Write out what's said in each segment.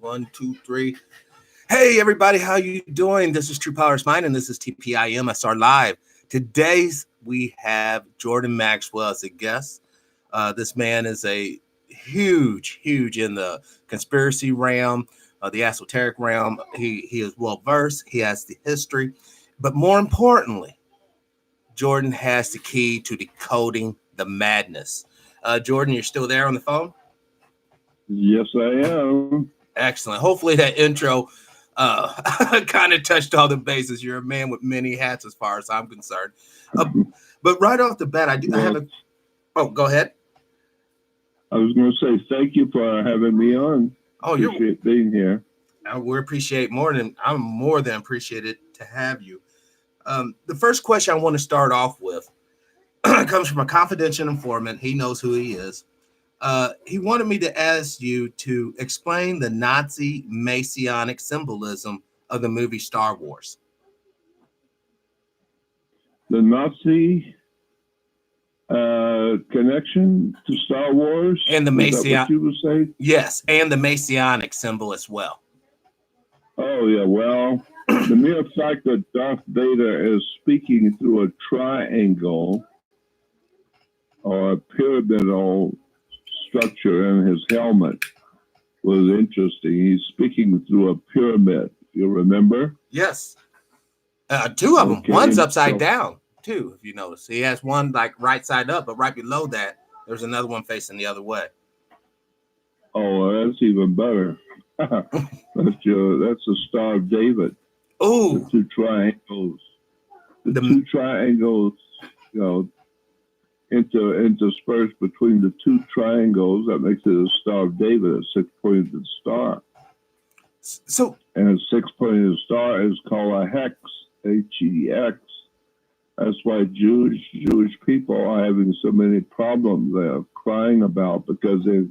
1, 2, 3. Hey, everybody, how you doing? This is TruePowerIsMine, and this is TPIM. Live. Today's we have Jordan Maxwell as a guest. This man is a huge in the conspiracy realm, the esoteric realm. He is well-versed. He has the history. But more importantly, Jordan has the key to decoding the madness. Jordan, you're still there on the phone? Yes, I am. Excellent. Hopefully that intro kind of touched all the bases. You're a man with many hats as far as I'm concerned. But right off the bat, I have a... Oh, go ahead. I was going to say thank you for having me on. Oh, appreciate being here. We appreciate I'm more than appreciated to have you. The first question I want to start off with comes from a confidential informant. He knows who he is. He wanted me to ask you to explain the Nazi Messianic symbolism of the movie Star Wars. The Nazi connection to Star Wars? And the Messianic. You would say? Yes, and the Messianic symbol as well. Oh, yeah. Well, the mere fact that Darth Vader is speaking through a triangle or a pyramidal structure in his helmet was interesting. He's speaking through a pyramid. You remember? Yes. Two of them. One's upside down, too, if you notice. He has one like right side up, but right below that, there's another one facing the other way. Oh, that's even better. That's the Star of David. Oh, the two triangles. The two triangles, interspersed between the two triangles, that makes it a Star of David, a six-pointed star. And a six-pointed star is called a hex, H-E-X. That's why Jewish people are having so many problems they're crying about, because they're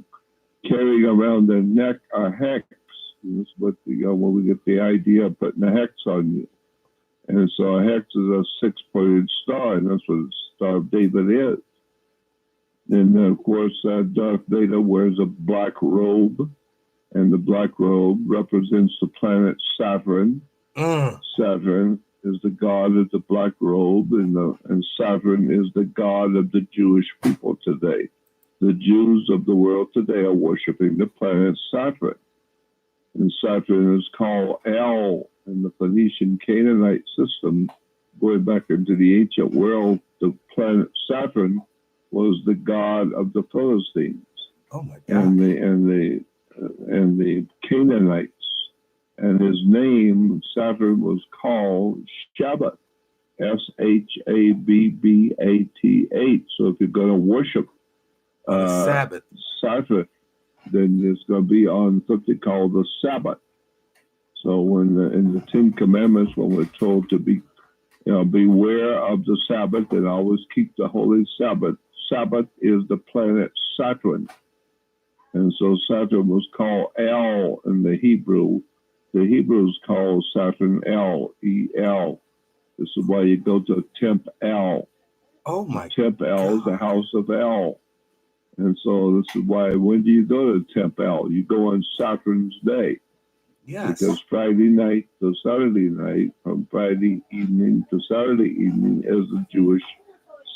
carrying around their neck a hex. That's what when we get the idea of putting a hex on you. And so a hex is a six-pointed star, and that's what the Star of David is. And then, of course, Darth Vader wears a black robe, and the black robe represents the planet Saturn. Saturn is the god of the black robe, and Saturn is the god of the Jewish people today. The Jews of the world today are worshiping the planet Saturn. And Saturn is called El in the Phoenician Canaanite system. Going back into the ancient world, the planet Saturn was the god of the Philistines. Oh my God! And the Canaanites, and his name Saturn was called Shabbat, S-H-A-B-B-A-T-H. So if you're going to worship Sabbath, Saturn, then it's going to be on something called the Sabbath. So when in the Ten Commandments, when we're told to beware of the Sabbath and always keep the holy Sabbath. Sabbath is the planet Saturn. And so Saturn was called El in the Hebrew. The Hebrews call Saturn El, E-L. This is why you go to Temp El. Oh my Temp El is the house of El. And so this is why, when do you go to Temp El? You go on Saturn's day. Yes. Because Friday night to Saturday night, from Friday evening to Saturday evening, is a Jewish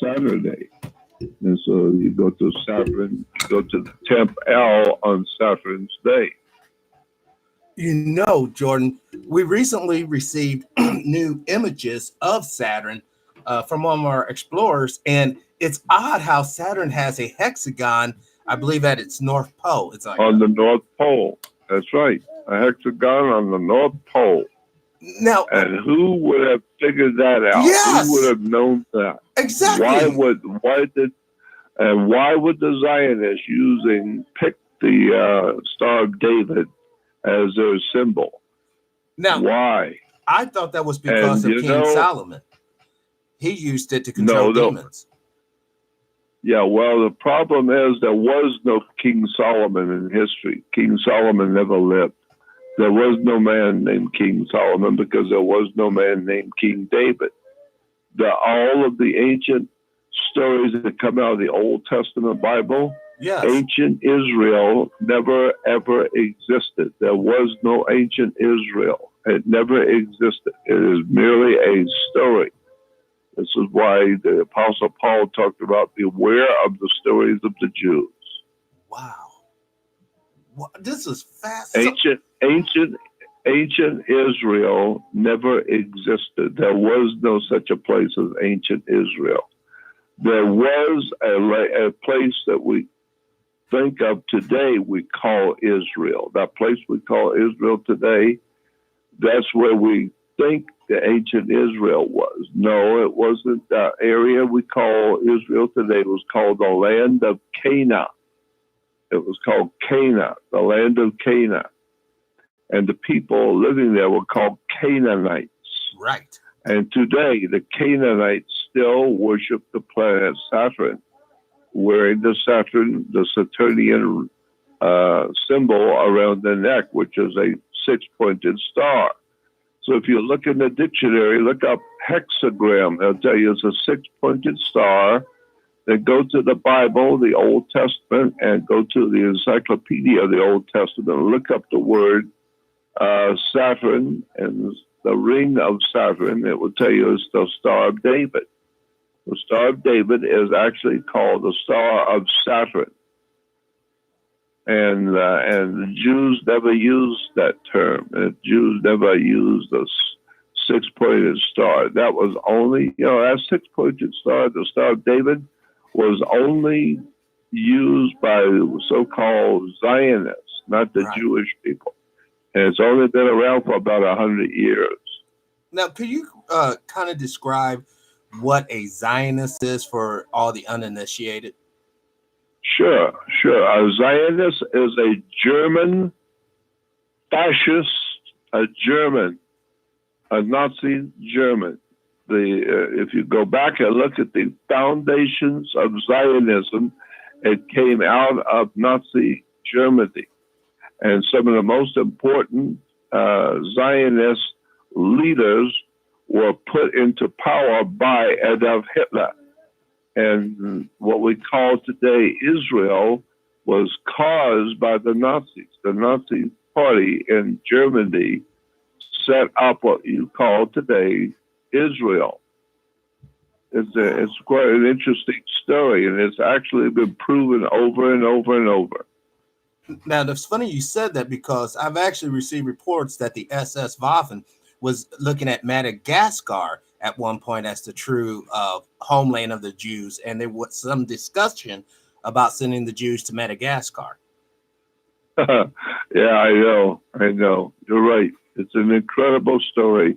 Saturday. And so you go to Saturn, you go to the Temp El on Saturn's day. Jordan, we recently received new images of Saturn from one of our explorers, and it's odd how Saturn has a hexagon, I believe, at its North Pole. It's like on the North Pole. That's right. A hexagon on the North Pole. Now, and who would have figured that out? Yes! Who would have known that? Exactly. Why would the Zionists pick the Star of David as their symbol? Now, why? I thought that was because of King Solomon. He used it to control demons. Yeah, well, the problem is there was no King Solomon in history. King Solomon never lived. There was no man named King Solomon because there was no man named King David. All of the ancient stories that come out of the Old Testament Bible Yes. Ancient Israel never, ever existed. There was no ancient Israel. It never existed. It is merely a story. This is why the Apostle Paul talked about beware of the stories of the Jews. Wow. This is fast. Ancient Israel never existed. There was no such a place as ancient Israel. There was a place that we think of today we call Israel. That place we call Israel today, that's where we think the ancient Israel was. No, it wasn't. The area we call Israel today was called the land of Canaan. It was called Canaan, the land of Canaan. And the people living there were called Canaanites. Right. And today, the Canaanites still worship the planet Saturn, wearing the Saturnian symbol around the neck, which is a six-pointed star. So if you look in the dictionary, look up hexagram. It'll tell you it's a six-pointed star. Then go to the Bible, the Old Testament, and go to the Encyclopedia of the Old Testament. Look up the word Saturn and the ring of Saturn. It will tell you it's the Star of David. The Star of David is actually called the Star of Saturn. And the Jews never used that term. The Jews never used the six-pointed star. That was only, that six-pointed star, the Star of David, was only used by so-called Zionists, not the Jewish people. And it's only been around for about 100 years. Now, could you kind of describe what a Zionist is for all the uninitiated? Sure. A Zionist is a German fascist, a Nazi German. If you go back and look at the foundations of Zionism, it came out of Nazi Germany. And some of the most important Zionist leaders were put into power by Adolf Hitler. And what we call today Israel was caused by the Nazis. The Nazi party in Germany set up what you call today Israel. It's quite an interesting story, and it's actually been proven over and over and over. Now, it's funny you said that, because I've actually received reports that the SS Waffen was looking at Madagascar at one point as the true homeland of the Jews, and there was some discussion about sending the Jews to Madagascar. Yeah, I know. You're right. It's an incredible story.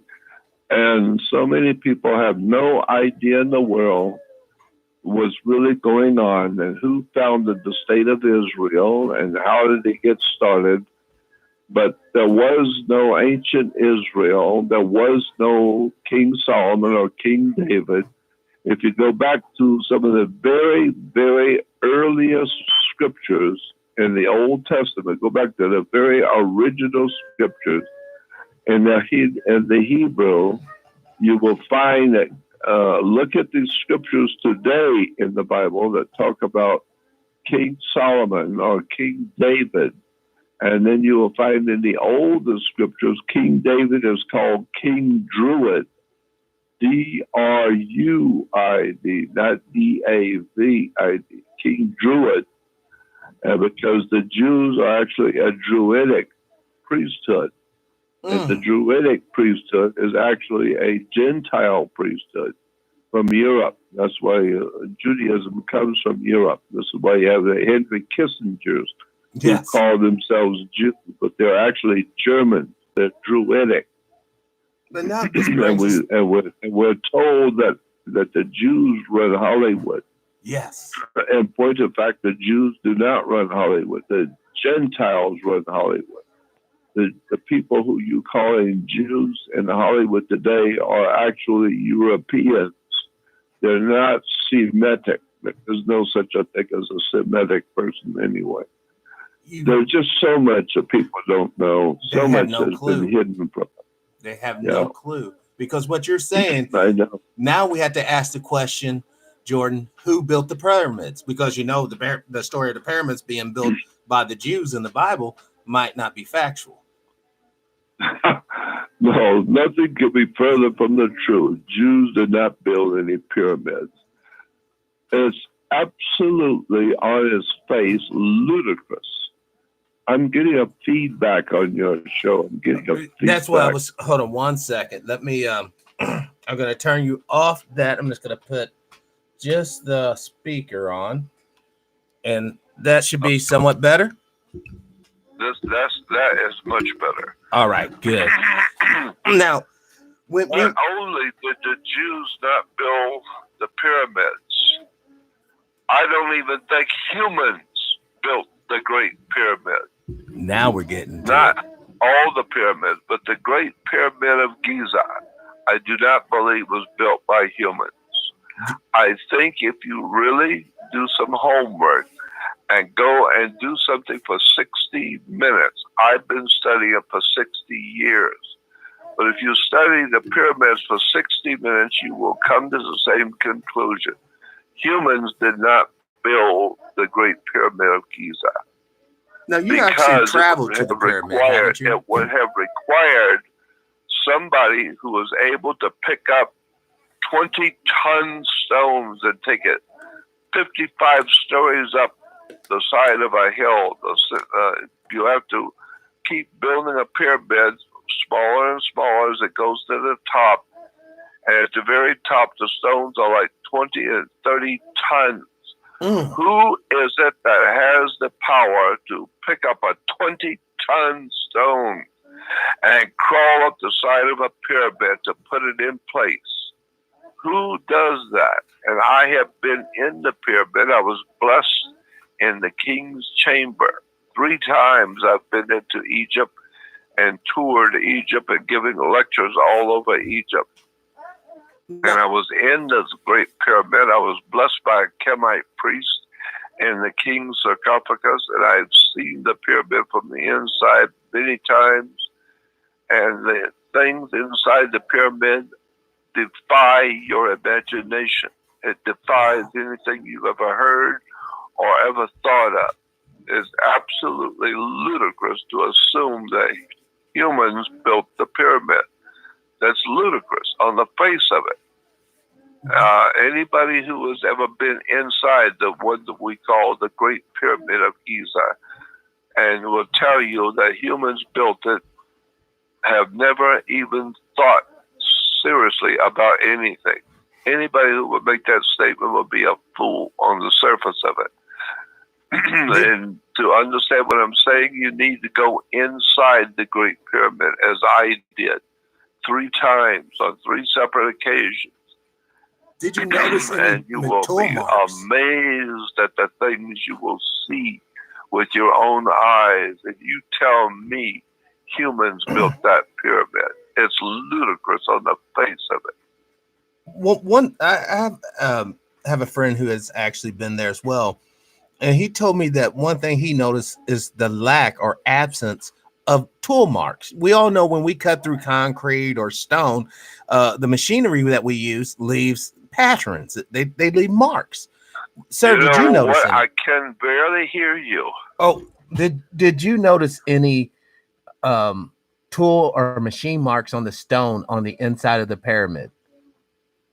And so many people have no idea in the world what's really going on and who founded the state of Israel and how did it get started. But there was no ancient Israel. There was no King Solomon or King David. If you go back to some of the very, very earliest scriptures in the Old Testament, go back to the very original scriptures in the Hebrew, you will find that, look at these scriptures today in the Bible that talk about King Solomon or King David. And then you will find in the older scriptures, King David is called King Druid, D-R-U-I-D, not D-A-V-I-D, King Druid, because the Jews are actually a Druidic priesthood. And the Druidic priesthood is actually a Gentile priesthood from Europe. That's why Judaism comes from Europe. This is why you have the Henry Kissingers who call themselves Jews, but they're actually Germans. They're Druidic. But now we're told that the Jews run Hollywood. Yes. In point of fact, the Jews do not run Hollywood. The Gentiles run Hollywood. The people who you calling Jews in Hollywood today are actually Europeans. They're not Semitic. There's no such a thing as a Semitic person anyway. There's just so much that people don't know. So much has been hidden from them. They have no clue. Because what you're saying, I know. Now we have to ask the question, Jordan, who built the pyramids? Because you know the story of the pyramids being built by the Jews in the Bible might not be factual. No, nothing could be further from the truth. Jews did not build any pyramids. It's absolutely on its face ludicrous. I'm getting a feedback on your show. I'm getting a feedback. That's why I was. Hold on 1 second. Let me. I'm going to turn you off. That I'm just going to put just the speaker on, and that should be somewhat better. That is much better. All right, good. Now, not only did the Jews not build the pyramids, I don't even think humans built the Great Pyramid. Now we're getting to not all the pyramids, but the Great Pyramid of Giza, I do not believe was built by humans. I think if you really do some homework and go and do something for 60 minutes, I've been studying it for 60 years. But if you study the pyramids for 60 minutes, you will come to the same conclusion. Humans did not build the Great Pyramid of Giza. Now, you actually traveled to the pyramid, haven't you? It would have required somebody who was able to pick up 20-ton stones and take it 55 stories up the side of a hill. You have to keep building a pyramid smaller and smaller as it goes to the top. And at the very top, the stones are like 20 and 30 tons. Who is it that has the power to pick up a 20-ton stone and crawl up the side of a pyramid to put it in place? Who does that? And I have been in the pyramid. I was blessed in the king's chamber. 3 times I've been into Egypt and toured Egypt and giving lectures all over Egypt. And I was in this great pyramid. I was blessed by a Kemite priest in the king's sarcophagus, and I've seen the pyramid from the inside many times. And the things inside the pyramid defy your imagination. It defies anything you've ever heard or ever thought of. It's absolutely ludicrous to assume that humans built the pyramid. That's ludicrous on the face of it. Anybody who has ever been inside the one that we call the Great Pyramid of Giza and will tell you that humans built it have never even thought seriously about anything. Anybody who would make that statement would be a fool on the surface of it. And to understand what I'm saying, you need to go inside the Great Pyramid, as I did 3 times on 3 separate occasions. Did you notice any and you will be amazed at the things you will see with your own eyes. And you tell me humans built that pyramid. It's ludicrous on the face of it. Well, I have a friend who has actually been there as well. And he told me that one thing he noticed is the lack or absence of tool marks. We all know when we cut through concrete or stone, the machinery that we use leaves patterns. They leave marks. Sir, did you notice any? I can barely hear you. Oh, did you notice any tool or machine marks on the stone on the inside of the pyramid?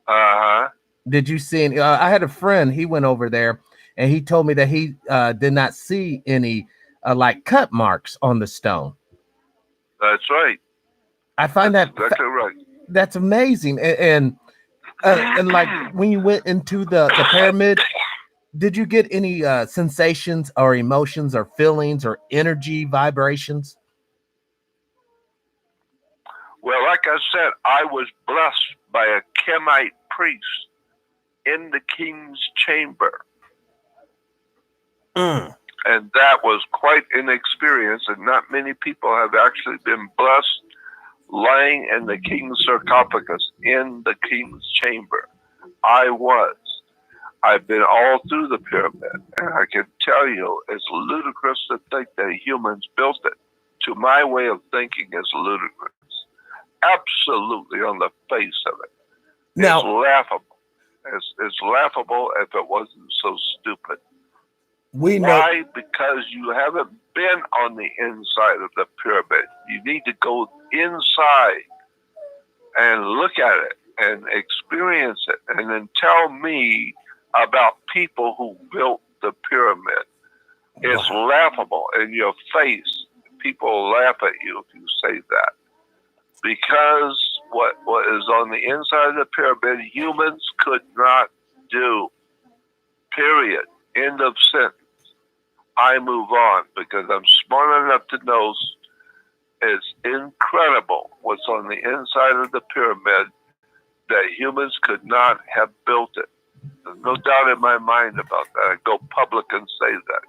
Uh-huh. Did you see any? I had a friend, he went over there and he told me that he did not see any like cut marks on the stone. That's right. I find that's exactly right. That's amazing. And like when you went into the pyramid, did you get any sensations or emotions or feelings or energy vibrations? Well, like I said, I was blessed by a Kemite priest in the king's chamber. And that was quite an experience, and not many people have actually been blessed lying in the king's sarcophagus in the king's chamber. I was. I've been all through the pyramid, and I can tell you it's ludicrous to think that humans built it. To my way of thinking, it's ludicrous. Absolutely on the face of it. Now, it's laughable. It's laughable if it wasn't so stupid. We know. Why? Because you haven't been on the inside of the pyramid. You need to go inside and look at it and experience it, and then tell me about people who built the pyramid. It's laughable in your face. People laugh at you if you say that. Because what is on the inside of the pyramid, humans could not do. Period. End of sentence. I move on because I'm smart enough to know it's incredible what's on the inside of the pyramid that humans could not have built it. There's no doubt in my mind about that. I go public and say that.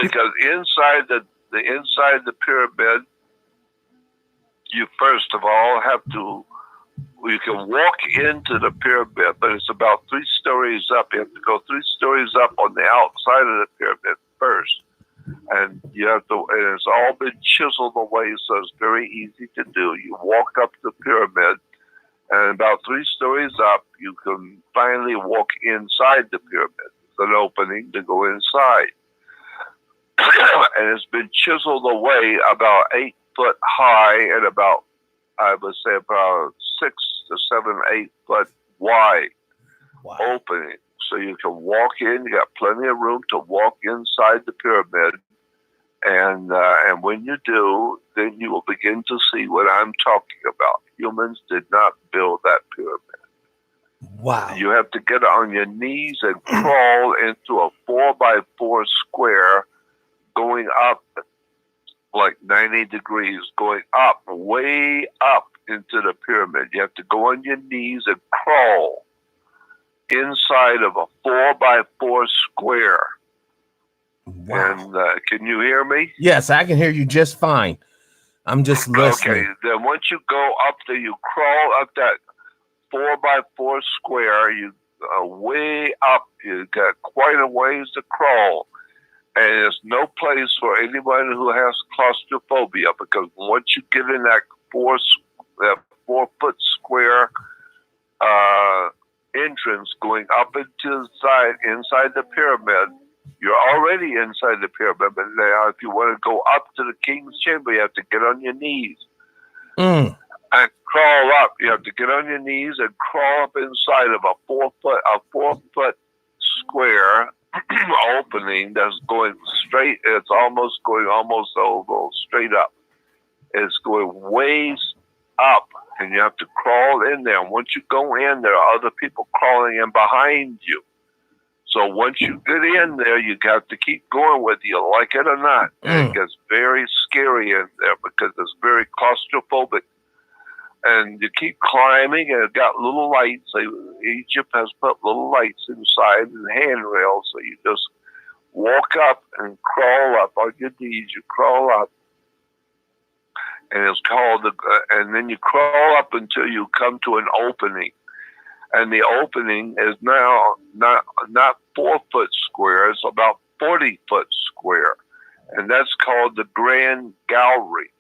Because inside the pyramid, you first of all have to, you can walk into the pyramid, but it's about 3 stories up. You have to go 3 stories up on the outside of the pyramid first. And you have to, and it's all been chiseled away, so it's very easy to do. You walk up the pyramid, and about 3 stories up, you can finally walk inside the pyramid. It's an opening to go inside. And it's been chiseled away about 8 foot high and about, I would say, about 6 to 7, 8 foot wide opening. So you can walk in. You got plenty of room to walk inside the pyramid, and when you do, then you will begin to see what I'm talking about. Humans did not build that pyramid. Wow! You have to get on your knees and crawl into a 4x4 square, going up like 90 degrees, going up, way up into the pyramid. You have to go on your knees and crawl inside of a 4x4 square. Wow. And can you hear me? Yes, I can hear you just fine. I'm just listening. Okay, then once you go up there, you crawl up that 4x4 square, you way up, you got quite a ways to crawl. And there's no place for anyone who has claustrophobia, because once you get in that 4-foot square entrance going up into inside the pyramid, you're already inside the pyramid. But now, if you want to go up to the king's chamber, you have to get on your knees and crawl up. You have to get on your knees and crawl up inside of a 4-foot square opening that's going straight. It's almost going over straight up. It's going ways up, and you have to crawl in there. And once you go in, there are other people crawling in behind you. So once you get in there, you have to keep going whether you like it or not. And it gets very scary in there because it's very claustrophobic. And you keep climbing, and it got little lights. Egypt has put little lights inside and handrails, so you just walk up and crawl up on your knees. You crawl up, and it's called and then you crawl up until you come to an opening, and the opening is now not 4-foot square. It's about 40-foot square, and that's called the Grand Gallery.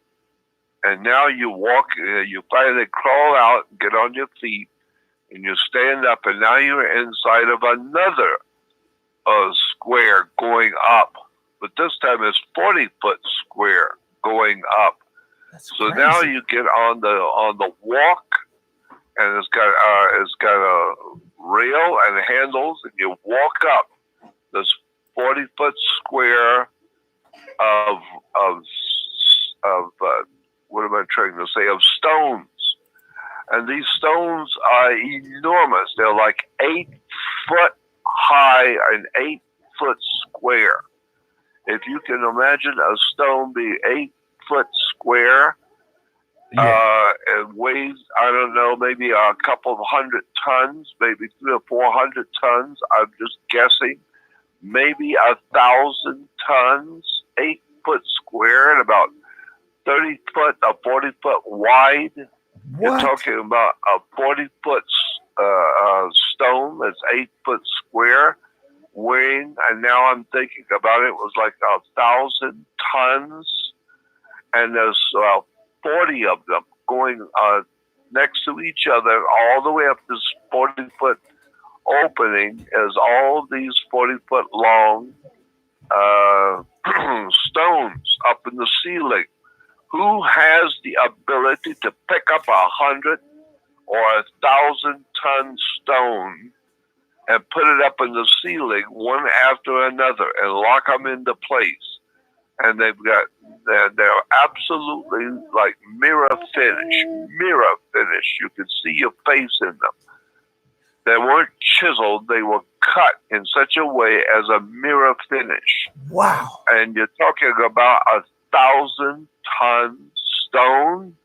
And now you walk, you finally crawl out, get on your feet, and you stand up, and now you're inside of another square going up. But this time it's 40-foot square going up. So now you get on the walk, and it's got a rail and handles, and you walk up this 40-foot square of what am I trying to say, of stones. And these stones are enormous. They're like 8 foot high and 8 foot square. If you can imagine a stone be 8 foot square, it weighs, I don't know, maybe a couple of 100 tons, maybe 300 or 400 tons. I'm just guessing. Maybe 1,000 tons, 8 foot square, and about 30 foot, a 40 foot wide. What? You're talking about a 40-foot stone that's 8 foot square, weighing, and now I'm thinking about it, was like 1,000 tons, and there's 40 of them going next to each other, all the way up this 40-foot opening, is all these 40-foot long stones up in the ceiling. Who has the ability to pick up 100 or 1,000-ton stone and put it up in the ceiling one after another and lock them into place? And they're absolutely like mirror finish. You can see your face in them. They weren't chiseled, they were cut in such a way as a mirror finish. Wow. And you're talking about 1,000-ton stone?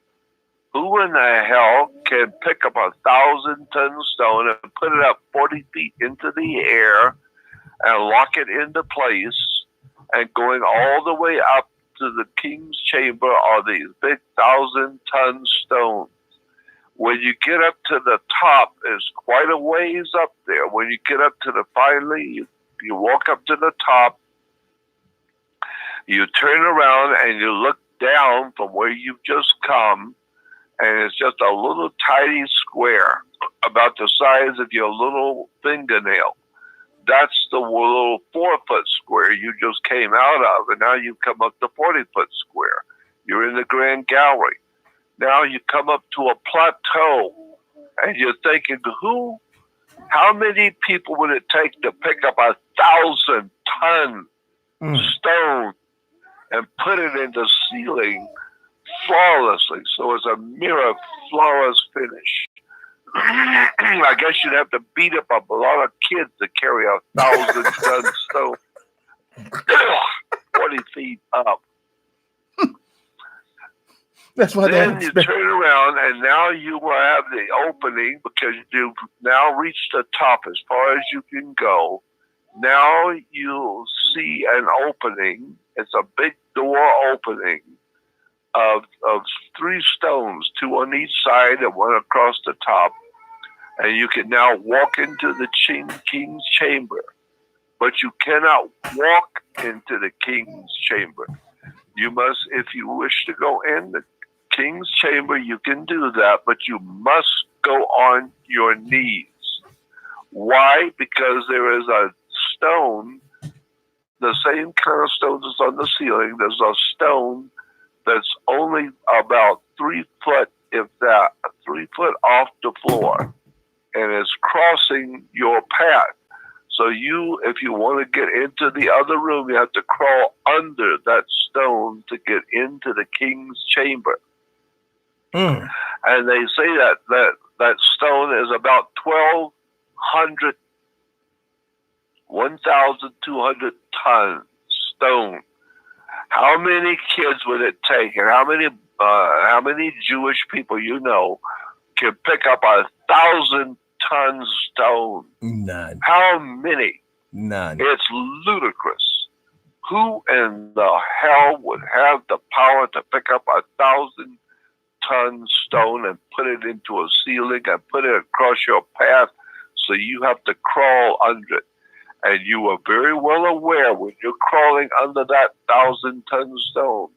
Who in the hell can pick up 1,000-ton stone and put it up 40 feet into the air and lock it into place, and going all the way up to the king's chamber are these big 1,000-ton stones? When you get up to the top, it's quite a ways up there. When you get up to the finally, you walk up to the top, you turn around and you look down from where you've just come, and it's just a little tiny square about the size of your little fingernail. That's the little 4-foot square you just came out of, and now you come up the 40-foot square. You're in the Grand Gallery. Now you come up to a plateau, and you're thinking, how many people would it take to pick up 1,000-ton stone and put it in the ceiling flawlessly? So it's a mirror flawless finish. I guess you'd have to beat up a lot of kids to carry 1,000-ton stone 40 feet up. That's why then you turn around, and now you will have the opening, because you've now reached the top as far as you can go. Now you'll see an opening. It's a big door opening of 3 stones, 2 on each side and 1 across the top. And you can now walk into the king's chamber. But you cannot walk into the king's chamber. You must, if you wish to go in the king's chamber, you can do that, but you must go on your knees. Why? Because there is a stone, the same kind of stone that's on the ceiling. There's a stone that's only about 3 foot, if that, 3 foot off the floor, and it's crossing your path. So if you want to get into the other room, you have to crawl under that stone to get into the king's chamber. And they say that stone is about 1,200 tons stone. How many kids would it take, and how many Jewish people can pick up 1,000-ton stone? None. How many? None. It's ludicrous. Who in the hell would have the power to pick up 1,000-ton stone and put it into a ceiling and put it across your path so you have to crawl under it? And you are very well aware when you're crawling under that 1,000-ton stone,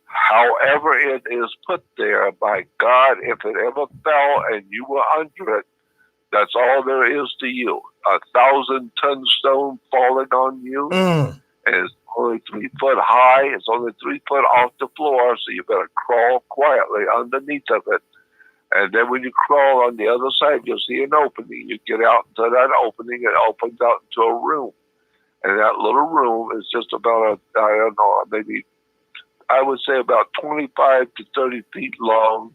however it is put there by God, if it ever fell and you were under it, that's all there is to you. 1,000-ton stone falling on you, and it's only 3 foot high. It's only 3 foot off the floor, so you better crawl quietly underneath of it. And then when you crawl on the other side, you'll see an opening. You get out into that opening, it opens out into a room. And that little room is just about, I would say about 25 to 30 feet long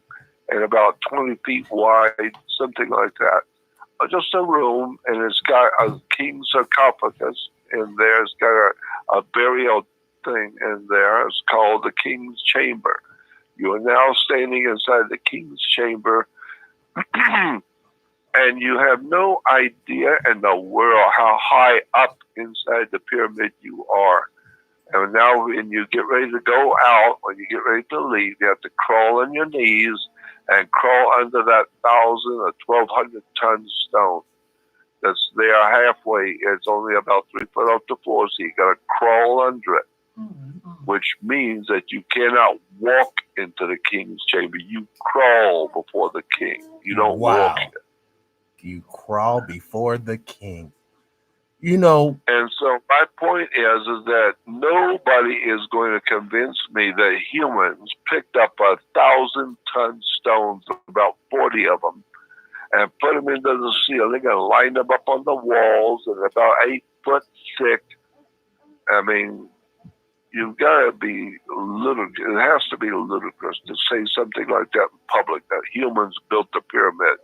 and about 20 feet wide, something like that. Just a room, and it's got a king's sarcophagus in there. It's got a burial thing in there. It's called the king's chamber. You are now standing inside the king's chamber, and you have no idea in the world how high up inside the pyramid you are. And now when you get ready to go out, when you get ready to leave, you have to crawl on your knees and crawl under that 1,000 or 1,200-ton stone that's there halfway. It's only about 3 foot off the floor, so you got to crawl under it, which means that you cannot walk into the king's chamber. You crawl before the king. You don't walk it. You crawl before the king. You know. And so my point is that nobody is going to convince me that humans picked up 1,000-ton stones, about 40 of them, and put them into the ceiling and lined them up on the walls and about 8 foot thick. I mean, you've got to be ludicrous. It has to be ludicrous to say something like that in public, that humans built the pyramid.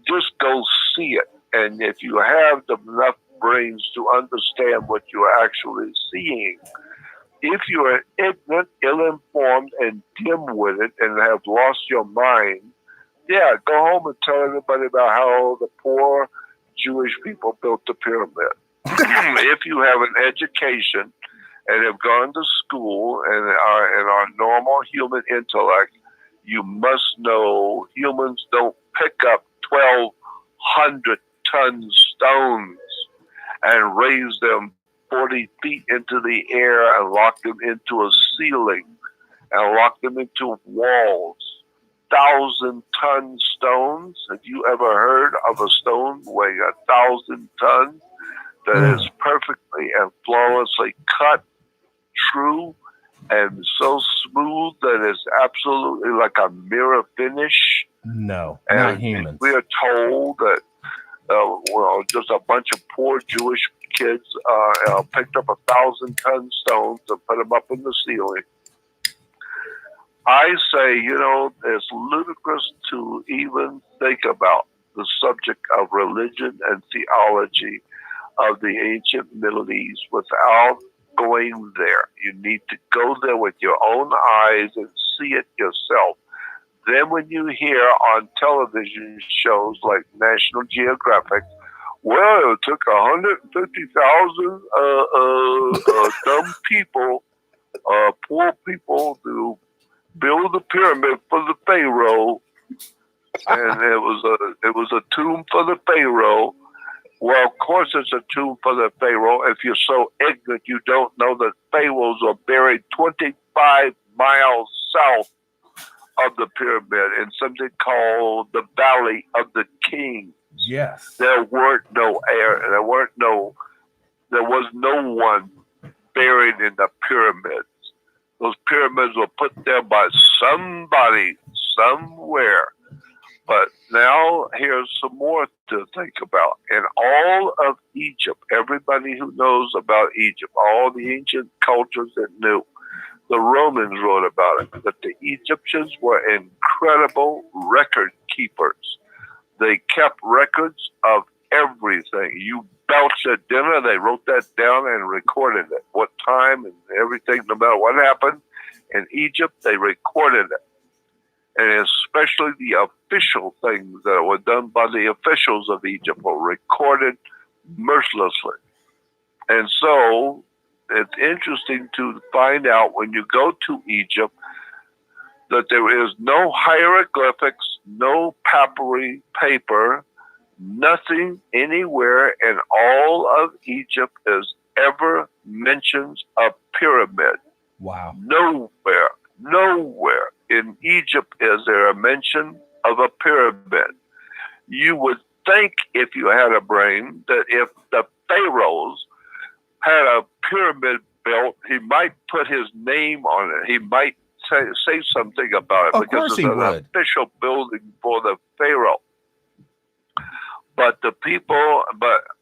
Just go see it. And if you have enough brains to understand what you're actually seeing, if you are ignorant, ill-informed, and dim-witted and have lost your mind, yeah, go home and tell everybody about how the poor Jewish people built the pyramid. If you have an education and have gone to school and are normal human intellect, you must know humans don't pick up 1,200-ton stones and raise them 40 feet into the air and lock them into a ceiling and lock them into walls. 1,000-ton stones. Have you ever heard of a stone weighing 1,000 tons that is perfectly and flawlessly cut, true, and so smooth that it's absolutely like a mirror finish? No, and not humans. We are told that just a bunch of poor Jewish kids picked up 1,000-ton stones and put them up in the ceiling. I say, it's ludicrous to even think about the subject of religion and theology of the ancient Middle East without going there. You need to go there with your own eyes and see it yourself. Then when you hear on television shows like National Geographic, well, it took 150,000 dumb people, poor people, to build a pyramid for the Pharaoh, and it was a tomb for the Pharaoh. Well, of course it's a tomb for the Pharaoh. If you're so ignorant, you don't know that pharaohs are buried 25 miles south of the pyramid in something called the Valley of the Kings. Yes. There weren't no air. There was no one buried in the pyramids. Those pyramids were put there by somebody somewhere. But now here's some more to think about. In all of Egypt, everybody who knows about Egypt, all the ancient cultures that knew, the Romans wrote about it, that the Egyptians were incredible record keepers. They kept records of everything. You belched at dinner, they wrote that down and recorded it. What time and everything, no matter what happened in Egypt, they recorded it. And especially the official things that were done by the officials of Egypt were recorded mercilessly. And so it's interesting to find out when you go to Egypt that there is no hieroglyphics, no papyri paper, nothing anywhere in all of Egypt is ever mentions a pyramid. Wow. Nowhere in Egypt is there a mention of a pyramid. You would think, if you had a brain, that if the pharaohs had a pyramid built, he might put his name on it. He might say something about it, because it's an official building for the pharaoh. But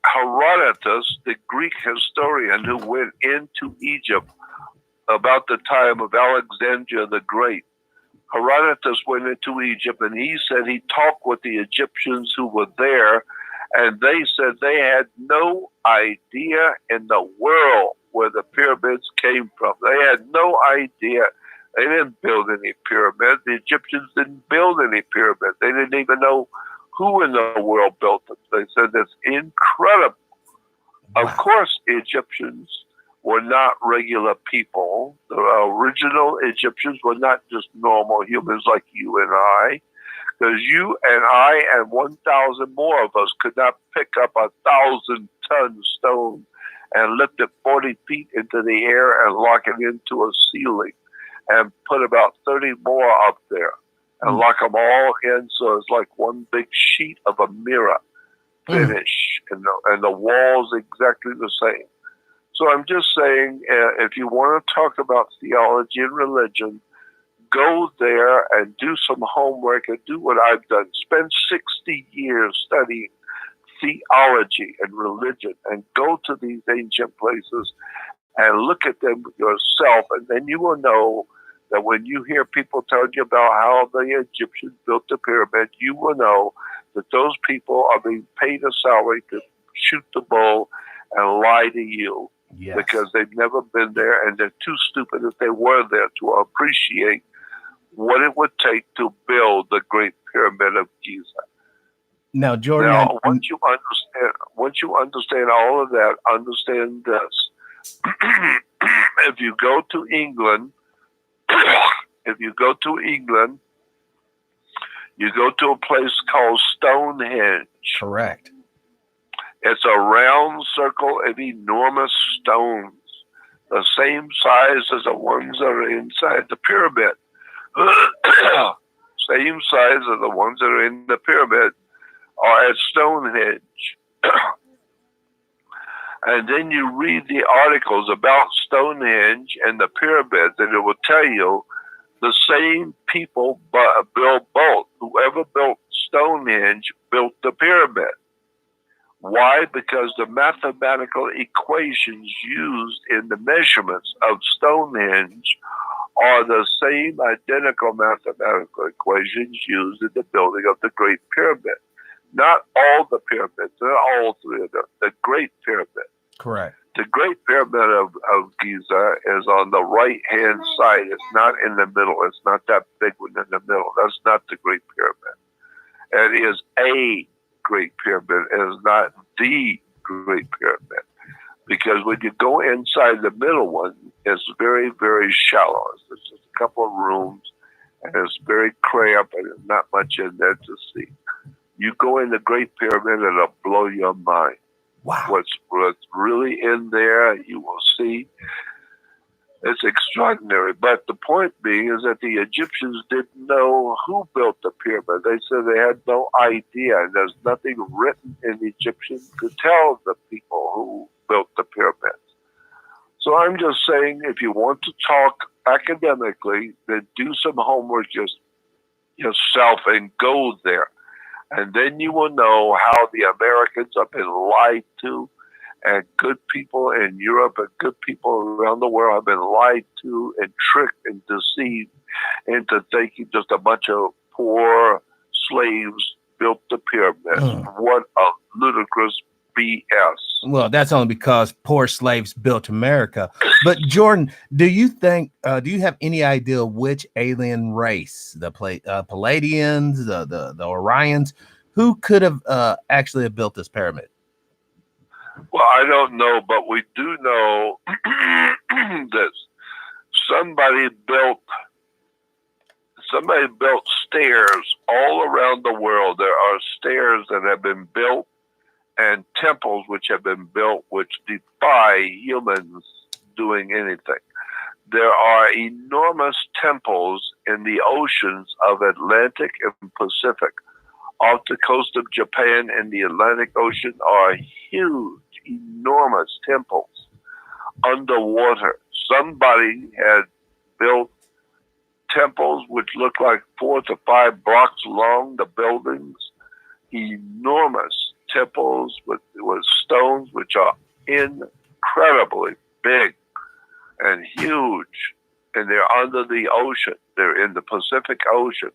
Herodotus, the Greek historian who went into Egypt about the time of Alexander the Great, Herodotus went into Egypt and he said he talked with the Egyptians who were there, and they said they had no idea in the world where the pyramids came from. They had no idea. They didn't build any pyramids. The Egyptians didn't build any pyramids. They didn't even know who in the world built them. They said that's incredible. Wow. Of course, Egyptians were not regular people. The original Egyptians were not just normal humans like you and I, because you and I and 1,000 more of us could not pick up 1,000-ton stone and lift it 40 feet into the air and lock it into a ceiling and put about 30 more up there and lock them all in, so it's like one big sheet of a mirror finish, and the walls exactly the same. So I'm just saying, if you want to talk about theology and religion, go there and do some homework and do what I've done. Spend 60 years studying theology and religion, and go to these ancient places and look at them yourself, and then you will know that when you hear people tell you about how the Egyptians built the pyramid, you will know that those people are being paid a salary to shoot the bull and lie to you. Yes. Because they've never been there, and they're too stupid if they were there to appreciate what it would take to build the Great Pyramid of Giza. Now, Jordan, once you understand all of that, understand this: if you go to England, you go to a place called Stonehenge. Correct. It's a round circle of enormous stones, the same size as the ones that are inside the pyramid. Same size as the ones that are in the pyramid are at Stonehenge. And then you read the articles about Stonehenge and the pyramids, and it will tell you the same people whoever built Stonehenge built the pyramid. Why? Because the mathematical equations used in the measurements of Stonehenge are the same identical mathematical equations used in the building of the Great Pyramid. Not all the pyramids, not all three of them, the Great Pyramid. Correct. The Great Pyramid of Giza is on the right-hand side. It's not in the middle. It's not that big one in the middle. That's not the Great Pyramid. It is a Great Pyramid. It is not the Great Pyramid. Because when you go inside the middle one, it's very, very shallow. It's just a couple of rooms, and it's very cramped, and there's not much in there to see. You go in the Great Pyramid, and it'll blow your mind. Wow. What's really in there, you will see. It's extraordinary. But the point being is that the Egyptians didn't know who built the pyramid. They said they had no idea. And there's nothing written in Egyptian to tell the people who built the pyramids. So I'm just saying, if you want to talk academically, then do some homework yourself and go there. And then you will know how the Americans have been lied to, and good people in Europe and good people around the world have been lied to and tricked and deceived into thinking just a bunch of poor slaves built the pyramids. What a ludicrous BS. Well, that's only because poor slaves built America. But Jordan, do you have any idea which alien race, the Palladians, the Orions, who could have actually built this pyramid? Well, I don't know, but we do know that somebody built stairs all around the world. There are stairs that have been built and temples which have been built which defy humans doing anything. There are enormous temples in the oceans of Atlantic and Pacific. Off the coast of Japan and the Atlantic Ocean are huge, enormous temples underwater. Somebody had built temples which look like 4 to 5 blocks long, the buildings, enormous temples with stones which are incredibly big and huge, and they're under the ocean. They're in the Pacific Ocean,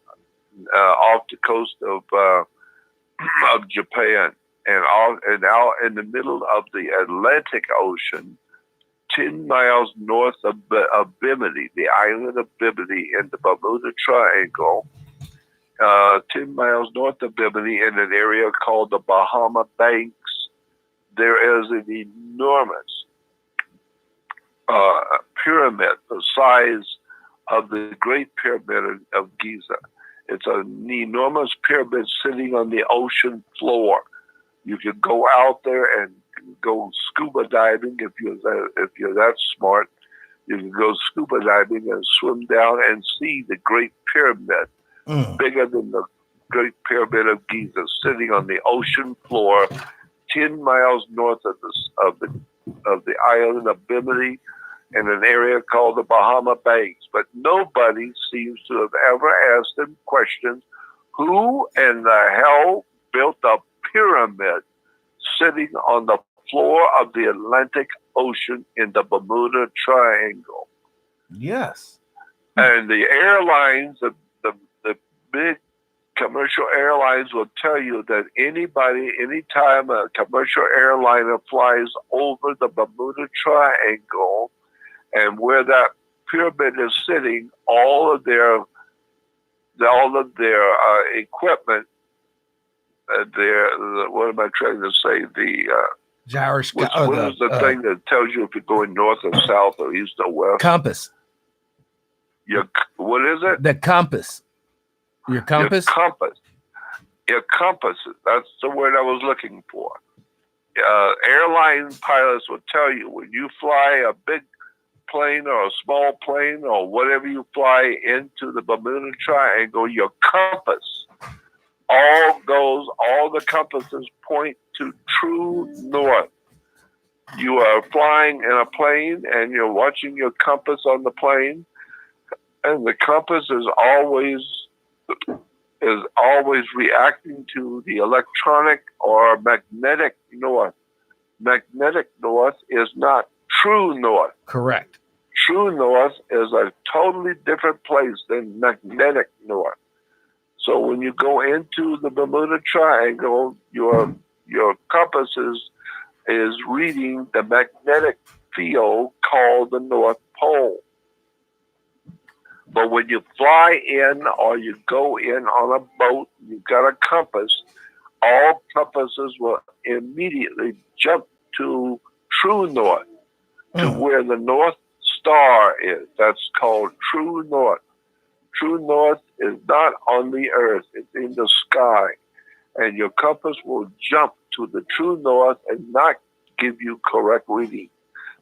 off the coast of Japan, and out in the middle of the Atlantic Ocean, 10 miles north of Bimini, the island of Bimini in the Bermuda Triangle. 10 miles north of Bimini, in an area called the Bahama Banks, there is an enormous pyramid the size of the Great Pyramid of Giza. It's an enormous pyramid sitting on the ocean floor. You can go out there and go scuba diving if you're that smart. You can go scuba diving and swim down and see the Great Pyramid, bigger than the Great Pyramid of Giza, sitting on the ocean floor, 10 miles north of the island of Bimini, in an area called the Bahama Banks. But nobody seems to have ever asked them questions: who in the hell built a pyramid sitting on the floor of the Atlantic Ocean in the Bermuda Triangle? Yes. And the airlines, the big commercial airlines will tell you that anytime a commercial airliner flies over the Bermuda Triangle and where that pyramid is sitting, all of their equipment, what am I trying to say? The gyroscope. What is the thing that tells you if you're going north or south or east or west? Compass. What is it? The compass. Your compass? Your compass. That's the word I was looking for. Airline pilots will tell you when you fly a big plane or a small plane or whatever you fly into the Bermuda Triangle, your compass, all the compasses point to true north. You are flying in a plane and you're watching your compass on the plane, and the compass is always reacting to the electronic or magnetic north. Magnetic north is not true north. Correct. True north is a totally different place than magnetic north. So when you go into the Bermuda Triangle, your compass is reading the magnetic field called the North Pole. But when you fly in or you go in on a boat, you've got a compass, all compasses will immediately jump to true north, to where the North Star is. That's called true north. True north is not on the earth, it's in the sky. And your compass will jump to the true north and not give you correct reading.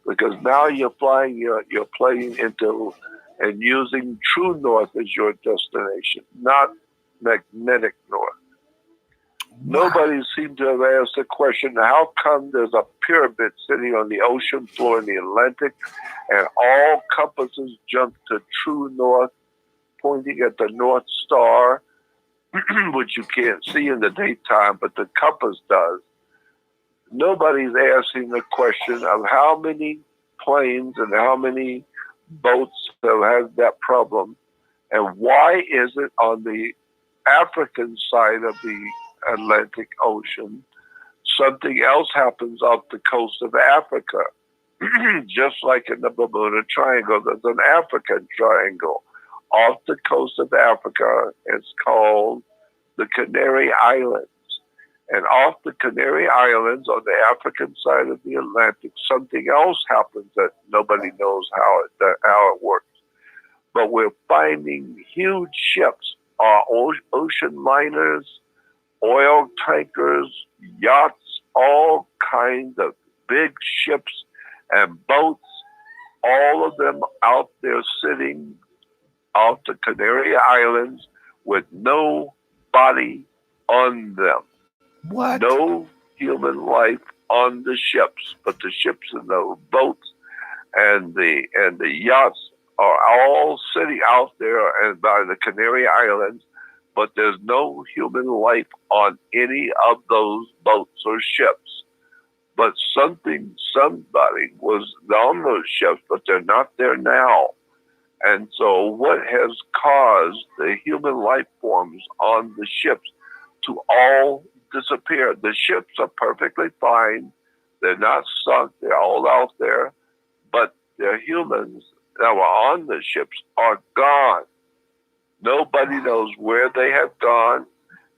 Because now you're flying your plane into and using true north as your destination, not magnetic north. Wow. Nobody seemed to have asked the question, how come there's a pyramid sitting on the ocean floor in the Atlantic and all compasses jump to true north, pointing at the North Star, which you can't see in the daytime, but the compass does. Nobody's asking the question of how many planes and how many boats have had that problem, and why is it on the African side of the Atlantic Ocean something else happens off the coast of Africa? Just like in the Bermuda Triangle, there's an African triangle off the coast of Africa. It's called the Canary Islands. And off the Canary Islands on the African side of the Atlantic, something else happens that nobody knows how it works. But we're finding huge ships, ocean liners, oil tankers, yachts, all kinds of big ships and boats, all of them out there sitting off the Canary Islands with no body on them. What? No human life on the ships, but the ships and the boats and the yachts are all sitting out there and by the Canary Islands, but there's no human life on any of those boats or ships. But somebody was on those ships, but they're not there now. And so what has caused the human life forms on the ships to all disappear? The ships are perfectly fine. They're not sunk. They're all out there. But the humans that were on the ships are gone. Nobody knows where they have gone.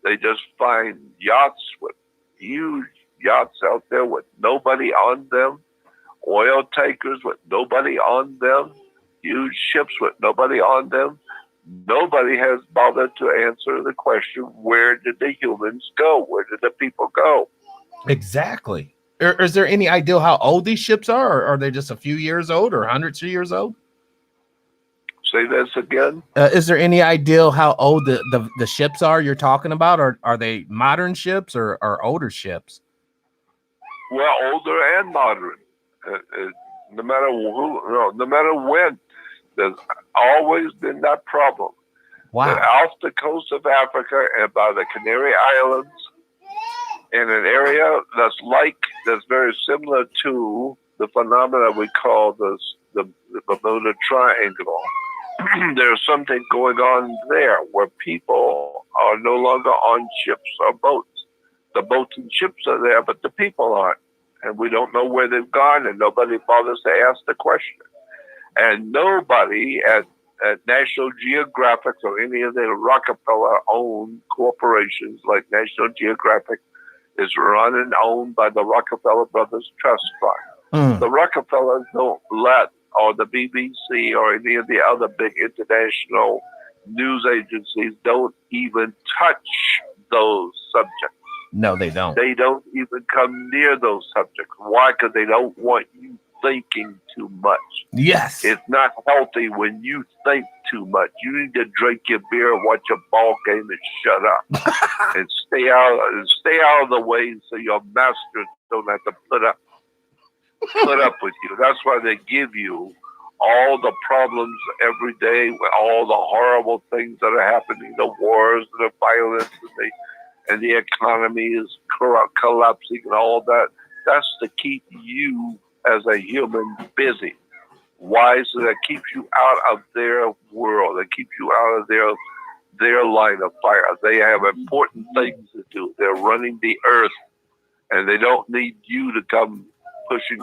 They just find yachts with huge yachts out there with nobody on them, oil tankers with nobody on them, huge ships with nobody on them. Nobody has bothered to answer the question, where did the humans go? Where did the people go? Exactly. Is there any idea how old these ships are? Or are they just a few years old or hundreds of years old? Say this again. Is there any idea how old the ships are you're talking about? Or are they modern ships or older ships? Well, older and modern. No matter who, no matter when, there's always been that problem. Wow. That off the coast of Africa and by the Canary Islands, in an area that's very similar to the phenomena we call the Bermuda Triangle. There's something going on there where people are no longer on ships or boats. The boats and ships are there, but the people aren't. And we don't know where they've gone, and nobody bothers to ask the question. And nobody at National Geographic or any of the Rockefeller-owned corporations like National Geographic is run and owned by the Rockefeller Brothers Trust Fund. The Rockefellers don't let, or the BBC or any of the other big international news agencies don't even touch those subjects. No, they don't. They don't even come near those subjects. Why? Because they don't want you thinking too much. Yes. It's not healthy when you think too much. You need to drink your beer, watch a ball game, and shut up. and stay out of the way so your masters don't have to put up with you. That's why they give you all the problems every day with all the horrible things that are happening, the wars, the violence, and the economy is collapsing and all that. That's to keep you as a human busy. Why? So that keeps you out of their world. That keeps you out of their line of fire. They have important things to do. They're running the earth, and they don't need you to come pushing,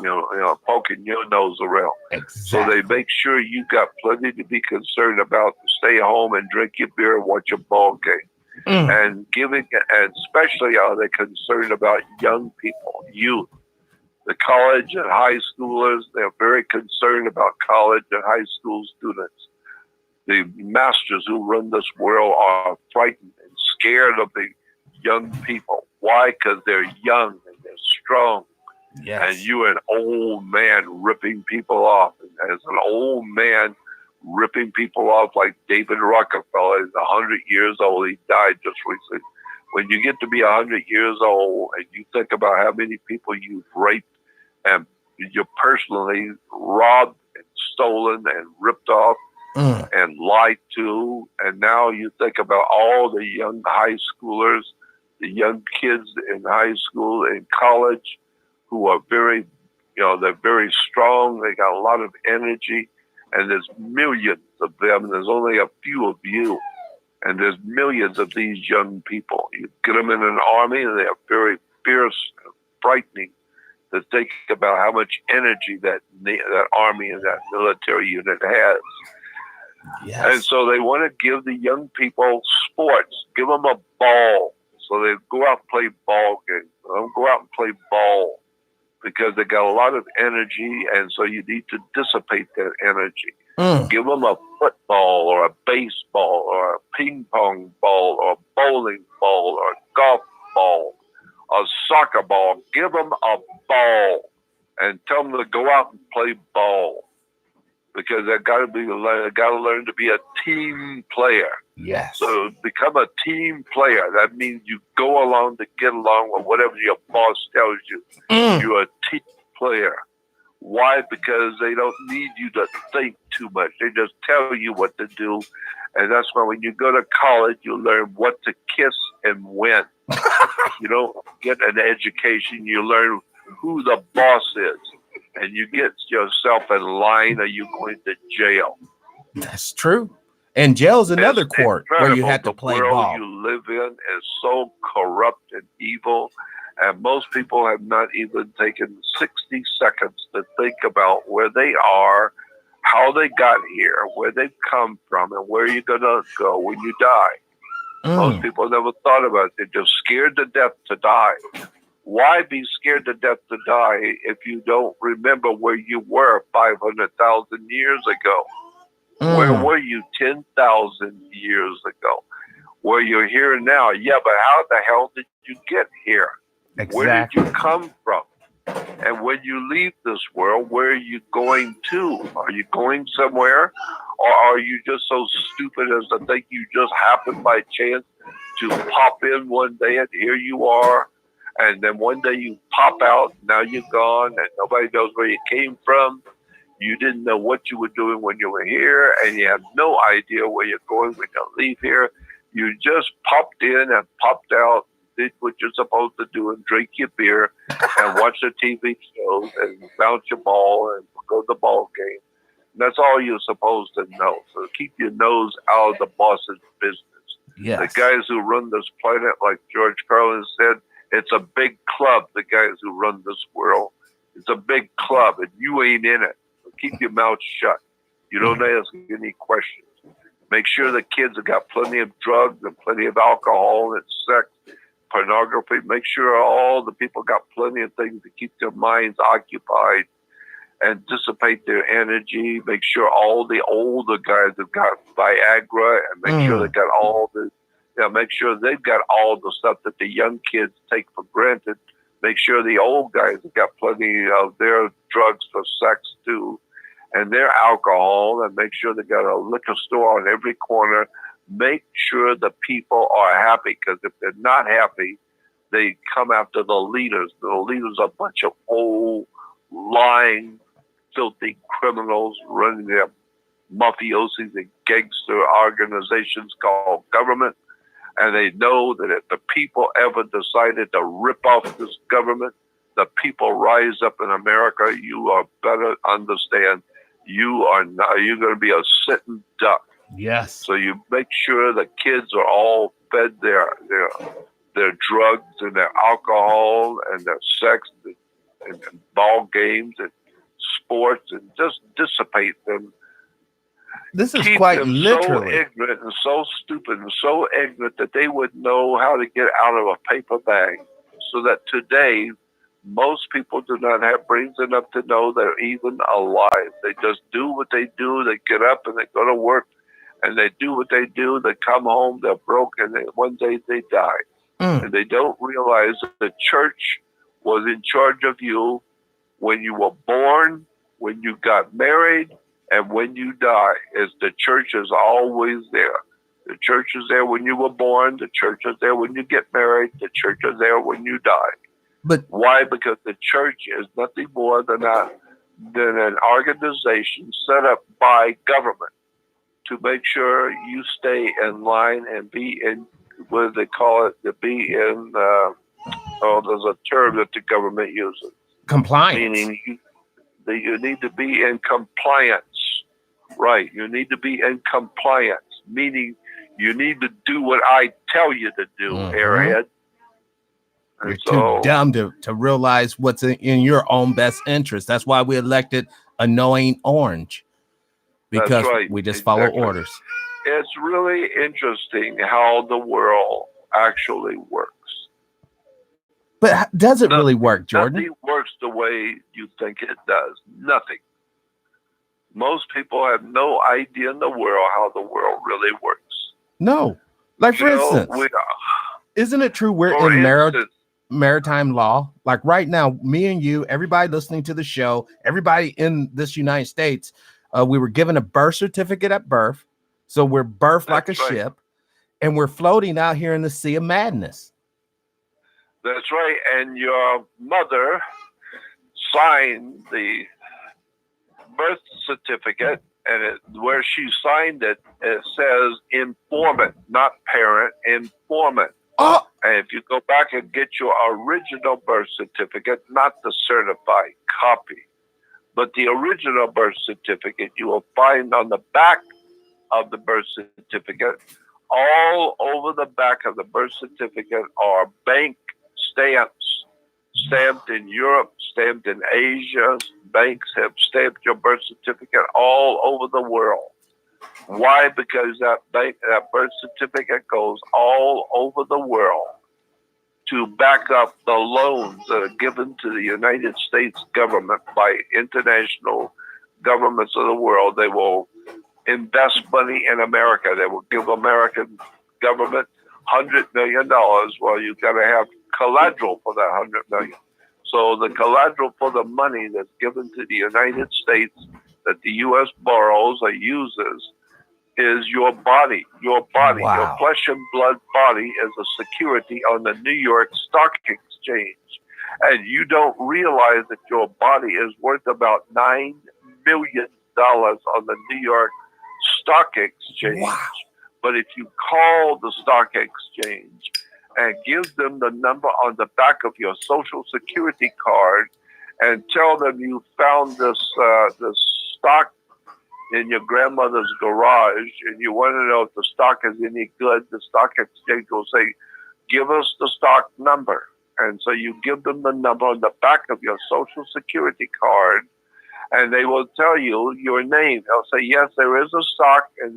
poking your nose around. Exactly. So they make sure you got plenty to be concerned about. Stay home and drink your beer and watch a ball game. And especially are they concerned about young people, youth. The college and high schoolers, they're very concerned about college and high school students. The masters who run this world are frightened and scared of the young people. Why? Because they're young and they're strong. Yes. And you're an old man ripping people off. And as an old man ripping people off like David Rockefeller is 100 years old. He died just recently. When you get to be 100 years old and you think about how many people you've raped and you personally robbed and stolen and ripped off and lied to, and now you think about all the young high schoolers, the young kids in high school and college who are very, they're very strong. They got a lot of energy. And there's millions of them, and there's only a few of you. And there's millions of these young people. You get them in an army, and they're very fierce and frightening to think about how much energy that army and that military unit has. Yes. And so they want to give the young people sports. Give them a ball. So they go out and play ball games. Go out and play ball. Because they got a lot of energy, and so you need to dissipate that energy. Give them a football or a baseball or a ping pong ball or a bowling ball or a golf ball or a soccer ball. Give them a ball and tell them to go out and play ball. Because they got to learn to be a team player. Yes. So become a team player. That means you go along to get along with whatever your boss tells you. You're a team player. Why? Because they don't need you to think too much. They just tell you what to do. And that's why when you go to college, you learn what to kiss and when. You don't get an education. You learn who the boss is. And you get yourself in line, or you're going to jail. That's true. And jail's another court where you have to play ball. The world you live in is so corrupt and evil, and most people have not even taken 60 seconds to think about where they are, how they got here, where they've come from, and where you're going to go when you die. Most people never thought about it. They're just scared to death to die. Why be scared to death to die if you don't remember where you were 500,000 years ago? Where were you 10,000 years ago? Where you're here now? Yeah, but how the hell did you get here? Exactly. Where did you come from? And when you leave this world, where are you going to? Are you going somewhere? Or are you just so stupid as to think you just happened by chance to pop in one day and here you are? And then one day you pop out, now you're gone, and nobody knows where you came from. You didn't know what you were doing when you were here, and you have no idea where you're going when you leave here. You just popped in and popped out, did what you're supposed to do, and drink your beer and watch the TV shows and bounce your ball and go to the ball game. And that's all you're supposed to know. So keep your nose out of the boss's business. Yes. The guys who run this planet, like George Carlin said, it's a big club, the guys who run this world. It's a big club, and you ain't in it. So keep your mouth shut. You don't ask any questions. Make sure the kids have got plenty of drugs and plenty of alcohol and sex, pornography. Make sure all the people got plenty of things to keep their minds occupied and dissipate their energy. Make sure all the older guys have got Viagra, and make sure they got all the, make sure they've got all the stuff that the young kids take for granted. Make sure the old guys have got plenty of their drugs for sex too, and their alcohol, and make sure they got a liquor store on every corner. Make sure the people are happy, because if they're not happy, they come after the leaders. The leaders are a bunch of old, lying, filthy criminals running their mafiosis and gangster organizations called government. And they know that if the people ever decided to rip off this government, the people rise up in America. You are better understand. You are not. You're going to be a sitting duck. Yes. So you make sure the kids are all fed their drugs and their alcohol and their sex and ball games and sports, and just dissipate them. This is Keep quite them literally so ignorant and so stupid and so ignorant that they would know how to get out of a paper bag. So that today, most people do not have brains enough to know they're even alive. They just do what they do. They get up and they go to work, and they do what they do. They come home, they're broke, and one day they die. And they don't realize that the church was in charge of you when you were born, when you got married, and when you die. Is the church is always there. The church is there when you were born. The church is there when you get married. The church is there when you die. But why? Because the church is nothing more than an organization set up by government to make sure you stay in line and be in, what do they call it? To be in, there's a term that the government uses. Compliance. Meaning you need to be in compliance. Right. You need to be in compliance, meaning you need to do what I tell you to do, airhead. You're too dumb to realize what's in your own best interest. That's why we elected Annoying Orange, because we just follow orders. It's really interesting how the world actually works. But does it really work, Jordan? Nothing works the way you think it does. Nothing. Most people have no idea in the world how the world really works. No. Like, for instance, isn't it true we're in maritime law? Like right now, me and you, everybody listening to the show, everybody in this United States, we were given a birth certificate at birth. So we're birthed like a ship, and we're floating out here in the sea of madness. That's right. And your mother signed the birth certificate, and where she signed it, it says informant, not parent, informant. Oh. And if you go back and get your original birth certificate, not the certified copy, but the original birth certificate, you will find on the back of the birth certificate, all over the back of the birth certificate are bank stamps, stamped in Europe, stamped in Asia. Banks have stamped your birth certificate all over the world. Why? Because that birth certificate goes all over the world to back up the loans that are given to the United States government by international governments of the world. They will invest money in America. They will give American government $100 million. Well, you got to have collateral for that $100 million. So the collateral for the money that's given to the United States that the U.S. borrows or uses is your body. Your body, Wow. your flesh and blood body is a security on the New York Stock Exchange. And you don't realize that your body is worth about $9 million on the New York Stock Exchange. Wow. But if you call the stock exchange and give them the number on the back of your Social Security card and tell them you found this stock in your grandmother's garage and you want to know if the stock is any good, the stock exchange will say, give us the stock number. And so you give them the number on the back of your Social Security card, and they will tell you your name. They'll say, yes, there is a stock, and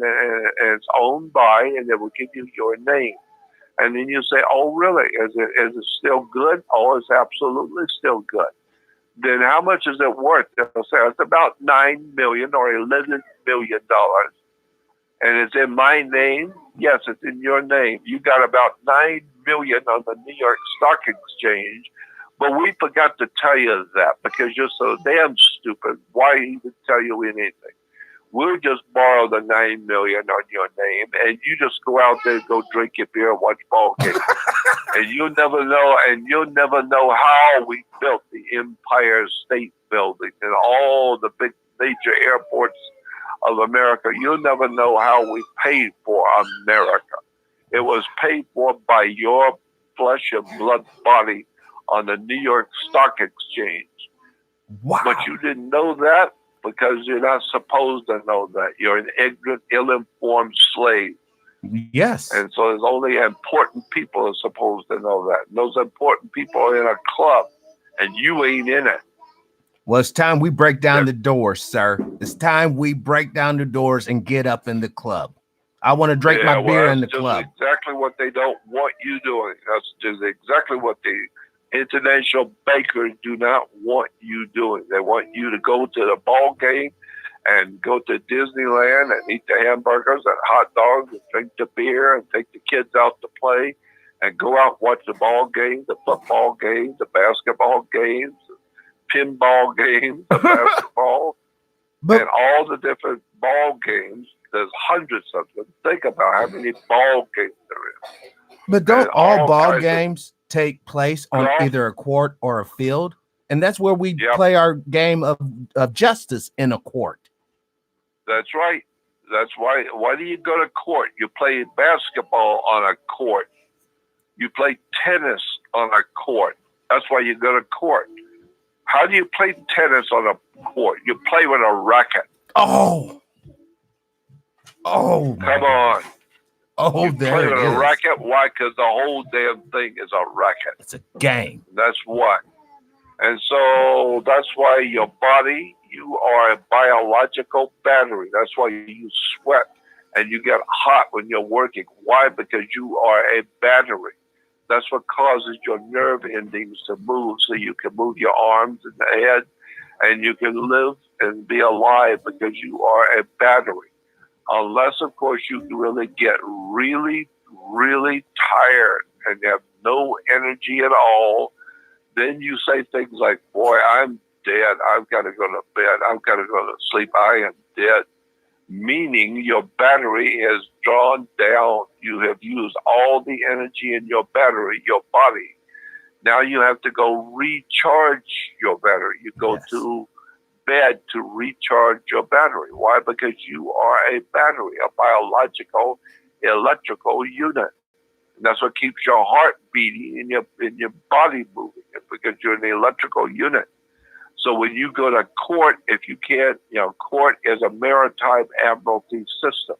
it's owned by, and they will give you your name. And then you say, oh, really? Is it still good? Oh, it's absolutely still good. Then how much is it worth? They'll say, it's about $9 million or $11 million. And it's in my name? Yes, it's in your name. You got about $9 million on the New York Stock Exchange. But we forgot to tell you that because you're so damn stupid. Why even tell you anything? We'll just borrow the $9 million on your name, and you just go out there and go drink your beer and watch ball games. And you'll never know how we built the Empire State Building and all the big major airports of America. You'll never know how we paid for America. It was paid for by your flesh and blood body on the New York Stock Exchange. Wow. But you didn't know that because you're not supposed to know that. You're an ignorant, ill-informed slave. Yes. And so there's only important people are supposed to know that. And those important people are in a club, and you ain't in it. Well, it's time we break down the doors, sir. It's time we break down the doors and get up in the club. I want to drink my beer in the club. That's exactly what they don't want you doing. That's just exactly what the international bankers do not want you doing. They want you to go to the ball game and go to Disneyland and eat the hamburgers and hot dogs and drink the beer and take the kids out to play and go out and watch the ball games, the football games, the basketball games, the pinball games, the basketball, and all the different ball games. There's hundreds of them. Think about how many ball games there is. But don't all ball games take place on either a court or a field? And that's where we play our game of justice, in a court. That's right. That's why. Why do you go to court? You play basketball on a court. You play tennis on a court. That's why you go to court. How do you play tennis on a court? You play with a racket. Oh, come on. Oh, you there play it with is. a racket. Why? Because the whole damn thing is a racket. It's a game. That's why. And so that's why your body, you are a biological battery. That's why you sweat and you get hot when you're working. Why? Because you are a battery. That's what causes your nerve endings to move, so you can move your arms and the head, and you can live and be alive because you are a battery. Unless, of course, you really get really, really tired and you have no energy at all, then you say things like, boy, I'm dead. I've got to go to bed. I've got to go to sleep. I am dead. Meaning your battery is drawn down. You have used all the energy in your battery, your body. Now you have to go recharge your battery. You go to bed to recharge your battery. Why? Because you are a battery, a biological, electrical unit. And that's what keeps your heart beating and your body moving, because you're an electrical unit. So when you go to court, if you can't, court is a maritime admiralty system.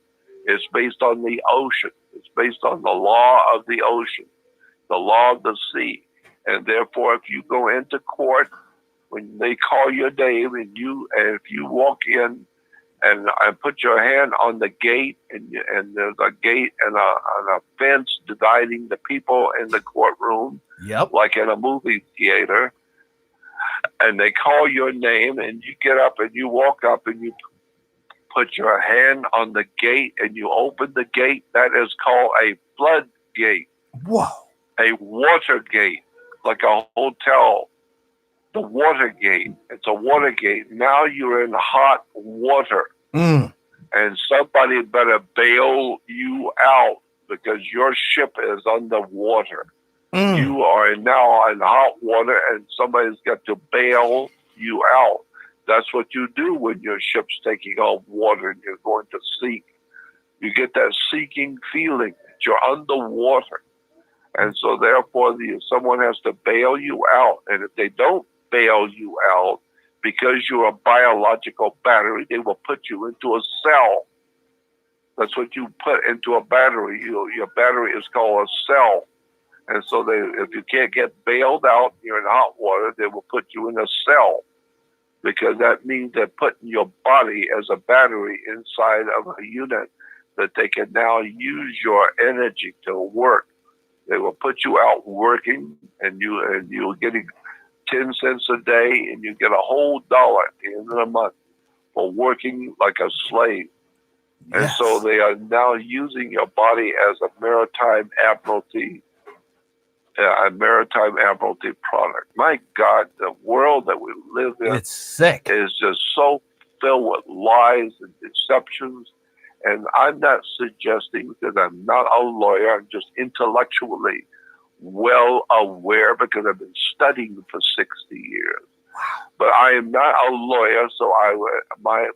It's based on the ocean. It's based on the law of the ocean, the law of the sea. And therefore, if you go into court, when they call your name and if you walk in and put your hand on the gate, and there's a gate and a fence dividing the people in the courtroom, like in a movie theater, and they call your name and you get up and you walk up and you put your hand on the gate and you open the gate, that is called a floodgate. Whoa. A water gate, like a hotel the Watergate. It's a Watergate. Now you're in hot water. And somebody better bail you out because your ship is underwater. You are now in hot water and somebody's got to bail you out. That's what you do when your ship's taking on water and you're going to sink. You get that sinking feeling that you're underwater. And so therefore someone has to bail you out. And if they don't bail you out, because you're a biological battery, they will put you into a cell. That's what you put into a battery. Your battery is called a cell. And so if you can't get bailed out, you're in hot water, they will put you in a cell. Because that means they're putting your body as a battery inside of a unit that they can now use your energy to work. They will put you out working, and you're getting 10 cents a day, and you get a whole $1 at the end of the month for working like a slave. Yes. And so they are now using your body as a maritime admiralty product. My God, the world that we live in is just so filled with lies and deceptions. And I'm not suggesting, because I'm not a lawyer, I'm just intellectually well aware because I've been studying for 60 years. Wow. But I am not a lawyer, so my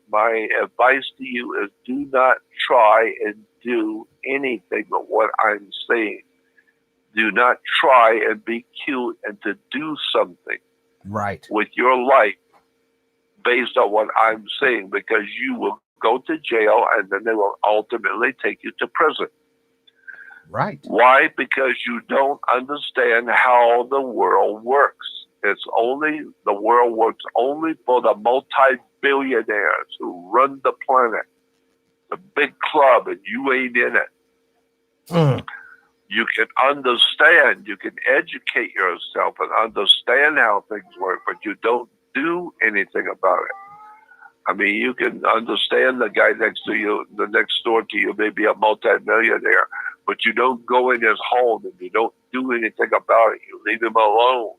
advice to you is do not try and do anything but what I'm saying. Do not try and be cute and to do something with your life based on what I'm saying, because you will go to jail and then they will ultimately take you to prison. Right. Why? Because you don't understand how the world works. The world works only for the multi-billionaires who run the planet. The big club, and you ain't in it. You can understand, you can educate yourself and understand how things work, but you don't do anything about it. I mean, you can understand the guy next to you, the next door to you, may be a multi-millionaire, but you don't go in his home and you don't do anything about it. You leave him alone.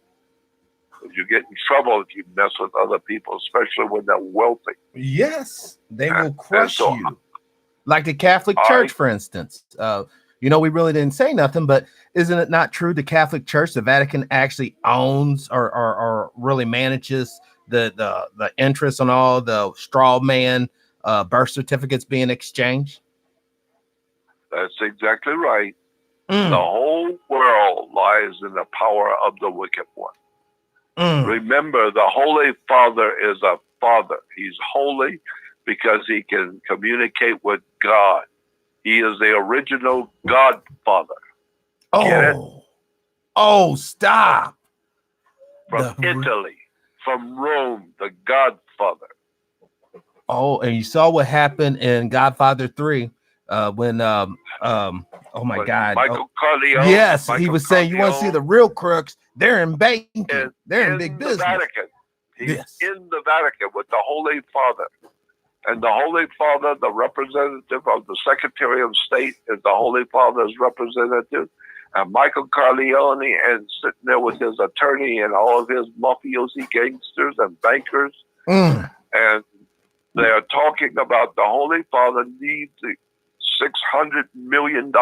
You get in trouble if you mess with other people, especially when they're wealthy. Yes, they will crush you. Like the Catholic Church, for instance. We really didn't say nothing, but isn't it not true the Catholic Church, the Vatican, actually owns or really manages the interest on all the straw man birth certificates being exchanged? That's exactly right. The whole world lies in the power of the wicked one. Remember, the Holy Father is a father. He's holy because he can communicate with God. He is the original Godfather. Stop. From Italy, from Rome, the Godfather. And you saw what happened in Godfather 3 when oh my God. Michael Corleone. Yes, he was saying, you want to see the real crooks? They're in banking. They're in big business. Vatican. He's in the Vatican with the Holy Father. And the Holy Father, the representative of the Secretary of State, is the Holy Father's representative. And Michael Corleone and sitting there with his attorney and all of his mafiosi gangsters and bankers. And they're talking about the Holy Father needs $600 million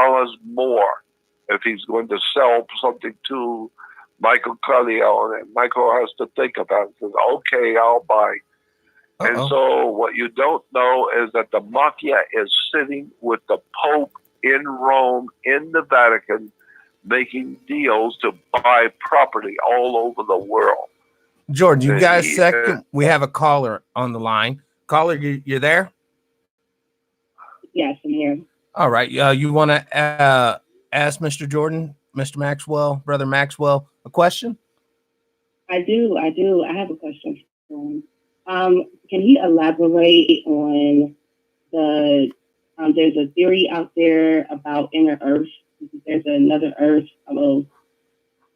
more if he's going to sell something to Michael Corleone. And Michael has to think about it. Says, okay, I'll buy. And so what you don't know is that the mafia is sitting with the Pope in Rome, in the Vatican, making deals to buy property all over the world. Jordan, you got a second? We have a caller on the line. Caller, you there? Yes, I'm here. All right. You want to ask Mr. Jordan, Mr. Maxwell, Brother Maxwell, a question? I do. I have a question for him. Can he elaborate on there's a theory out there about inner Earth. There's another Earth.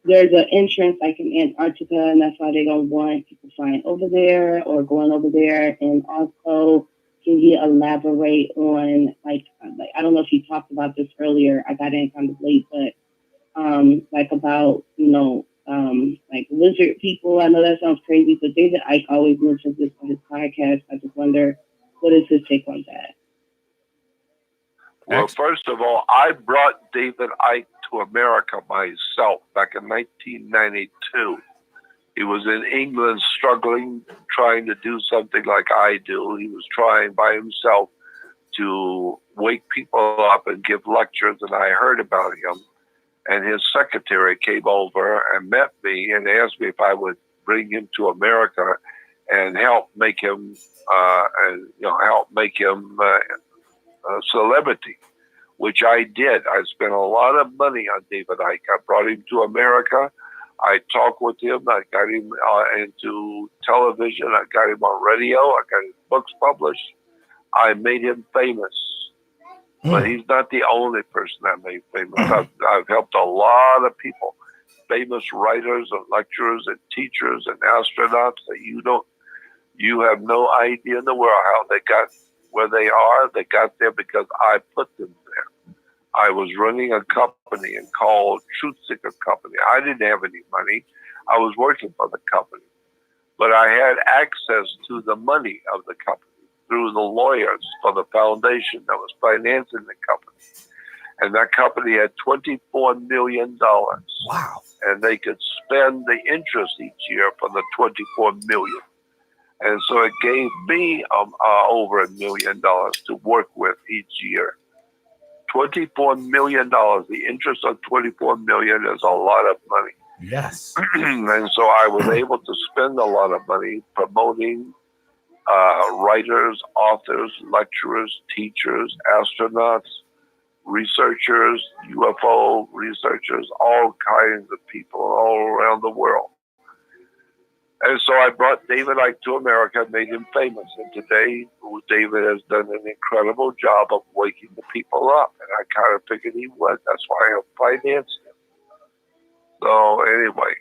There's an entrance like in Antarctica, and that's why they don't want people flying over there or going over there. And also, can you elaborate on like I don't know if you talked about this earlier. I got in kind of late, but like about like lizard people. I know that sounds crazy, but David Icke always mentions this on his podcast. I just wonder, what is his take on that? Well, first of all, I brought David Icke to America myself back in 1992. He was in England struggling, trying to do something like I do. He was trying by himself to wake people up and give lectures, and I heard about him. And his secretary came over and met me and asked me if I would bring him to America and help make him, a celebrity, which I did. I spent a lot of money on David Icke. I brought him to America. I talked with him. I got him into television. I got him on radio. I got his books published. I made him famous. But he's not the only person I made famous. I've helped a lot of people, famous writers and lecturers and teachers and astronauts that you have no idea in the world how they got where they are. They got there because I put them there. I was running a company called Truth Seeker Company. I didn't have any money. I was working for the company. But I had access to the money of the company through the lawyers for the foundation that was financing the company. And that company had $24 million. Wow. And they could spend the interest each year for the $24 million. And so it gave me over $1 million to work with each year. $24 million. The interest on $24 million is a lot of money. Yes. And so I was able to spend a lot of money promoting writers, authors, lecturers, teachers, astronauts, researchers, UFO researchers, all kinds of people all around the world. And so I brought David Icke to America, made him famous. And today, David has done an incredible job of waking the people up. And I kind of figured he would. That's why I financed him. So anyway,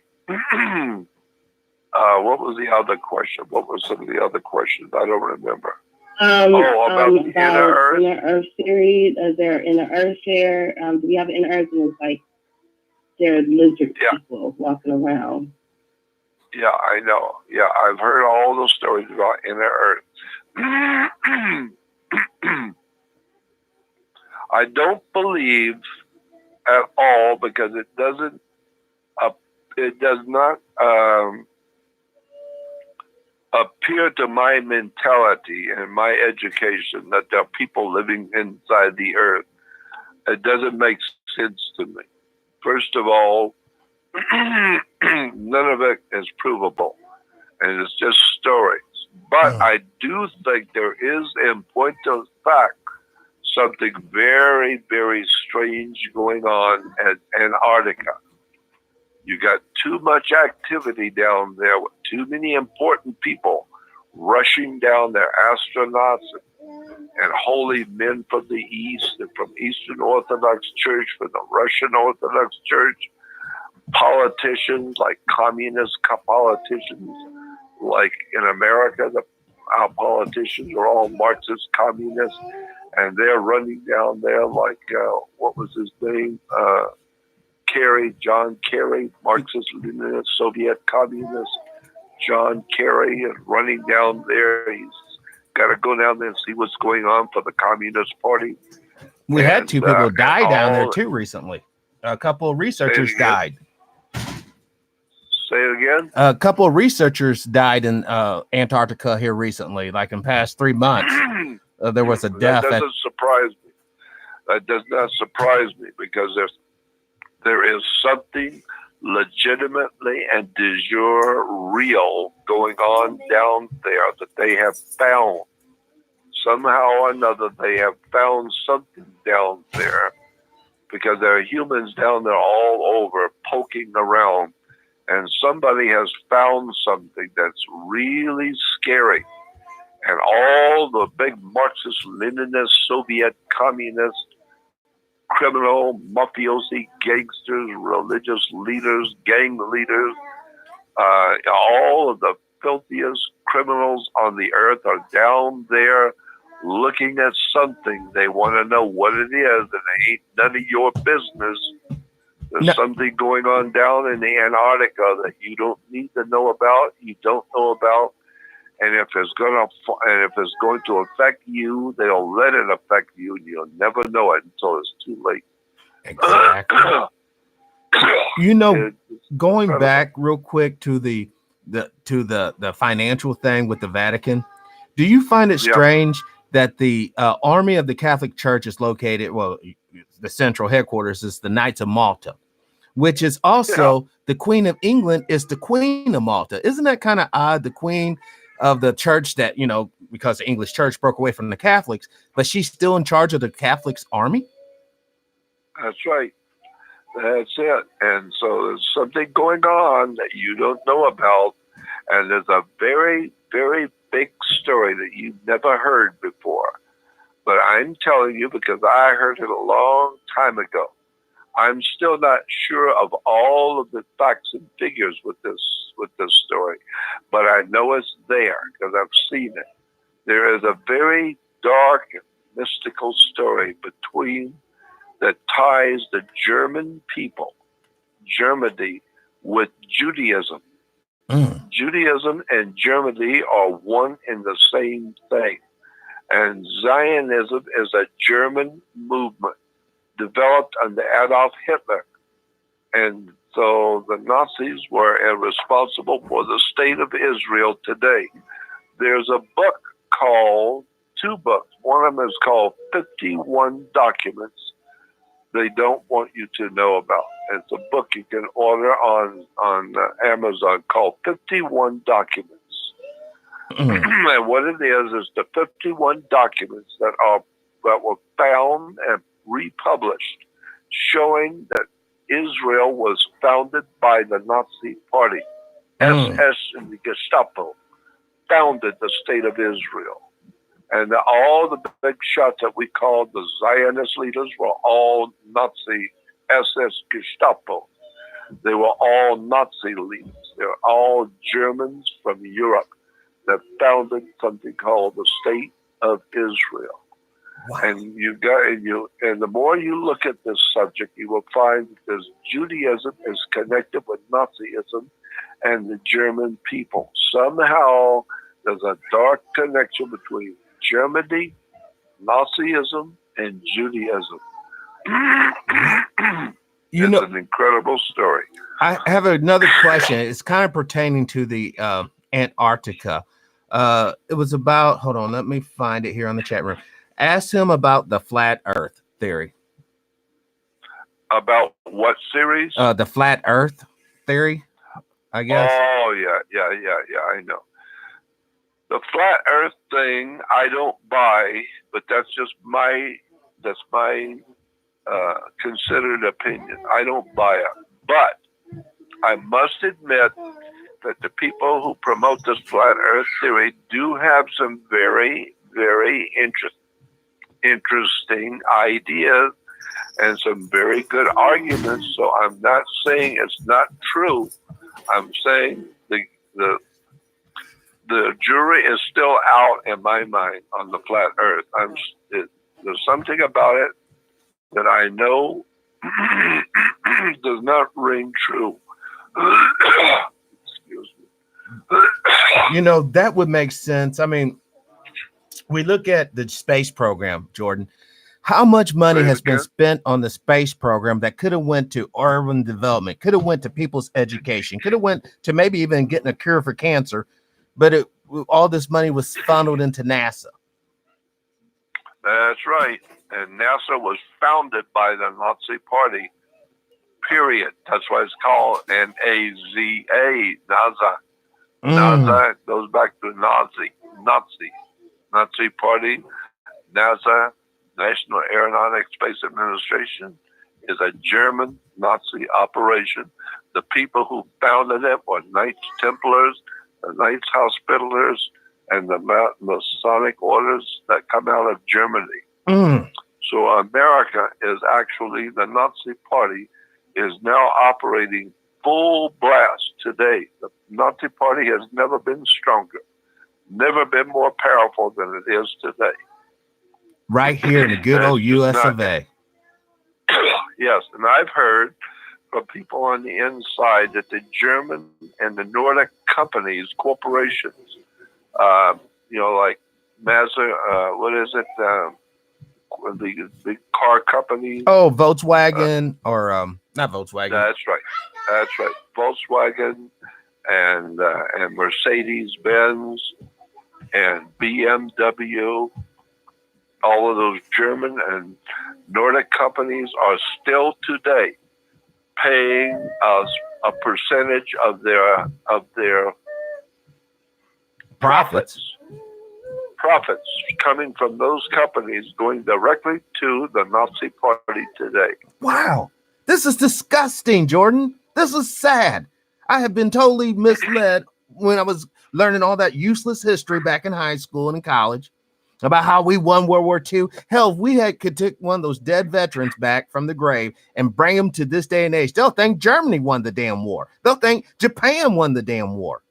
what was the other question? What were some of the other questions? I don't remember. About the Inner Earth? Inner Earth series. Is there Inner Earth there? Do we have Inner Earth? And it's like there are lizard people walking around. Yeah, I know. Yeah, I've heard all those stories about Inner Earth. I don't believe at all because it does not appear to my mentality and my education that there are people living inside the earth. It doesn't make sense to me. First of all, none of it is provable, and it's just stories. But I do think there is, in point of fact, something very, very strange going on at Antarctica. You got too much activity down there with too many important people rushing down there, astronauts and holy men from the East and from Eastern Orthodox Church, from the Russian Orthodox Church, politicians like communist politicians, like in America, our politicians are all Marxist communists, and they're running down there like, what was his name? John Kerry, Marxist-Leninist, Soviet communist, John Kerry, is running down there. He's got to go down there and see what's going on for the Communist Party. We had two people die down there too recently. A couple of researchers died. Say it again? A couple of researchers died in Antarctica here recently, like in the past 3 months. There was a death. That doesn't surprise me. That does not surprise me because there is something legitimately and de jure real going on down there that they have found. Somehow or another, they have found something down there because there are humans down there all over poking around, and somebody has found something that's really scary. And all the big Marxist-Leninist, Soviet communists, criminal, mafiosi, gangsters, religious leaders, gang leaders, all of the filthiest criminals on the earth are down there looking at something. They want to know what it is, and it ain't none of your business. There's something going on down in the Antarctica that you don't need to know about, you don't know about. And if it's going to affect you, they'll let it affect you, and you'll never know it until it's too late. Exactly. Going back real quick to the financial thing with the Vatican, do you find it strange that the Army of the Catholic Church is located? Well, the central headquarters is the Knights of Malta, which is also the Queen of England is the Queen of Malta. Isn't that kind of odd? The Queen of the church that, because the English church broke away from the Catholics, but she's still in charge of the Catholics army. That's right. That's it. And so there's something going on that you don't know about. And there's a very, very big story that you've never heard before. But I'm telling you because I heard it a long time ago. I'm still not sure of all of the facts and figures with this story, but I know it's there because I've seen it. There is a very dark and mystical story that ties the German people, Germany, with Judaism. Judaism and Germany are one and the same thing. And Zionism is a German movement developed under Adolf Hitler. And so the Nazis were responsible for the state of Israel today. There's a book two books. One of them is called 51 Documents They Don't Want You to Know About. It's a book you can order on Amazon called 51 Documents. And what it is the 51 documents that were found and republished, showing that Israel was founded by the Nazi Party. SS and the Gestapo founded the state of Israel. And all the big shots that we called the Zionist leaders were all Nazi SS Gestapo. They were all Nazi leaders. They were all Germans from Europe that founded something called the State of Israel. Wow. And and the more you look at this subject, you will find that Judaism is connected with Nazism and the German people. Somehow there's a dark connection between Germany, Nazism, and Judaism. It's an incredible story. I have another question. It's kind of pertaining to the Antarctica. It was about, hold on, let me find it here on the chat room. Ask him about the flat earth theory. About what series? The flat earth theory, I guess. Oh, yeah, I know. The flat earth thing, I don't buy, but that's just my considered opinion. I don't buy it. But I must admit that the people who promote this flat earth theory do have some very, very interesting ideas and some very good arguments. So I'm not saying it's not true. I'm saying the jury is still out in my mind on the flat earth. There's something about it that I know does not ring true. Excuse me. That would make sense. I mean, we look at the space program, Jordan. How much money has been spent on the space program that could have went to urban development, could have went to people's education, could have went to maybe even getting a cure for cancer, but all this money was funneled into NASA. That's right. And NASA was founded by the Nazi Party, period. That's why it's called NASA. NASA goes back to Nazi Party. NASA, National Aeronautics Space Administration, is a German Nazi operation. The people who founded it were Knights Templars, the Knights Hospitallers, and the Masonic orders that come out of Germany. So America is actually, the Nazi Party is now operating full blast today. The Nazi Party has never been stronger, never been more powerful than it is today. Right here in the good old US of A. Yes, and I've heard for people on the inside that the German and the Nordic companies, corporations, like Mazda, what is it? The big car companies. Oh, Volkswagen or not Volkswagen. That's right. Volkswagen and Mercedes Benz and BMW. All of those German and Nordic companies are still today paying us a percentage of their profits coming from those companies going directly to the Nazi Party today. Wow. This is disgusting, Jordan. This is sad. I have been totally misled when I was learning all that useless history back in high school and in college about how we won World War II. Hell, if we could take one of those dead veterans back from the grave and bring them to this day and age, they'll think Germany won the damn war. They'll think Japan won the damn war.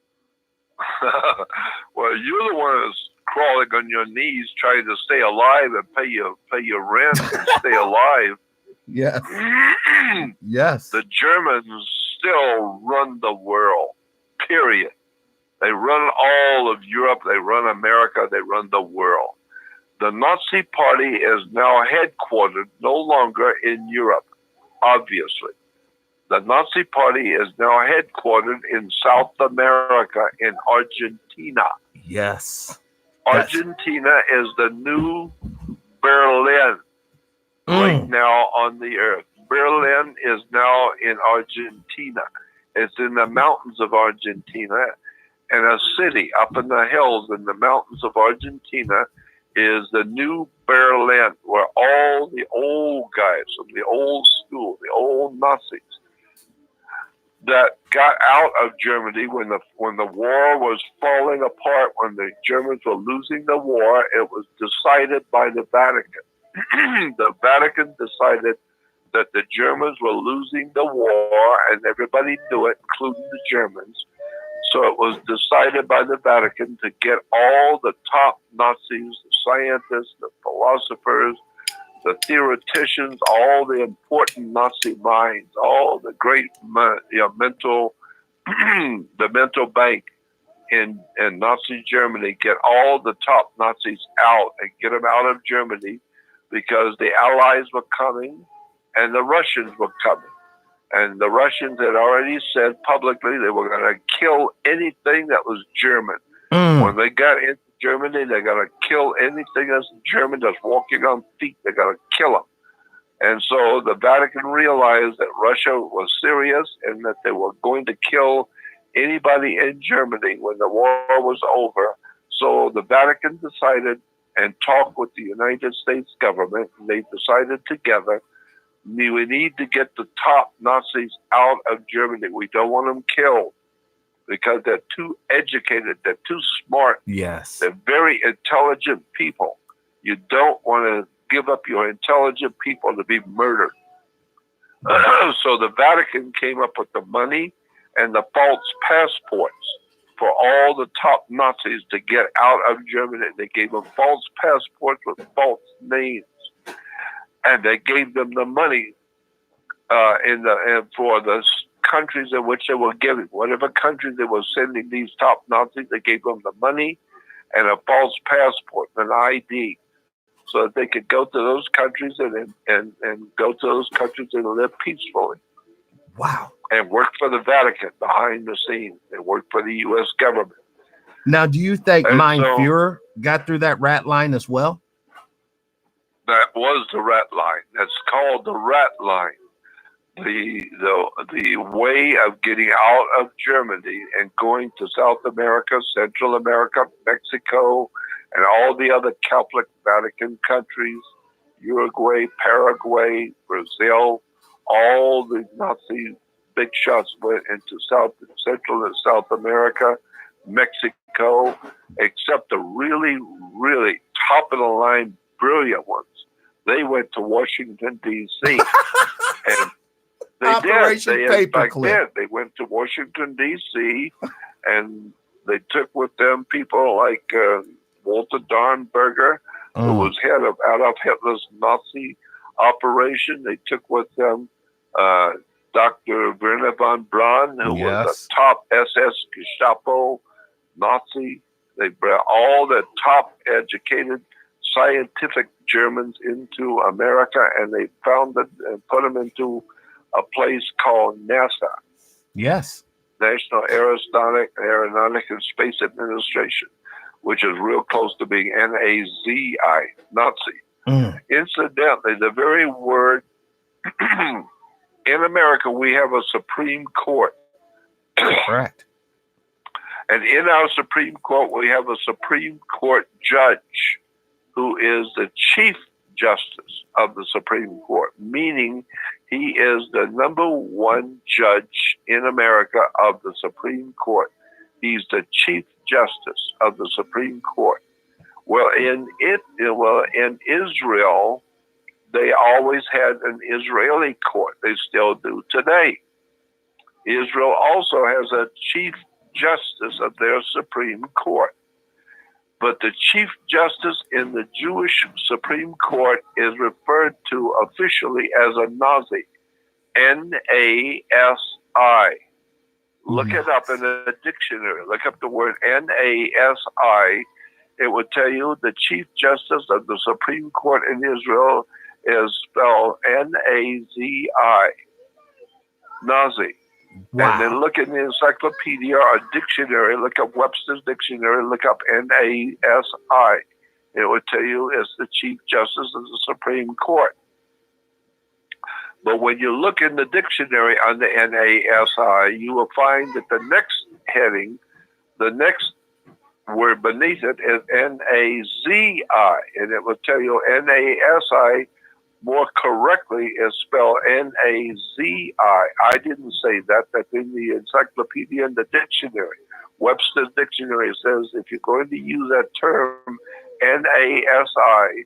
Well, you're the one that's crawling on your knees trying to stay alive and pay your rent and stay alive. Yes. Yes. The Germans still run the world, period. They run all of Europe. They run America. They run the world. The Nazi Party is now headquartered no longer in Europe, obviously. The Nazi Party is now headquartered in South America, in Argentina. Yes. Argentina is the new Berlin right now on the earth. Berlin is now in Argentina. It's in the mountains of Argentina. And a city up in the hills in the mountains of Argentina is the new Berlin, where all the old guys from the old school, the old Nazis that got out of Germany when the war was falling apart, when the Germans were losing the war, it was decided by the Vatican. The Vatican decided that the Germans were losing the war, and everybody knew it, including the Germans. So it was decided by the Vatican to get all the top Nazis, the scientists, the philosophers, the theoreticians, all the important Nazi minds, all the great mental, the mental bank in Nazi Germany, get all the top Nazis out and get them out of Germany, because the Allies were coming and the Russians were coming. And the Russians had already said publicly they were going to kill anything that was German. When they got into Germany, they're going to kill anything that's German that's walking on feet. They're going to kill them. And so the Vatican realized that Russia was serious and that they were going to kill anybody in Germany when the war was over. So the Vatican decided and talked with the United States government, and they decided together, we need to get the top Nazis out of Germany. We don't want them killed because they're too educated. They're too smart. Yes. They're very intelligent people. You don't want to give up your intelligent people to be murdered. So the Vatican came up with the money and the false passports for all the top Nazis to get out of Germany. They gave them false passports with false names. And they gave them the money for the countries in which they were giving. Whatever countries they were sending these top Nazis, they gave them the money and a false passport, an ID, so that they could go to those countries and go to those countries and live peacefully. Wow. And work for the Vatican behind the scenes. They worked for the U.S. government. Now, do you think Mein Führer got through that rat line as well? That was the rat line. That's called the rat line. The way of getting out of Germany and going to South America, Central America, Mexico, and all the other Catholic Vatican countries, Uruguay, Paraguay, Brazil, all the Nazi big shots went into Central and South America, Mexico, except the really, really top of the line, brilliant ones. They went to Washington, D.C. and they Operation Paperclip. They went to Washington, D.C. and they took with them people like Walter Dornberger, who was head of Adolf Hitler's Nazi operation. They took with them Dr. Werner von Braun, who was a top SS Gestapo Nazi. They brought all the top educated scientific Germans into America, and they founded and put them into a place called NASA. Yes. National Aeronautic and Space Administration, which is real close to being NAZI, Nazi. Incidentally, the very word, in America, we have a Supreme Court. Correct. And in our Supreme Court, we have a Supreme Court judge who is the Chief Justice of the Supreme Court, meaning he is the number one judge in America of the Supreme Court. He's the Chief Justice of the Supreme Court. Well, in Israel, they always had an Israeli court. They still do today. Israel also has a Chief Justice of their Supreme Court. But the Chief Justice in the Jewish Supreme Court is referred to officially as a Nazi, N-A-S-I. Look it up in a dictionary. Look up the word N-A-S-I. It would tell you the Chief Justice of the Supreme Court in Israel is spelled N-A-Z-I, Nazi. Wow. And then look in the encyclopedia or dictionary, look up Webster's Dictionary, look up N-A-S-I. It would tell you it's the Chief Justice of the Supreme Court. But when you look in the dictionary under N-A-S-I, you will find that the next heading, the next word beneath it is N-A-Z-I. And it will tell you N-A-S-I more correctly is spelled N-A-Z-I. I didn't say that. That's in the encyclopedia and the dictionary. Webster's Dictionary says if you're going to use that term, N-A-S-I,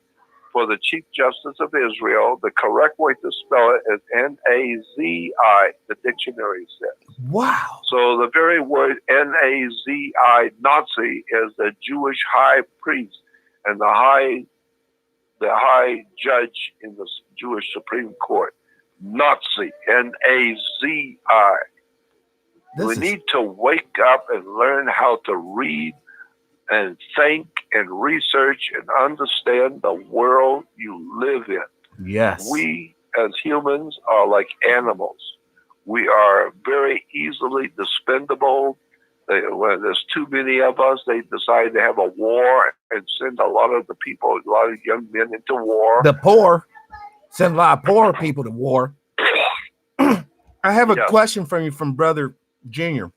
for the Chief Justice of Israel, the correct way to spell it is N-A-Z-I, the dictionary says. Wow. So the very word N-A-Z-I, Nazi, is the Jewish high priest and the high judge in the Jewish Supreme Court. Nazi, N-A-Z-I. We need to wake up and learn how to read and think and research and understand the world you live in. Yes. We as humans are like animals. We are very easily dispendable. When there's too many of us, they decide to have a war and send a lot of the people, a lot of young men into war. The poor. Send a lot of poor people to war. I have a question from you from Brother Junior.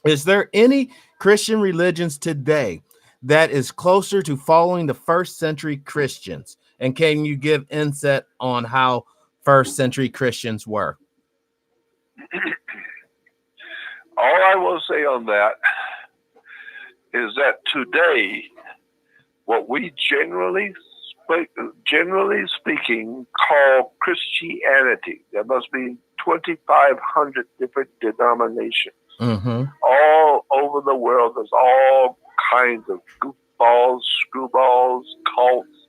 Is there any Christian religions today that is closer to following the first century Christians? And can you give insight on how first century Christians were? All I will say on that is that today, what we generally speaking call Christianity, there must be 2,500 different denominations. Mm-hmm. All over the world, there's all kinds of goofballs, screwballs, cults,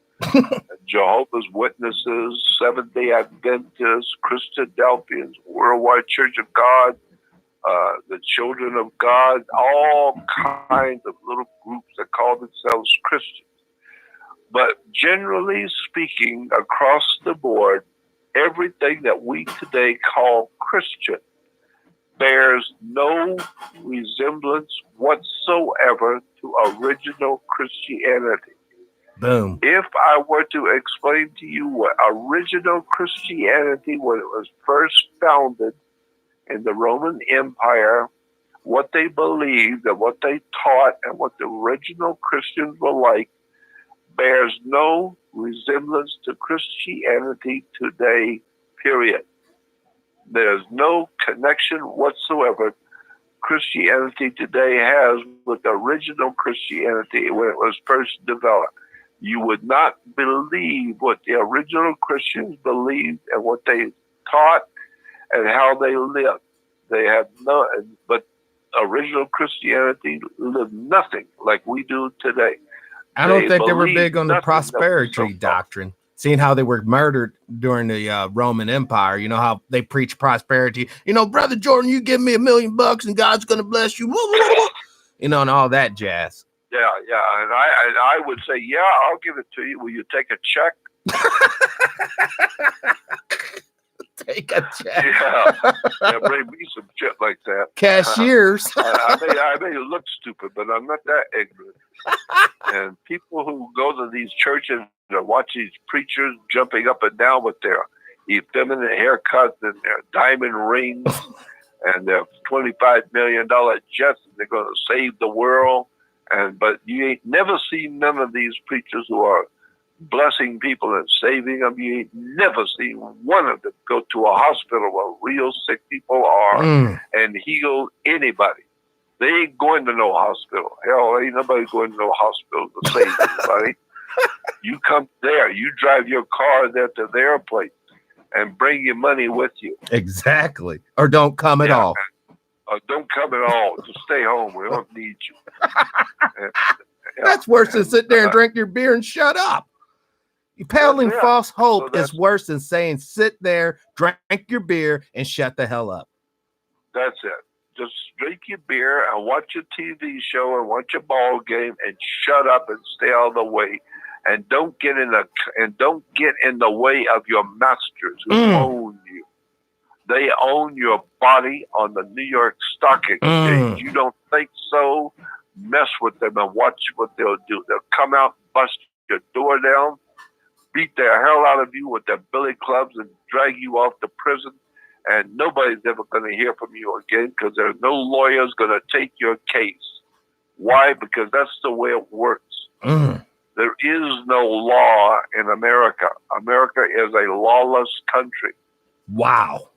Jehovah's Witnesses, Seventh-day Adventists, Christadelphians, Worldwide Church of God, the Children of God, all kinds of little groups that call themselves Christians. But generally speaking, across the board, everything that we today call Christian bears no resemblance whatsoever to original Christianity. Boom. If I were to explain to you what original Christianity, when it was first founded in the Roman Empire, what they believed and what they taught and what the original Christians were like, bears no resemblance to Christianity today, period. There's no connection whatsoever Christianity today has with the original Christianity when it was first developed. You would not believe what the original Christians believed and what they taught and how they lived. They had no, but original Christianity lived nothing like we do today. I don't think they were big on the prosperity doctrine. seeing how they were murdered during the Roman Empire. You know how they preach prosperity. You know, Brother Jordan, you give me $1 million and God's going to bless you. You know, and all that jazz. Yeah, and I would say, yeah, I'll give it to you. Will you take a check? Take a check. Yeah, bring me some shit like that. Cashiers. I may look stupid, but I'm not that ignorant. And people who go to these churches and watch these preachers jumping up and down with their effeminate haircuts and their diamond rings and their $25 million jets, and they're going to save the world. But you ain't never seen none of these preachers who are blessing people and saving them. You ain't never seen one of them go to a hospital where real sick people are and heal anybody. They ain't going to no hospital. Hell, ain't nobody going to no hospital to save anybody. You come there, you drive your car there to their place and bring your money with you. Exactly. Or don't come at all. Don't come at all. Just stay home. We don't need you. That's worse than sit there and drink your beer and shut up. You peddling false hope is worse than saying sit there, drink your beer, and shut the hell up. That's it. Just drink your beer and watch a TV show and watch a ball game and shut up and stay out of the way. And don't get in the way of your masters who own you. They own your body on the New York Stock Exchange. You don't think so? Mess with them and watch what they'll do. They'll come out, bust your door down, beat the hell out of you with their billy clubs and drag you off to prison. And nobody's ever going to hear from you again because there's no lawyers going to take your case. Why? Because that's the way it works. There is no law in America. America is a lawless country. Wow.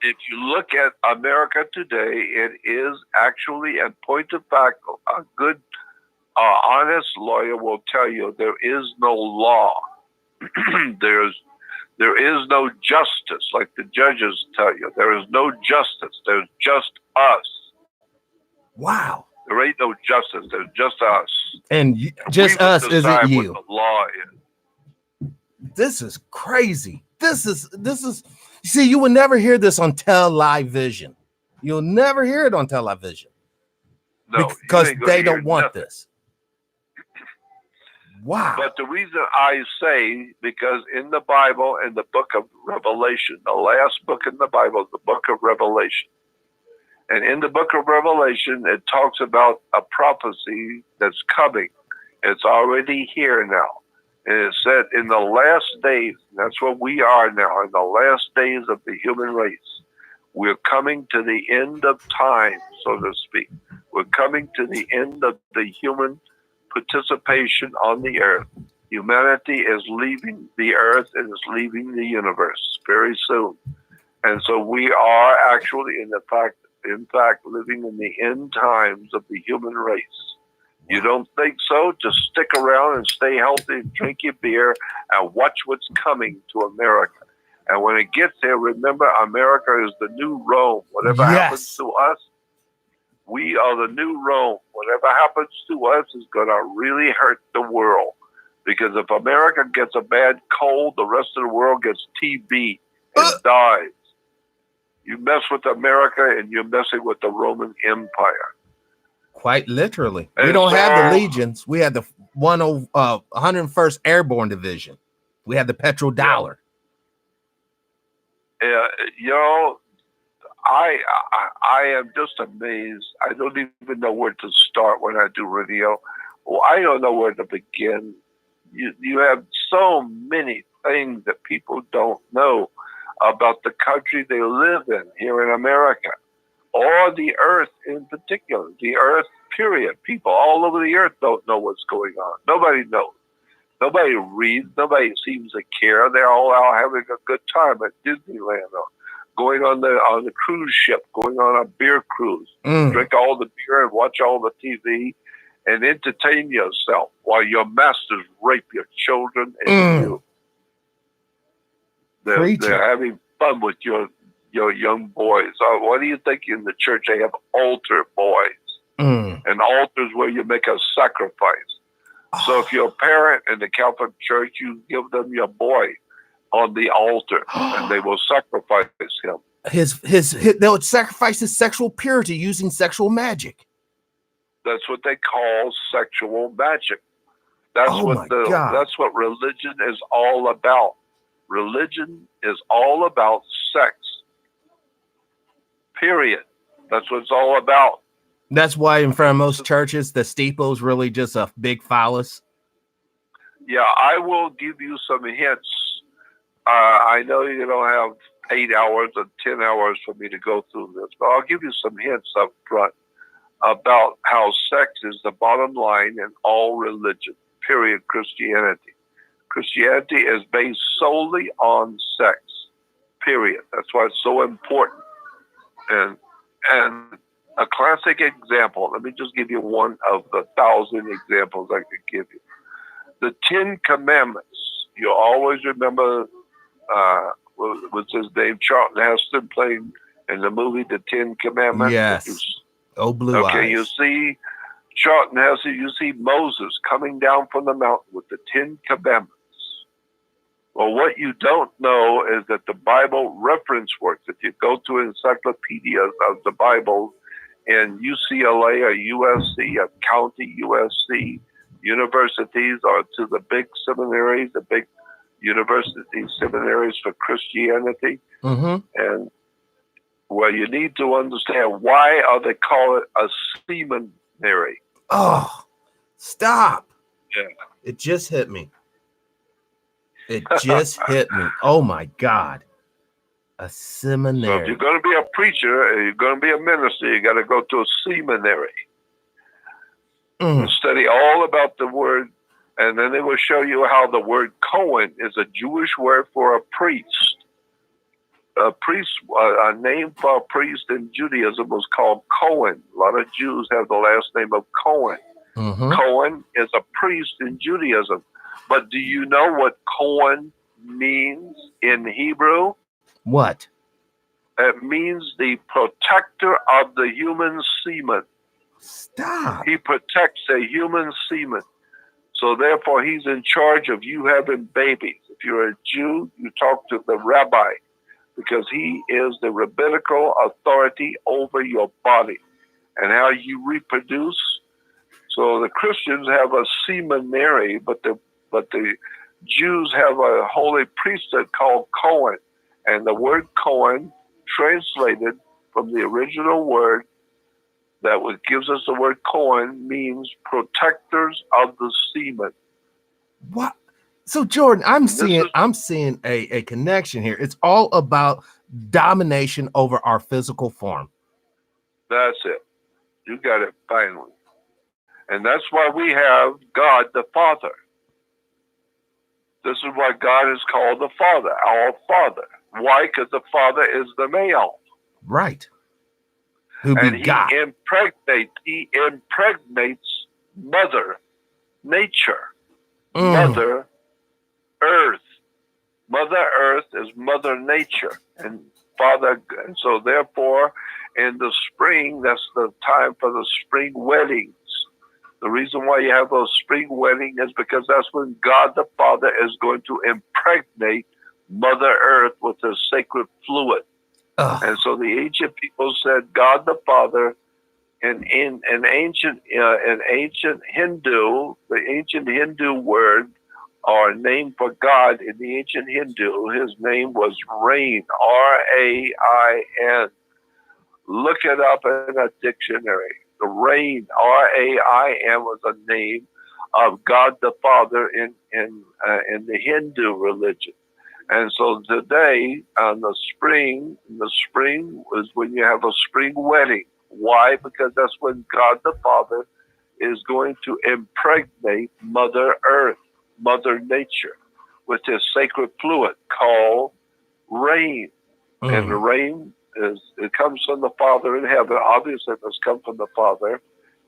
If you look at America today, it is actually, in point of fact, a good, honest lawyer will tell you there is no law. There is no justice, like the judges tell you. There is no justice. There's just us. Wow. There ain't no justice. There's just us. And just us isn't you. What the law is. This is crazy. This is. See, you will never hear this on television. You'll never hear it on television. No, because they don't want this. Wow. But the reason I say, because in the Bible, in the book of Revelation, the last book in the Bible is the book of Revelation. And in the book of Revelation, it talks about a prophecy that's coming. It's already here now. And it said in the last days, that's what we are now, in the last days of the human race, we're coming to the end of time, so to speak. We're coming to the end of the human participation on the earth. Humanity is leaving the earth and is leaving the universe very soon. And so we are actually, in fact, living in the end times of the human race. You don't think so? Just stick around and stay healthy and drink your beer and watch what's coming to America. And when it gets there, remember, America is the new Rome. Whatever happens to us, we are the new Rome. Whatever happens to us is going to really hurt the world. Because if America gets a bad cold, the rest of the world gets TB and dies. You mess with America and you're messing with the Roman Empire. Quite literally. We don't have the legions. We had the 101st Airborne Division. We had the petrodollar. I am just amazed. I don't even know where to start when I do radio. Well, I don't know where to begin. You have so many things that people don't know about the country they live in here in America, or the earth in particular, the earth, period. People all over the earth don't know what's going on. Nobody knows. Nobody reads. Nobody seems to care. They're all out having a good time at Disneyland, or going on the cruise ship, going on a beer cruise. Drink all the beer and watch all the TV and entertain yourself while your masters rape your children and you. They're having fun with your young boys. What do you think in the church? They have altar boys. And altars where you make a sacrifice. So if you're a parent in the Catholic Church, you give them your boy on the altar, and they will sacrifice him. They would sacrifice his sexual purity using sexual magic. That's what they call sexual magic. That's that's what religion is all about. Religion is all about sex. Period. That's what it's all about. That's why in front of most churches, the steeple is really just a big phallus. Yeah, I will give you some hints. I know you don't have 8 hours or 10 hours for me to go through this, but I'll give you some hints up front about how sex is the bottom line in all religion, period, Christianity. Christianity is based solely on sex, period. That's why it's so important. And a classic example, let me just give you one of the 1,000 examples I could give you. The 10 Commandments. You always remember, what's his name, Charlton Heston playing in the movie The 10 Commandments? Yes. Oh, blue eyes. Okay, you see Charlton Heston, you see Moses coming down from the mountain with the 10 Commandments. Well, what you don't know is that the Bible reference works. If you go to encyclopedias of the Bible in UCLA or USC, or county USC, universities, or to the big seminaries, the big university seminaries for Christianity. And well, you need to understand, why are they call it a seminary? Oh, stop. Yeah. It just hit me. It just hit me. Oh my God. A seminary. So if you're going to be a preacher, or you're going to be a minister, you got to go to a seminary. And study all about the word, and then they will show you how the word Cohen is a Jewish word for a priest. A priest, a name for a priest in Judaism was called Cohen. A lot of Jews have the last name of Cohen. Cohen is a priest in Judaism. But do you know what Cohen means in Hebrew? What? It means the protector of the human semen. Stop. He protects a human semen. So therefore, he's in charge of you having babies. If you're a Jew, you talk to the rabbi, because he is the rabbinical authority over your body and how you reproduce. So the Christians have a seminary, but the Jews have a holy priesthood called Cohen. And the word Cohen, translated from the original word that gives us the word Cohen, means protectors of the semen. What? So Jordan, I'm seeing a connection here. It's all about domination over our physical form. That's it. You got it finally. And that's why we have God the Father. This is why God is called the Father, our Father. Why? Because the Father is the male. Right. And he impregnates Mother Nature, Mother Earth. Mother Earth is Mother Nature, and Father. And so, therefore, in the spring, that's the time for the spring weddings. The reason why you have those spring weddings is because that's when God the Father is going to impregnate Mother Earth with His sacred fluid. And so the ancient people said God the Father, in ancient Hindu, the ancient Hindu word or name for God in the ancient Hindu, his name was Rain, R-A-I-N. Look it up in a dictionary. The Rain, R-A-I-N, was a name of God the Father in the Hindu religion. And so today, the spring is when you have a spring wedding. Why? Because that's when God the Father is going to impregnate Mother Earth, Mother Nature, with His sacred fluid called rain. And the rain it comes from the Father in heaven. Obviously, it must come from the Father.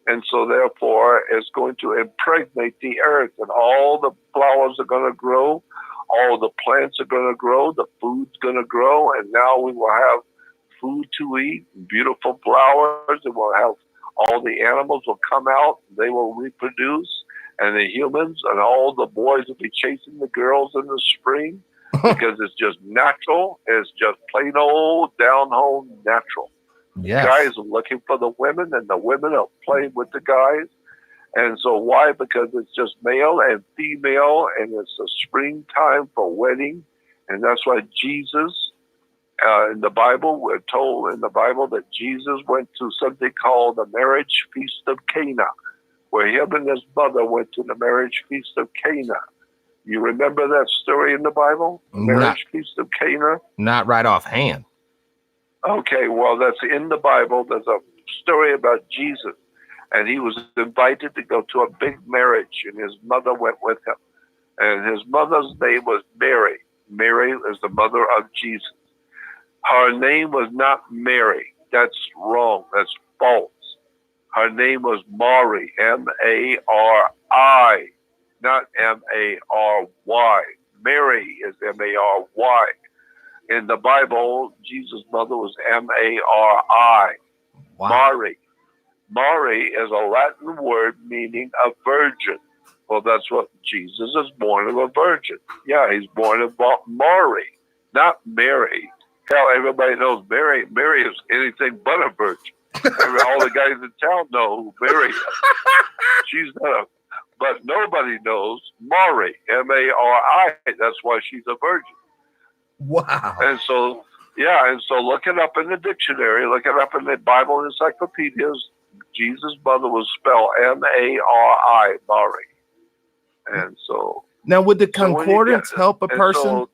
And so therefore, it's going to impregnate the earth, and all the flowers are going to grow. All the plants are going to grow, the food's going to grow, and now we will have food to eat, beautiful flowers, and we'll have all the animals will come out, they will reproduce, and the humans and all the boys will be chasing the girls in the spring because it's just natural. It's just plain old down-home natural. Yes. Guys are looking for the women, and the women are playing with the guys. And so why? Because it's just male and female, and it's a springtime for wedding. And that's why Jesus, in the Bible, we're told in the Bible that Jesus went to something called the marriage feast of Cana, where him and his mother went to the marriage feast of Cana. You remember that story in the Bible? The marriage feast of Cana? Not right offhand. Okay, well, that's in the Bible. There's a story about Jesus, and he was invited to go to a big marriage, and his mother went with him. And his mother's name was Mary. Mary is the mother of Jesus. Her name was not Mary. That's wrong. That's false. Her name was Mary, M-A-R-I, not M-A-R-Y. Mary is M-A-R-Y. In the Bible, Jesus' mother was M-A-R-I. Wow. Mary. Mary is a Latin word meaning a virgin. Well, that's what Jesus is born of a virgin. Yeah, he's born of Mary, not Mary. Hell, everybody knows Mary. Mary is anything but a virgin. All the guys in town know who Mary is. She's not but nobody knows Mary, M-A-R-I. That's why she's a virgin. Wow. And so, look it up in the dictionary, look it up in the Bible encyclopedias. Jesus' mother was spelled M-A-R-I, Mary. And so. Now, would the concordance help a person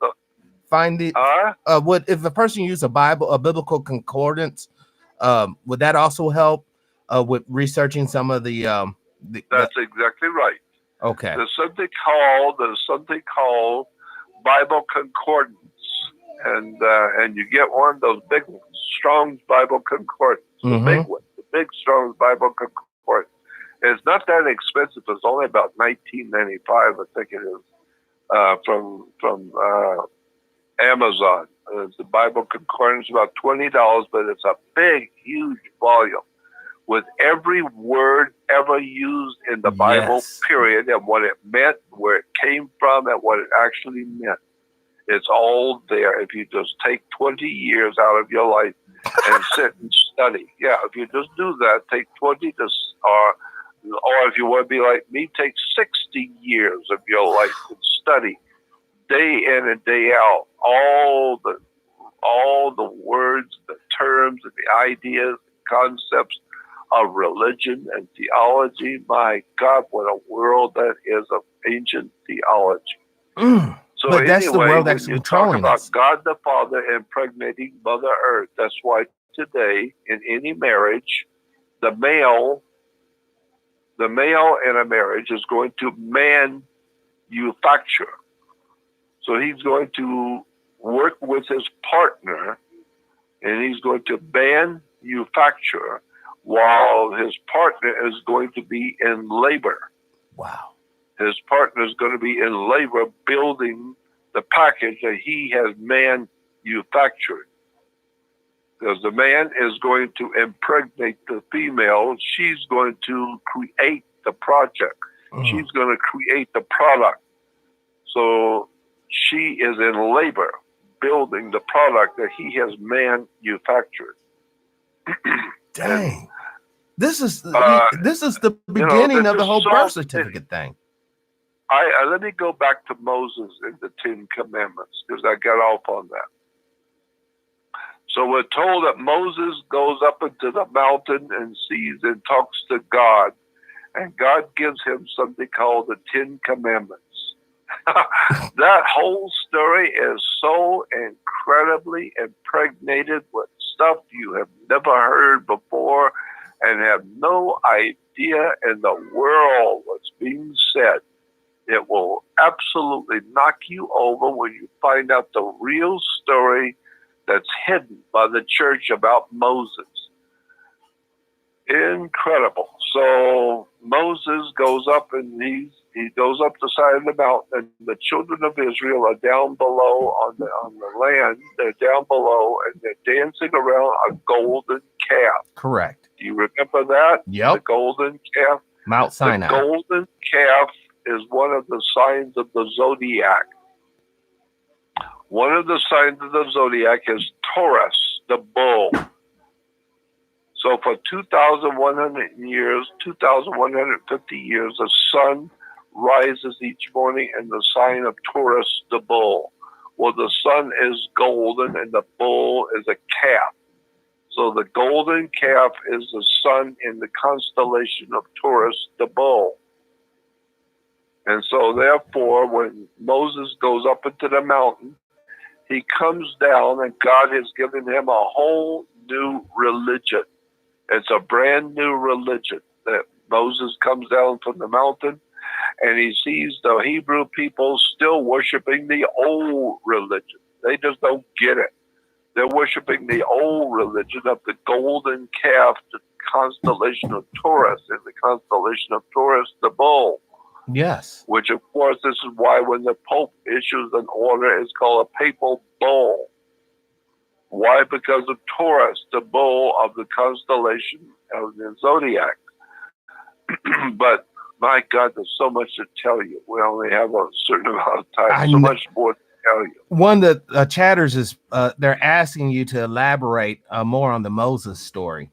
find the, if a person used a biblical concordance, would that also help with researching some of the that's exactly right. Okay. There's something called Bible concordance. And you get one of those big ones, Strong's Bible Concordance, the big one, the big Strong's Bible Concordance. It's not that expensive. It's only about $19.95, I think it is, from Amazon. It's the Bible Concordance, about $20, but it's a big, huge volume with every word ever used in the Bible, period, and what it meant, where it came from, and what it actually meant. It's all there if you just take 20 years out of your life and sit and study. Yeah, if you just do that, take 20 to, or if you want to be like me, take 60 years of your life and study day in and day out all the words, the terms, and the ideas, concepts of religion and theology. My God, what a world that is of ancient theology. So but that's the world that's controlling us. God the Father impregnating Mother Earth. That's why today, in any marriage, the male in a marriage is going to manufacture. So he's going to work with his partner, and he's going to manufacture while his partner is going to be in labor. Wow. His partner is going to be in labor building the package that he has manufactured. Because the man is going to impregnate the female. She's going to create the project. She's going to create the product. So she is in labor building the product that he has manufactured. Dang. This is the beginning of the whole birth certificate thing. Let me go back to Moses and the 10 Commandments, because I got off on that. So we're told that Moses goes up into the mountain and sees and talks to God, and God gives him something called the 10 Commandments. That whole story is so incredibly impregnated with stuff you have never heard before and have no idea in the world what's being said. It will absolutely knock you over when you find out the real story that's hidden by the church about Moses. Incredible. So Moses goes up and he goes up the side of the mountain, and the children of Israel are down below on the land. They're down below and they're dancing around a golden calf. Correct. Do you remember that? Yep. The golden calf. Mount Sinai. The golden calf is one of the signs of the zodiac. One of the signs of the zodiac is Taurus, the bull. So for 2,100 years, 2,150 years, the sun rises each morning in the sign of Taurus, the bull. Well, the sun is golden and the bull is a calf. So the golden calf is the sun in the constellation of Taurus, the bull. And so therefore, when Moses goes up into the mountain, he comes down and God has given him a whole new religion. It's a brand new religion that Moses comes down from the mountain and he sees the Hebrew people still worshiping the old religion. They just don't get it. They're worshiping the old religion of the golden calf, the constellation of Taurus, and the constellation of Taurus, the bull. Yes. Which, of course, this is why when the Pope issues an order, it's called a papal bull. Why? Because of Taurus, the bull of the constellation of the zodiac. But my God, there's so much to tell you. We only have a certain amount of time. So much more to tell you. One that chatters is they're asking you to elaborate more on the Moses story.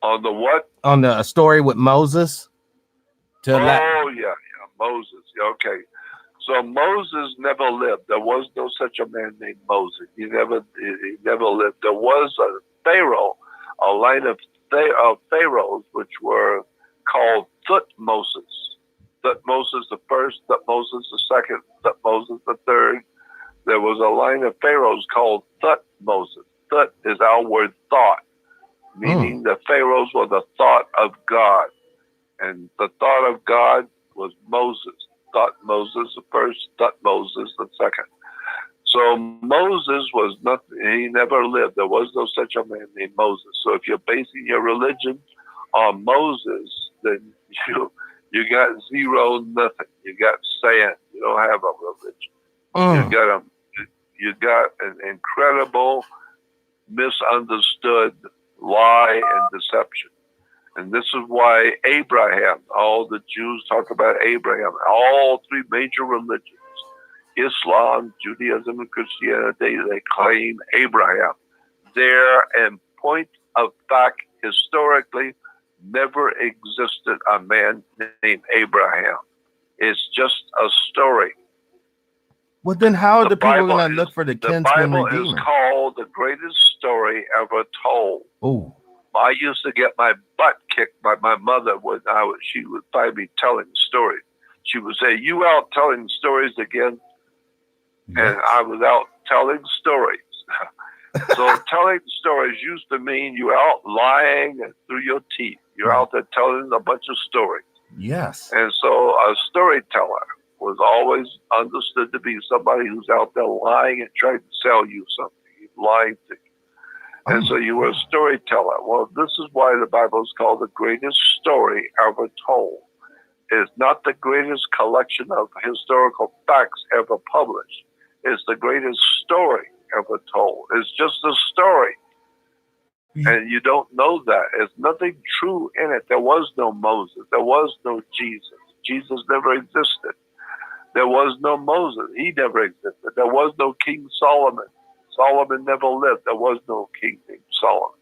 On the what? On the story with Moses. Moses. Okay. So Moses never lived. There was no such a man named Moses. He never lived. There was a Pharaoh, a line of pharaohs, which were called Thutmoses. Thutmoses the first, Thutmoses the second, Thutmoses the third. There was a line of pharaohs called Thutmoses. Thut is our word thought, meaning the pharaohs were the thought of God. And the thought of God was Moses. Thutmoses the first, Thutmoses the second. So Moses was nothing. He never lived. There was no such a man named Moses. So if you're basing your religion on Moses, then you got zero, nothing. You got sand. You don't have a religion. You got an incredible, misunderstood lie and deception. And this is why Abraham, all the Jews talk about Abraham, all three major religions, Islam, Judaism, and Christianity, they claim Abraham. There, in point of fact, historically, never existed a man named Abraham. It's just a story. Well, then how are the people going to look for the kinsman redeemer? The Bible is called the greatest story ever told. Oh. I used to get my butt kicked by my mother when she would find me telling stories. She would say, "You out telling stories again?" Yes. And I was out telling stories. So telling stories used to mean you out lying and through your teeth. You're out there telling a bunch of stories. Yes. And so a storyteller was always understood to be somebody who's out there lying and trying to sell you something. He's lying to you. And so you were a storyteller. Well, this is why the Bible is called the greatest story ever told. It's not the greatest collection of historical facts ever published. It's the greatest story ever told. It's just a story. And you don't know that. There's nothing true in it. There was no Moses. There was no Jesus. Jesus never existed. There was no Moses. He never existed. There was no King Solomon. Solomon never lived. There was no king named Solomon.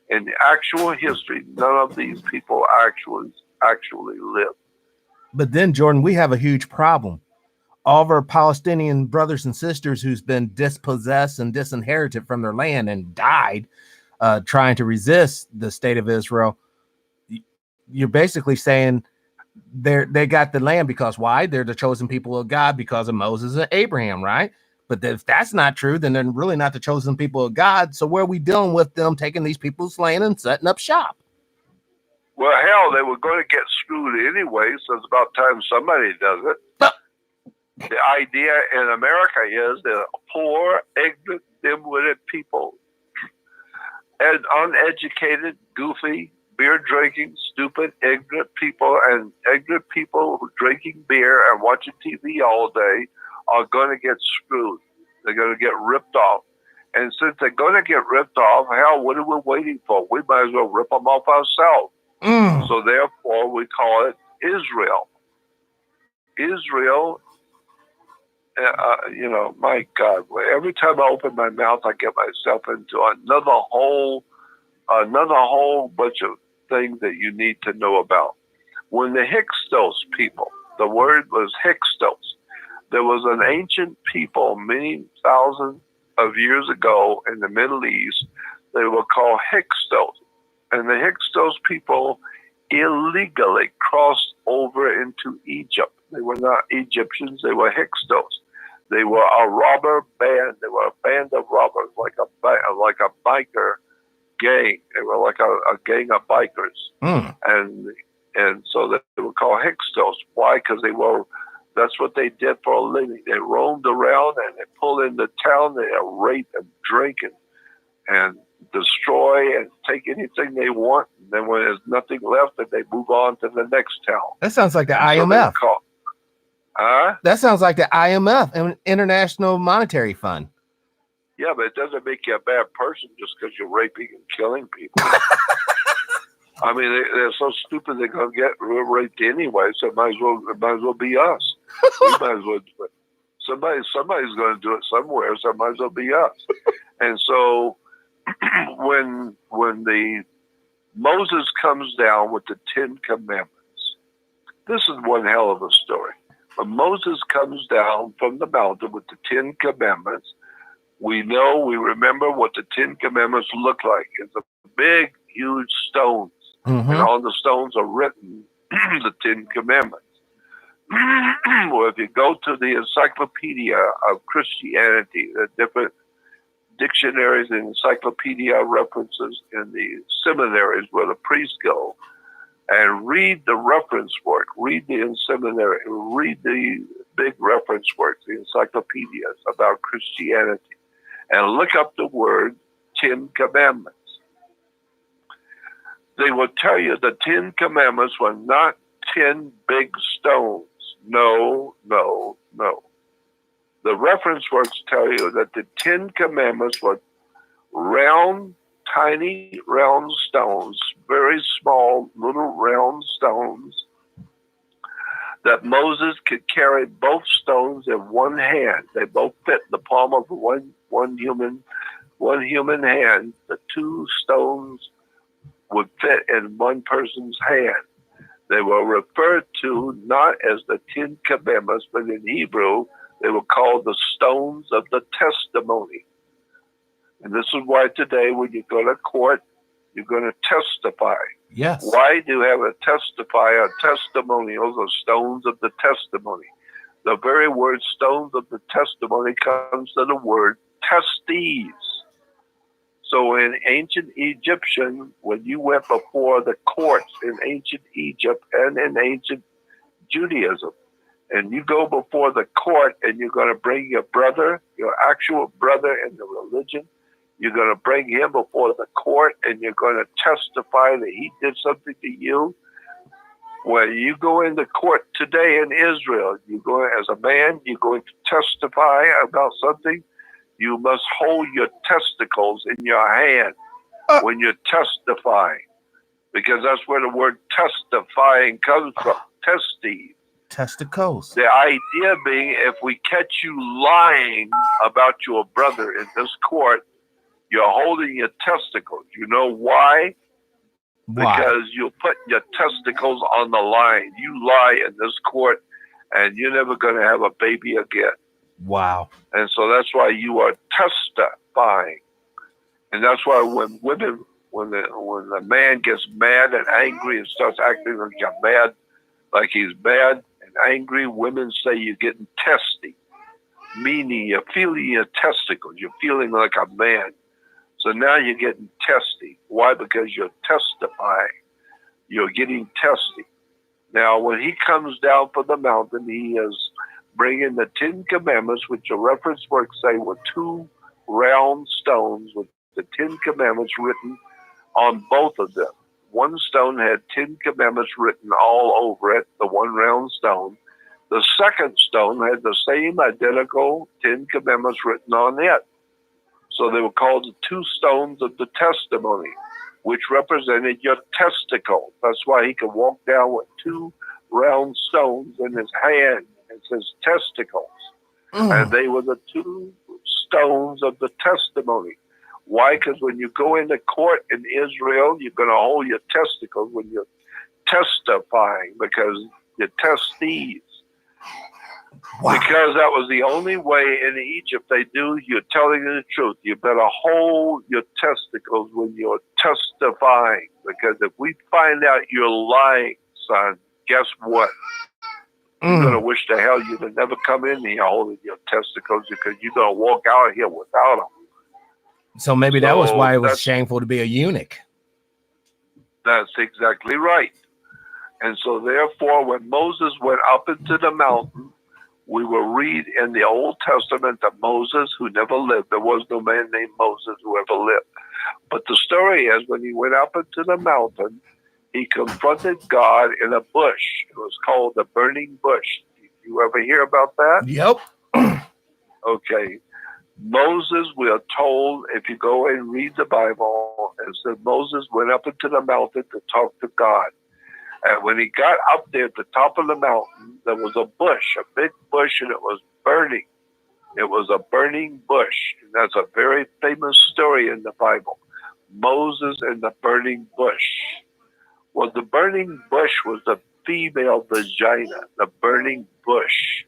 In the actual history, none of these people actually lived. But then, Jordan, we have a huge problem. All of our Palestinian brothers and sisters who's been dispossessed and disinherited from their land and died trying to resist the state of Israel, you're basically saying they got the land because why? They're the chosen people of God because of Moses and Abraham, right? But if that's not true, then they're really not the chosen people of God. So where are we dealing with them taking these people's land and setting up shop? Well, hell, they were going to get screwed anyway, so it's about time somebody does it. The idea in America is that poor, ignorant, dim-witted people and uneducated, goofy, beer-drinking, stupid, ignorant people who drinking beer and watching TV all day are going to get screwed. They're going to get ripped off. And since they're going to get ripped off, hell, what are we waiting for? We might as well rip them off ourselves. So therefore, we call it Israel. Israel, my God, every time I open my mouth, I get myself into another whole bunch of things that you need to know about. When the Hyksos people, the word was Hyksos, there was an ancient people many thousands of years ago in the Middle East. They were called Hyksos. And the Hyksos people illegally crossed over into Egypt. They were not Egyptians, they were Hyksos. They were a robber band. They were a band of robbers, like a biker gang. They were like a gang of bikers. And so they were called Hyksos. Why? Because that's what they did for a living. They roamed around and they pulled into town. They rape and drink and destroy and take anything they want. And then when there's nothing left, then they move on to the next town. That sounds like the IMF. That sounds like the IMF, International Monetary Fund. Yeah, but it doesn't make you a bad person just because you're raping and killing people. I mean, they're so stupid they're gonna get raped anyway. So it might as well be us. We might as well do it. Somebody's going to do it somewhere. So it might as well be us. And so when Moses comes down with the 10 Commandments, this is one hell of a story. When Moses comes down from the mountain with the 10 Commandments, we remember what the 10 Commandments look like. It's a big, huge stones. And on the stones are written the 10 Commandments. Well, if you go to the Encyclopedia of Christianity, the different dictionaries and encyclopedia references in the seminaries where the priests go, and read the reference work, read the seminary, read the big reference works, the encyclopedias about Christianity, and look up the word 10 Commandments. They will tell you the 10 Commandments were not 10 big stones. No. The reference works tell you that the 10 Commandments were round, tiny round stones, very small little round stones, that Moses could carry both stones in one hand. They both fit in the palm of one human hand. The two stones would fit in one person's hand. They were referred to not as the 10 Commandments, but in Hebrew, they were called the stones of the testimony. And this is why today, when you go to court, you're going to testify. Yes. Why do you have a testimonials of stones of the testimony? The very word stones of the testimony comes to the word testes. So in ancient Egyptian, when you went before the courts in ancient Egypt and in ancient Judaism, and you go before the court and you're going to bring your brother, your actual brother in the religion, you're going to bring him before the court and you're going to testify that he did something to you. When you go into court today in Israel, you go as a man, you're going to testify about something. You must hold your testicles in your hand when you're testifying, because that's where the word testifying comes from, testes. Testicles. The idea being, if we catch you lying about your brother in this court, you're holding your testicles. You know why? Because you put your testicles on the line. You lie in this court, and you're never going to have a baby again. Wow. And so that's why you are testifying. And that's why when the man gets mad and angry and starts acting like he's mad and angry, women say you're getting testy, meaning you're feeling your testicles. You're feeling like a man. So now you're getting testy. Why? Because you're testifying. You're getting testy. Now, when he comes down from the mountain, he is bringing the 10 Commandments, which the reference works say were two round stones with the 10 Commandments written on both of them. One stone had 10 Commandments written all over it, the one round stone. The second stone had the same identical 10 Commandments written on it. So they were called the two stones of the testimony. which represented your testicles. That's why he could walk down with 2 round stones in his hand. It says testicles. And they were the 2 stones of the testimony. Why? Because when you go into court in Israel, you're going to hold your testicles when you're testifying, because your testes. Wow. Because that was the only way in Egypt they do. You're telling the truth. You better hold your testicles when you're testifying, because if we find out you're lying, son, guess what? You're going to wish to hell you'd have never come in here holding your testicles, because you're going to walk out here without them. So maybe that was why it was shameful to be a eunuch. That's exactly right. And so therefore, when Moses went up into the mountain, we will read in the Old Testament that Moses, who never lived, there was no man named Moses who ever lived. But the story is, when he went up into the mountain, he confronted God in a bush. It was called the burning bush. Did you ever hear about that? Yep. Okay. Moses, we are told, if you go and read the Bible, it says Moses went up into the mountain to talk to God. And when he got up there at the top of the mountain, there was a bush, a big bush, and it was burning. It was a burning bush. And that's a very famous story in the Bible. Moses and the burning bush. Well, the burning bush was the female vagina, the burning bush.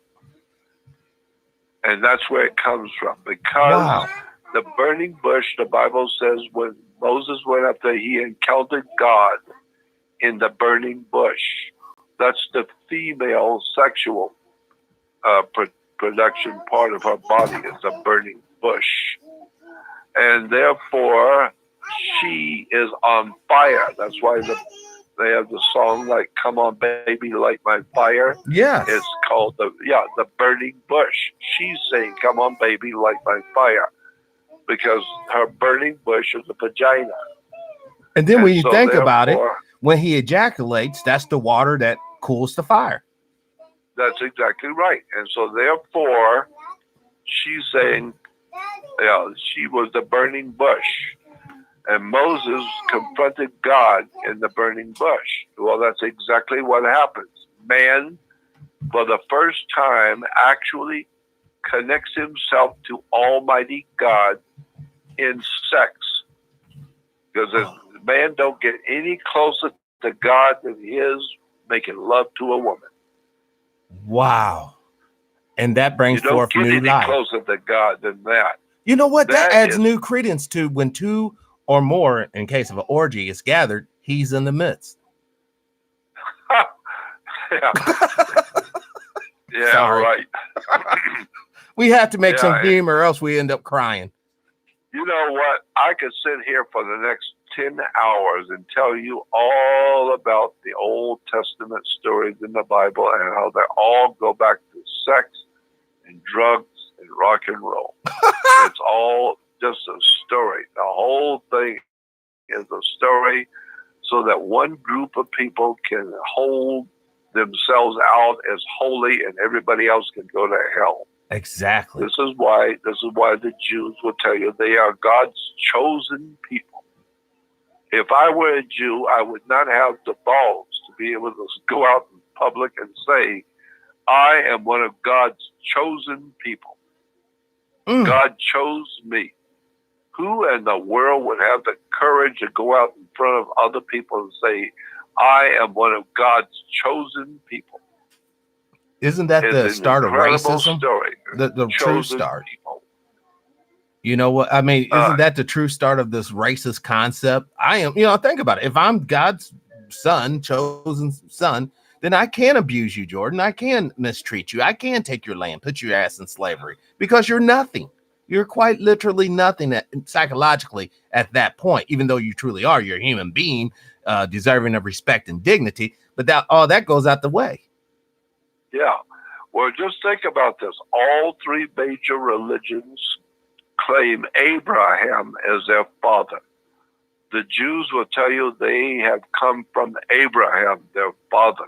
And that's where it comes from. Because the burning bush, the Bible says, when Moses went up there, he encountered God in the burning bush. That's the female sexual production part of her body, is a burning bush. And therefore, she is on fire. That's why they have the song like, "Come on, baby, light my fire." Yeah. It's called the burning bush. She's saying, "Come on, baby, light my fire," because her burning bush is a vagina. And then when you think about it, when he ejaculates, that's the water that cools the fire. That's exactly right. And so therefore, she's saying, she was the burning bush. And Moses confronted God in the burning bush. Well, that's exactly what happens. Man, for the first time, actually connects himself to Almighty God in sex. Because man don't get any closer to God than he is making love to a woman. Wow. And that brings forth new life. You don't get any closer to God than that. You know what? That adds new credence to when 2 or more, in case of an orgy, is gathered, he's in the midst. Yeah, sorry. Right. We have to make some humor, or else we end up crying. You know what? I could sit here for the next 10 hours and tell you all about the Old Testament stories in the Bible and how they all go back to sex and drugs and rock and roll. It's all just a story. The whole thing is a story so that one group of people can hold themselves out as holy and everybody else can go to hell. Exactly. This is why the Jews will tell you they are God's chosen people. If I were a Jew, I would not have the balls to be able to go out in public and say, I am one of God's chosen people. God chose me. Who in the world would have the courage to go out in front of other people and say, I am one of God's chosen people? Isn't that the start of racism? Story. The true start. People. You know what? I mean, isn't that the true start of this racist concept? I am, think about it. If I'm God's son, chosen son, then I can abuse you, Jordan. I can mistreat you. I can take your land, put your ass in slavery because you're nothing. You're quite literally nothing psychologically at that point, even though you truly are. You're a human being deserving of respect and dignity. But all that goes out the way. Yeah. Well, just think about this. All 3 major religions claim Abraham as their father. The Jews will tell you they have come from Abraham, their father.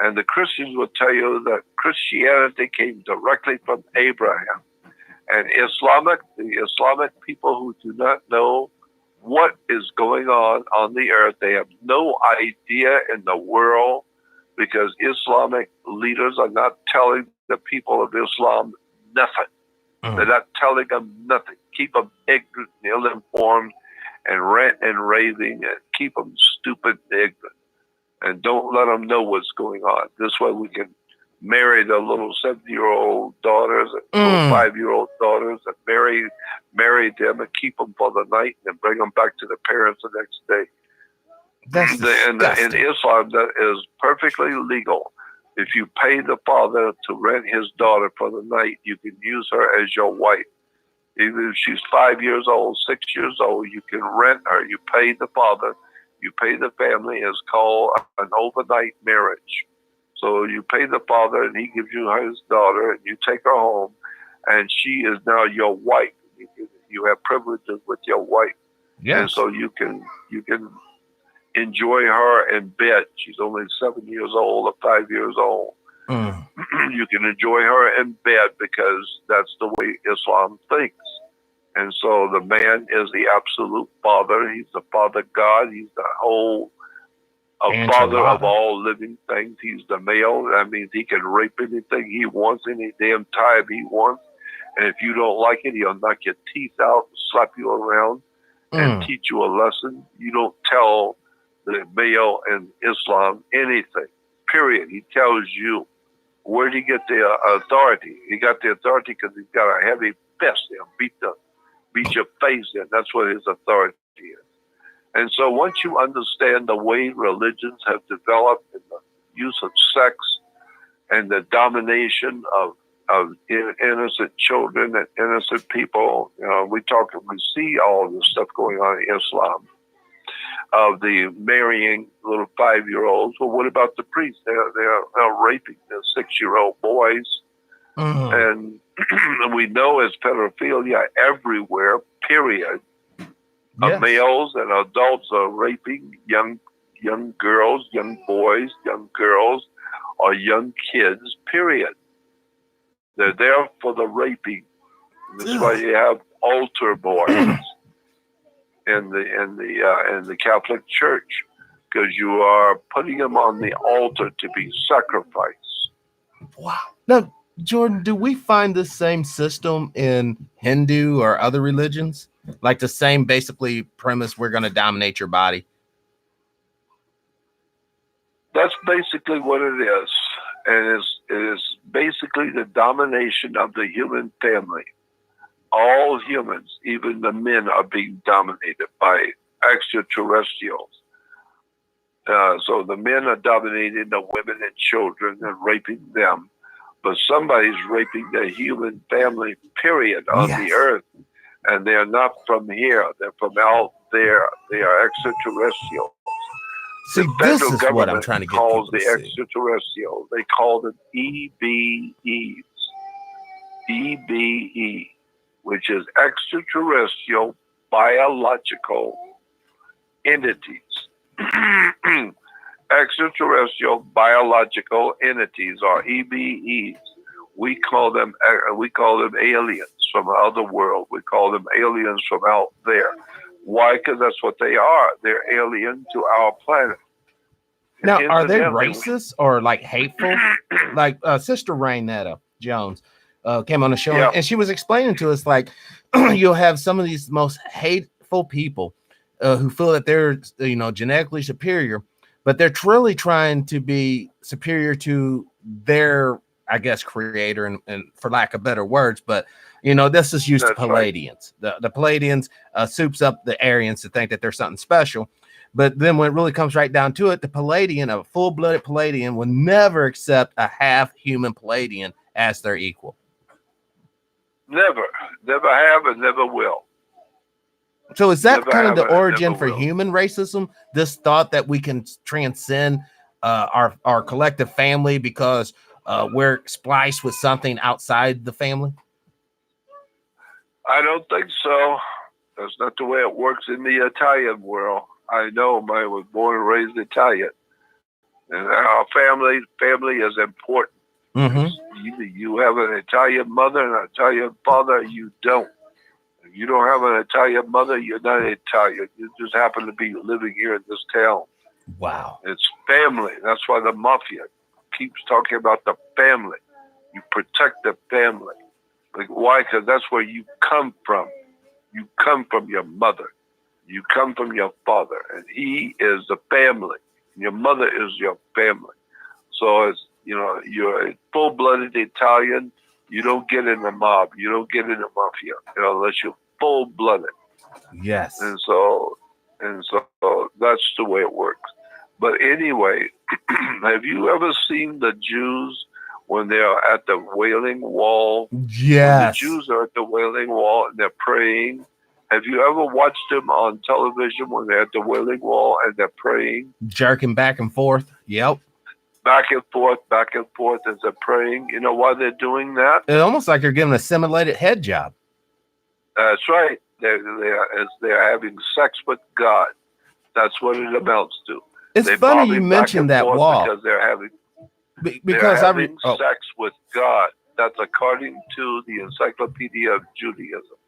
And the Christians will tell you that Christianity came directly from Abraham. And the Islamic people who do not know what is going on the earth. They have no idea in the world, because Islamic leaders are not telling the people of Islam nothing. They're not telling them nothing. Keep them ignorant and ill-informed and ranting and raving, and keep them stupid and ignorant. And don't let them know what's going on. This way we can marry their little 7-year-old daughters and little 5-year-old daughters, and marry them and keep them for the night, and then bring them back to the parents the next day. In Islam, that is perfectly legal. If you pay the father to rent his daughter for the night, you can use her as your wife. Even if she's 5 years old, 6 years old, you can rent her. You pay the father, you pay the family. It's called an overnight marriage. So you pay the father, and he gives you his daughter, and you take her home, and she is now your wife. You have privileges with your wife. Yes. And so you can enjoy her in bed. She's only 7 years old or 5 years old. You can enjoy her in bed, because that's the way Islam thinks. And so the man is the absolute father. He's the Father God. He's the whole father of all living things. He's the male. That means he can rape anything he wants, any damn time he wants. And if you don't like it, he'll knock your teeth out, slap you around, and teach you a lesson. You don't tell the male in Islam anything, period. He tells you. Where did he get the authority? He got the authority because he's got a heavy fist. He'll beat your face in. That's what his authority is. And so once you understand the way religions have developed, in the use of sex and the domination of innocent children and innocent people, we see all this stuff going on in Islam, of the marrying little 5-year-olds. Well, what about the priests? They're raping the 6-year-old boys. And we know as pedophilia everywhere, period. Yes. Males and adults are raping young girls, young boys, young girls, or young kids, period. They're there for the raping. That's why you have altar boys in the Catholic Church, because you are putting them on the altar to be sacrificed. Wow. Now, Jordan, do we find the same system in Hindu or other religions? Like the same basically premise, we're going to dominate your body? That's basically what it is. And it is basically the domination of the human family. All humans, even the men, are being dominated by extraterrestrials. So the men are dominating the women and children and raping them. But somebody's raping the human family, period, on the earth. And they're not from here. They're from out there. They are extraterrestrials. See, this is what I'm trying to get people to see. The extraterrestrials. They call them EBEs. EBE, which is extraterrestrial biological entities. Extraterrestrial biological entities, or EBEs. We call them aliens from another world. We call them aliens from out there. Why? Because that's what they are. They're alien to our planet. Now, are they racist or like hateful? Like Sister Raynetta Jones came on the show, and she was explaining to us, like, you'll have some of these most hateful people who feel that they're, genetically superior, but they're truly trying to be superior to their, I guess, creator, and for lack of better words, but this is used to Palladians. Right. The Palladians soups up the Aryans to think that there's something special. But then when it really comes right down to it, the Palladian, a full-blooded Palladian, will never accept a half-human Palladian as their equal. Never have and never will. So is that kind of the origin for human racism? This thought that we can transcend our collective family because we're spliced with something outside the family? I don't think so. That's not the way it works in the Italian world. I know. I was born and raised Italian, and our family is important. Mm-hmm. You have an Italian mother and an Italian father. You don't. If you don't have an Italian mother, you're not Italian. You just happen to be living here in this town. Wow. It's family. That's why the mafia keeps talking about the family. You protect the family. Like, why? Because that's where you come from. You come from your mother. You come from your father. And he is the family. Your mother is your family. So it's, you're a full-blooded Italian. You don't get in the mob. You don't get in the mafia, unless you're full-blooded. Yes. And so that's the way it works. But anyway, have you ever seen the Jews when they're at the Wailing Wall? Yes. When the Jews are at the Wailing Wall and they're praying. Have you ever watched them on television when they're at the Wailing Wall and they're praying? Jerking back and forth. Yep. Back and forth as they're praying. You know why they're doing that? It's almost like they're giving a simulated head job. That's right. They're having sex with God. That's what it amounts to. It's funny you mentioned that wall. Because they're having having sex with God. That's according to the Encyclopedia of Judaism.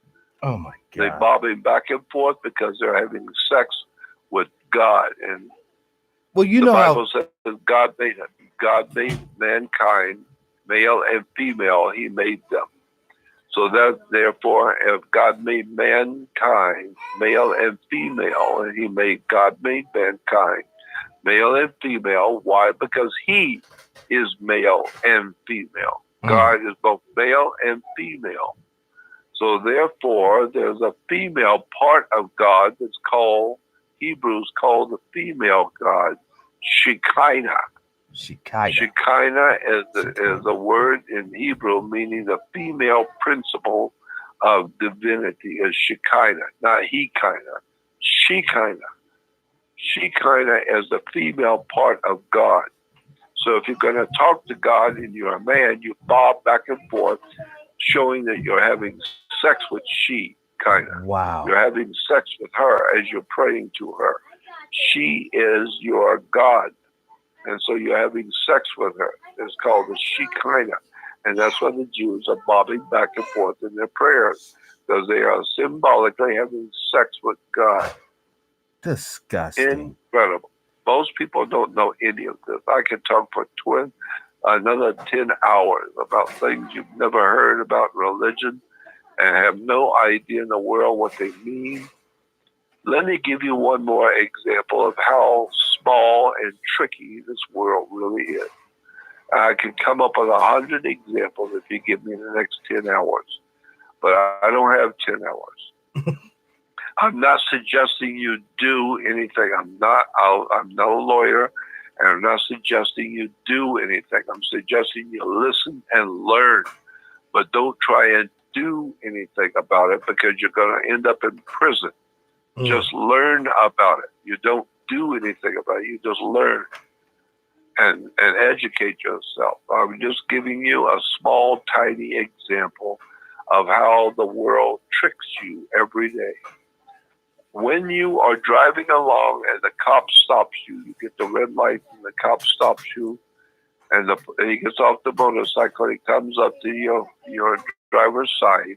Oh my God. They're bobbing back and forth because they're having sex with God. And well, the Bible says God made mankind, male and female, he made them. So that therefore, if God made mankind, male and female, and God made mankind, male and female. Why? Because he is male and female. God is both male and female. So therefore, there's a female part of God that's called, Hebrews call the female God, Shekinah. Shekinah is a word in Hebrew meaning the female principle of divinity is Shekinah, not Hekinah. Shekinah. Shekinah is the female part of God. So if you're going to talk to God and you're a man, you bob back and forth, showing that you're having sex with Shekinah. Wow. You're having sex with her as you're praying to her. She is your God. And so you're having sex with her. It's called the Shekinah. And that's why the Jews are bobbing back and forth in their prayers, because they are symbolically having sex with God. Disgusting. Incredible. Most people don't know any of this. I can talk for another 10 hours about things you've never heard about religion and have no idea in the world what they mean. Let me give you one more example of how small and tricky this world really is. I could come up with 100 examples if you give me the next 10 hours, but I don't have 10 hours. I'm not suggesting you do anything. I'm not a lawyer, and I'm not suggesting you do anything. I'm suggesting you listen and learn, but don't try and do anything about it because you're going to end up in prison. Just learn about it. You don't do anything about it. You just learn and educate yourself. I'm just giving you a small, tiny example of how the world tricks you every day. When you are driving along and the cop stops you, you get the red light and the cop stops you, and he gets off the motorcycle, he comes up to your driver's side,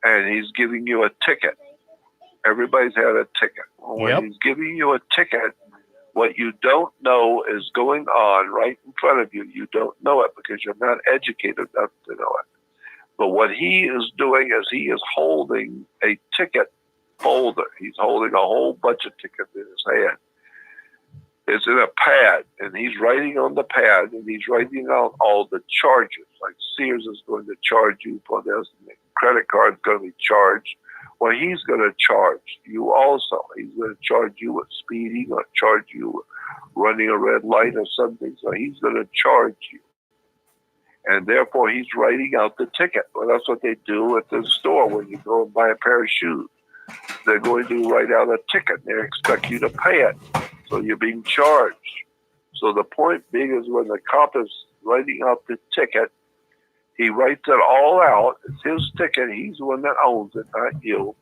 and he's giving you a ticket. Everybody's had a ticket. When he's giving you a ticket, what you don't know is going on right in front of you. You don't know it because you're not educated enough to know it. But what he is doing is he is holding a ticket folder. He's holding a whole bunch of tickets in his hand. It's in a pad, and he's writing on the pad, and he's writing out all the charges. Like Sears is going to charge you for this, and the credit card's going to be charged. Well, he's going to charge you also. He's going to charge you with speeding or charge you with running a red light or something. So he's going to charge you. And therefore, he's writing out the ticket. Well, that's what they do at the store when you go and buy a pair of shoes. They're going to write out a ticket. They expect you to pay it. So you're being charged. So the point being is when the cop is writing out the ticket, he writes it all out. It's his ticket. He's the one that owns it, not you.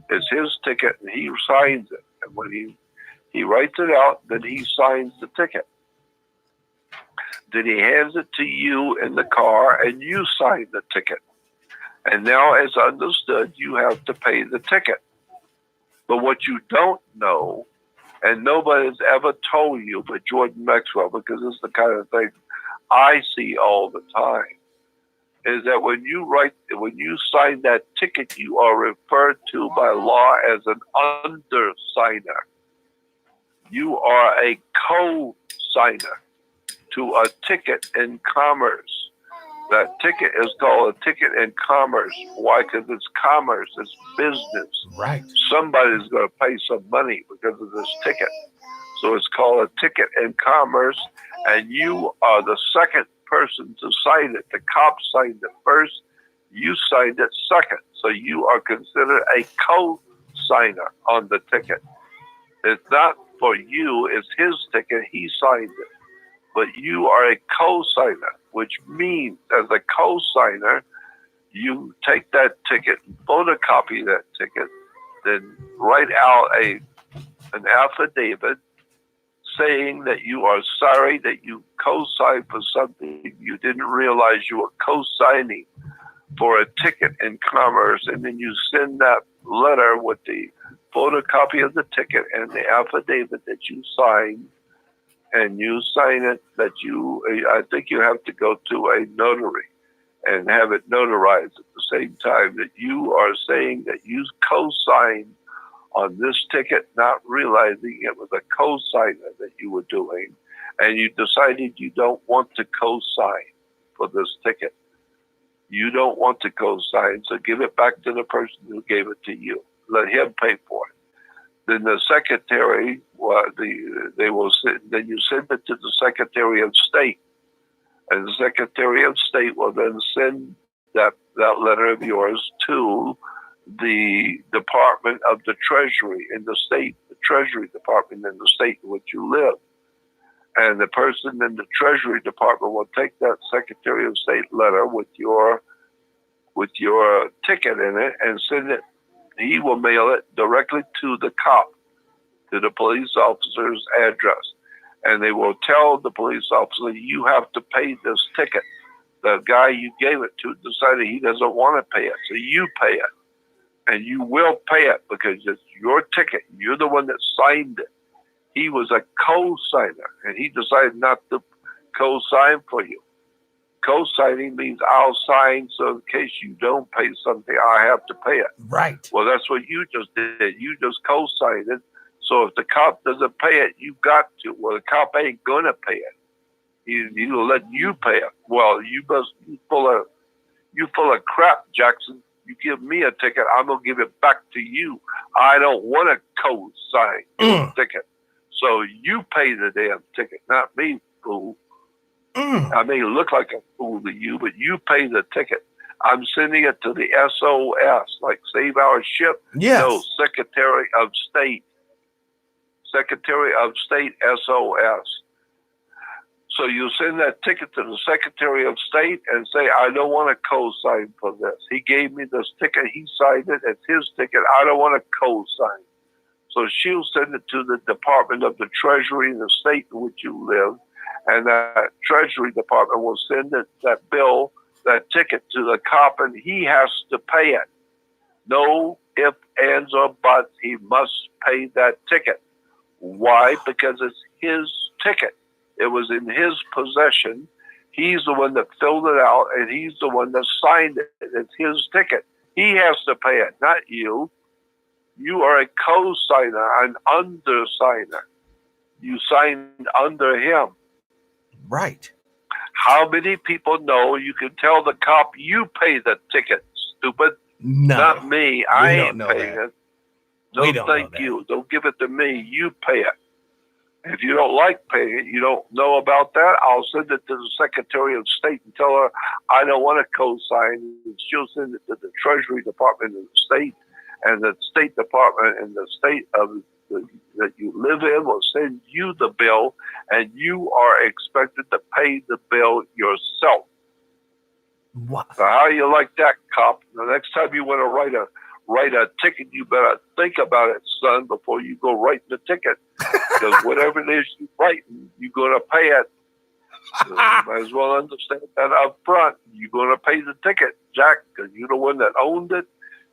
It's his ticket, and he signs it. And when he writes it out, then he signs the ticket. Then he hands it to you in the car, and you sign the ticket. And now, as understood, you have to pay the ticket. But what you don't know, and nobody's ever told you but Jordan Maxwell, because it's the kind of thing I see all the time, is that when you sign that ticket, you are referred to by law as an undersigner. You are a co-signer to a ticket in commerce. That ticket is called a ticket in commerce. Why? Because it's commerce, it's business. Right. Somebody's going to pay some money because of this ticket. So it's called a ticket in commerce, and you are the second person to sign it. The cop signed it first, you signed it second. So you are considered a co-signer on the ticket. It's not for you, it's his ticket, he signed it. But you are a co-signer, which means as a co-signer, you take that ticket, photocopy that ticket, then write out an affidavit saying that you are sorry that you co-signed for something you didn't realize you were co-signing for a ticket in commerce, and then you send that letter with the photocopy of the ticket and the affidavit that you signed, and you sign it that I think you have to go to a notary and have it notarized at the same time that you are saying that you co-signed on this ticket, not realizing it was a co-signer that you were doing, and you decided you don't want to co-sign for this ticket. You don't want to co-sign, so give it back to the person who gave it to you. Let him pay for it. Then the secretary, then you send it to the Secretary of State, and the Secretary of State will then send that letter of yours to the Department of the Treasury in the state, the Treasury Department in the state in which you live. And the person in the Treasury Department will take that Secretary of State letter with your ticket in it and send it. He will mail it directly to the cop, to the police officer's address. And they will tell the police officer, you have to pay this ticket. The guy you gave it to decided he doesn't want to pay it, so you pay it. And you will pay it because it's your ticket. You're the one that signed it. He was a co-signer, and he decided not to co-sign for you. Co-signing means I'll sign, so in case you don't pay something, I have to pay it. Right. Well, that's what you just did. You just co-signed it. So if the cop doesn't pay it, you got to. Well, the cop ain't going to pay it. He'll let you pay it. Well, you full of crap, Jackson. You give me a ticket, I'm going to give it back to you. I don't want to co-sign your ticket. So you pay the damn ticket, not me, fool. I may look like a fool to you, but you pay the ticket. I'm sending it to the SOS, like Save Our Ship. Yes. No, Secretary of State. Secretary of State, SOS. So you send that ticket to the Secretary of State and say, I don't want to co-sign for this. He gave me this ticket. He signed it. It's his ticket. I don't want to co-sign. So she'll send it to the Department of the Treasury in the state in which you live. And that Treasury Department will send that bill, that ticket to the cop, and he has to pay it. No ifs, ands, or buts. He must pay that ticket. Why? Because it's his ticket. It was in his possession. He's the one that filled it out, and he's the one that signed it. It's his ticket. He has to pay it, not you. You are a co-signer, an undersigner. You signed under him. Right. How many people know you can tell the cop, you pay the ticket, stupid? No. Not me. I ain't paying it. We No, don't thank know you. Don't give it to me. You pay it. If you don't like paying it, you don't know about that, I'll send it to the Secretary of State and tell her I don't want to co-sign. She'll send it to the Treasury Department of the state, and the State Department in the state that you live in will send you the bill, and you are expected to pay the bill yourself. What? So how you like that, cop? The next time you want to write a ticket, you better think about it, son, before you go write the ticket. Because whatever it is you're writing, you're going to pay it. You might as well understand that up front. You're going to pay the ticket, Jack, because you're the one that owned it.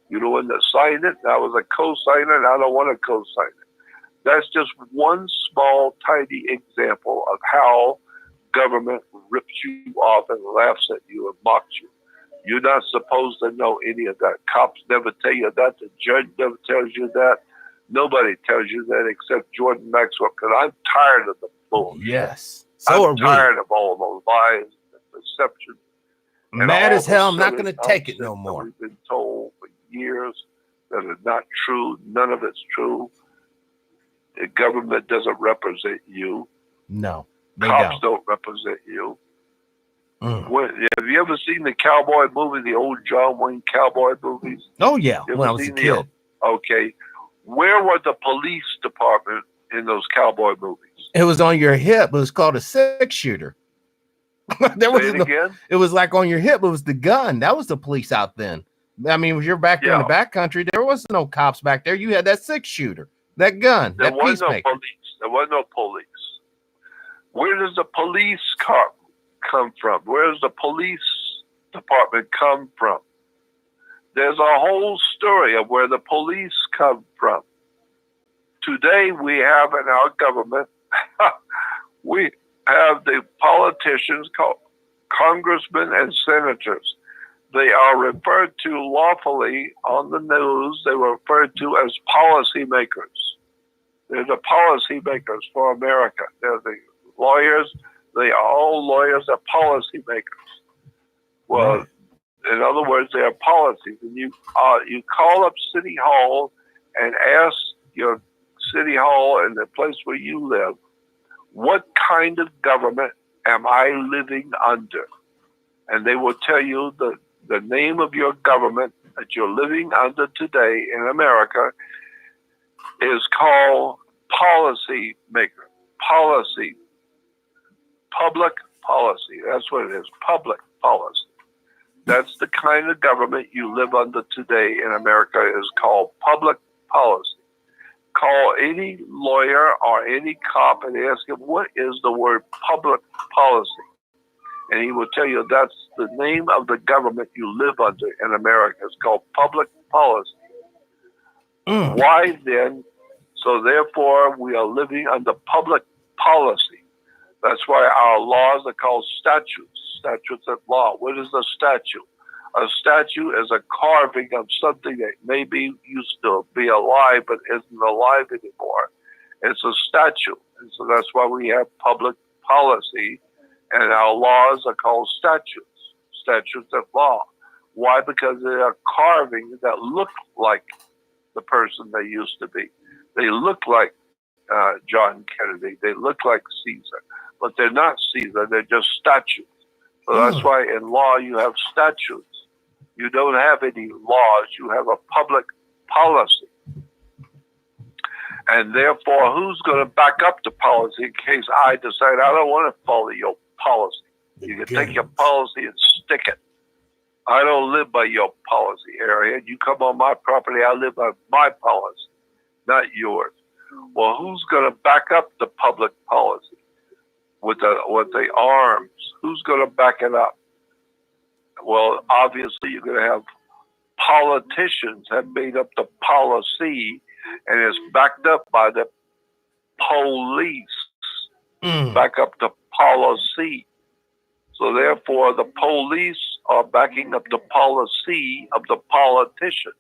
You're the one that signed it. I was a co-signer, and I don't want to co-sign it. That's just one small, tiny example of how government rips you off and laughs at you and mocks you. You're not supposed to know any of that. Cops never tell you that. The judge never tells you that. Nobody tells you that except Jordan Maxwell, because I'm tired of the bullshit. Yes. So I'm tired of all those lies and deception. Mad as hell. I'm not going to take it no more. We've been told for years that are not true. None of it's true. The government doesn't represent you. No, cops don't represent you. Have you ever seen the cowboy movie, the old John Wayne cowboy movies? Oh, yeah, when I was a kid. Okay. Where was the police department in those cowboy movies? It was on your hip. It was called a 6-shooter. It was like on your hip. It was the gun. That was the police out then. I mean, when you're back there in the backcountry, there was no cops back there. You had that 6-shooter, that gun. There was no police. There was no police. Where does the police car come from? Where does the police department come from? There's a whole story of where the police come from. Today we have in our government, we have the politicians called congressmen and senators. They are referred to lawfully on the news. They were referred to as policymakers. They're the policymakers for America. They're the lawyers. They are all lawyers. They're policymakers. Well, in other words, they are policies. And you call up City Hall and ask your City Hall in the place where you live, what kind of government am I living under? And they will tell you the name of your government that you're living under today in America is called policy maker. Policy. Public policy. That's what it is. Public policy. That's the kind of government you live under today in America is called public policy. Call any lawyer or any cop and ask him, what is the word public policy? And he will tell you that's the name of the government you live under in America. It's called public policy. Why then? So therefore, we are living under public policy. That's why our laws are called statutes. Statutes of law. What is a statute? A statute is a carving of something that maybe used to be alive but isn't alive anymore. It's a statute. And so that's why we have public policy, and our laws are called statutes, statutes of law. Why? Because they are carvings that look like the person they used to be. They look like John Kennedy. They look like Caesar. But they're not Caesar. They're just statues. So that's why in law you have statutes. You don't have any laws. You have a public policy. And therefore, who's going to back up the policy in case I decide I don't want to follow your policy? You can take your policy and stick it. I don't live by your policy, Harriet. You come on my property, I live by my policy, not yours. Well, who's going to back up the public policy with the arms? Who's going to back it up? Well, obviously, you're going to have politicians have made up the policy, and it's backed up by the police. Back up the policy. So therefore, the police are backing up the policy of the politicians.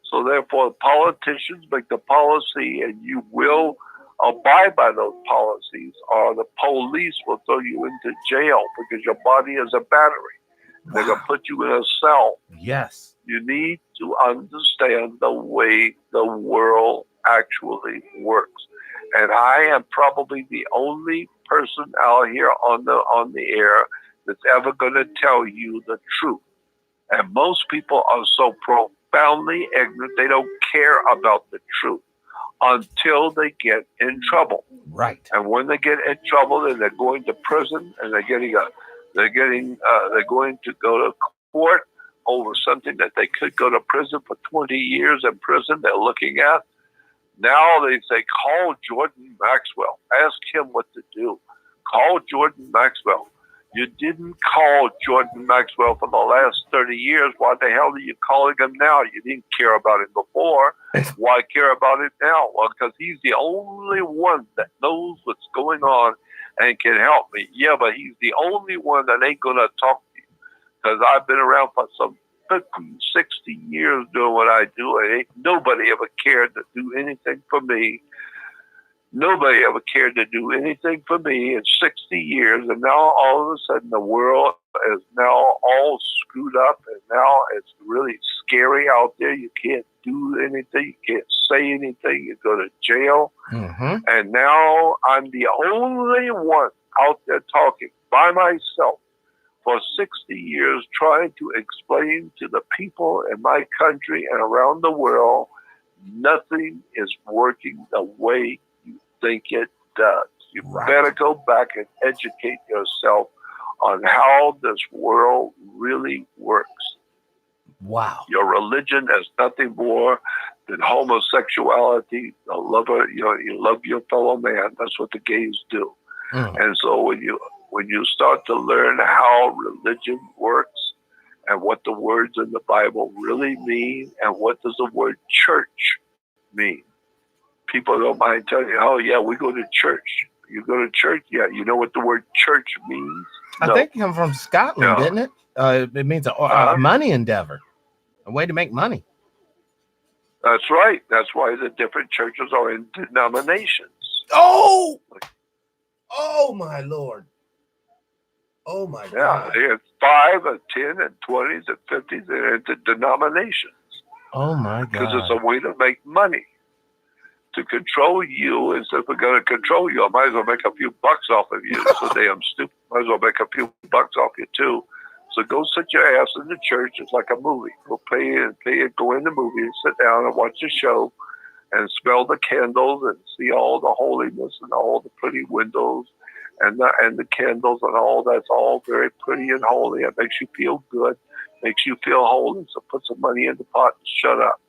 So therefore, politicians make the policy, and you will abide by those policies, or the police will throw you into jail because your body is a battery. They're going to put you in a cell. Yes. You need to understand the way the world actually works. And I am probably the only person out here on the air that's ever going to tell you the truth. And most people are so profoundly ignorant, they don't care about the truth until they get in trouble. Right. And when they get in trouble, then they're going to prison, and they're going to go to court over something that they could go to prison for 20 years in prison. They're looking at. Now they say, call Jordan Maxwell. Ask him what to do. call Jordan Maxwell. You didn't call Jordan Maxwell for the last 30 years. Why the hell are you calling him now? You didn't care about him before. Why care about it now? Well, because he's the only one that knows what's going on and can help me. Yeah, but he's the only one that ain't going to talk to you. Because I've been around for some 50, 60 years doing what I do, and ain't nobody ever cared to do anything for me. Nobody ever cared to do anything for me in 60 years, and now all of a sudden the world is now all screwed up, and now it's really scary out there. You can't do anything. You can't say anything. You go to jail. Mm-hmm. And now I'm the only one out there talking by myself for 60 years trying to explain to the people in my country and around the world nothing is working the way you think it does. You better go back and educate yourself on how this world really works. Wow. Your religion is nothing more than homosexuality. The lover, you love your fellow man. That's what the gays do. And so when you start to learn how religion works and what the words in the Bible really mean and what does the word church mean, people don't mind telling you, oh, yeah, we go to church. You go to church? Yeah. You know what the word church means? I think it comes from Scotland, didn't it? It means a money endeavor, a way to make money. That's right. That's why the different churches are in denominations. Oh, my Lord. Oh, my God. Yeah, it's 5 and 10 and 20s and 50s and into denominations. Oh, my God. Because it's a way to make money. To control you, and so if we're going to control you, I might as well make a few bucks off of you. So damn stupid. Might as well make a few bucks off you too. So go sit your ass in the church. It's like a movie. Go pay and go in the movie and sit down and watch the show and smell the candles and see all the holiness and all the pretty windows and the candles and all that's all very pretty and holy. It makes you feel good, makes you feel holy. So put some money in the pot and shut up.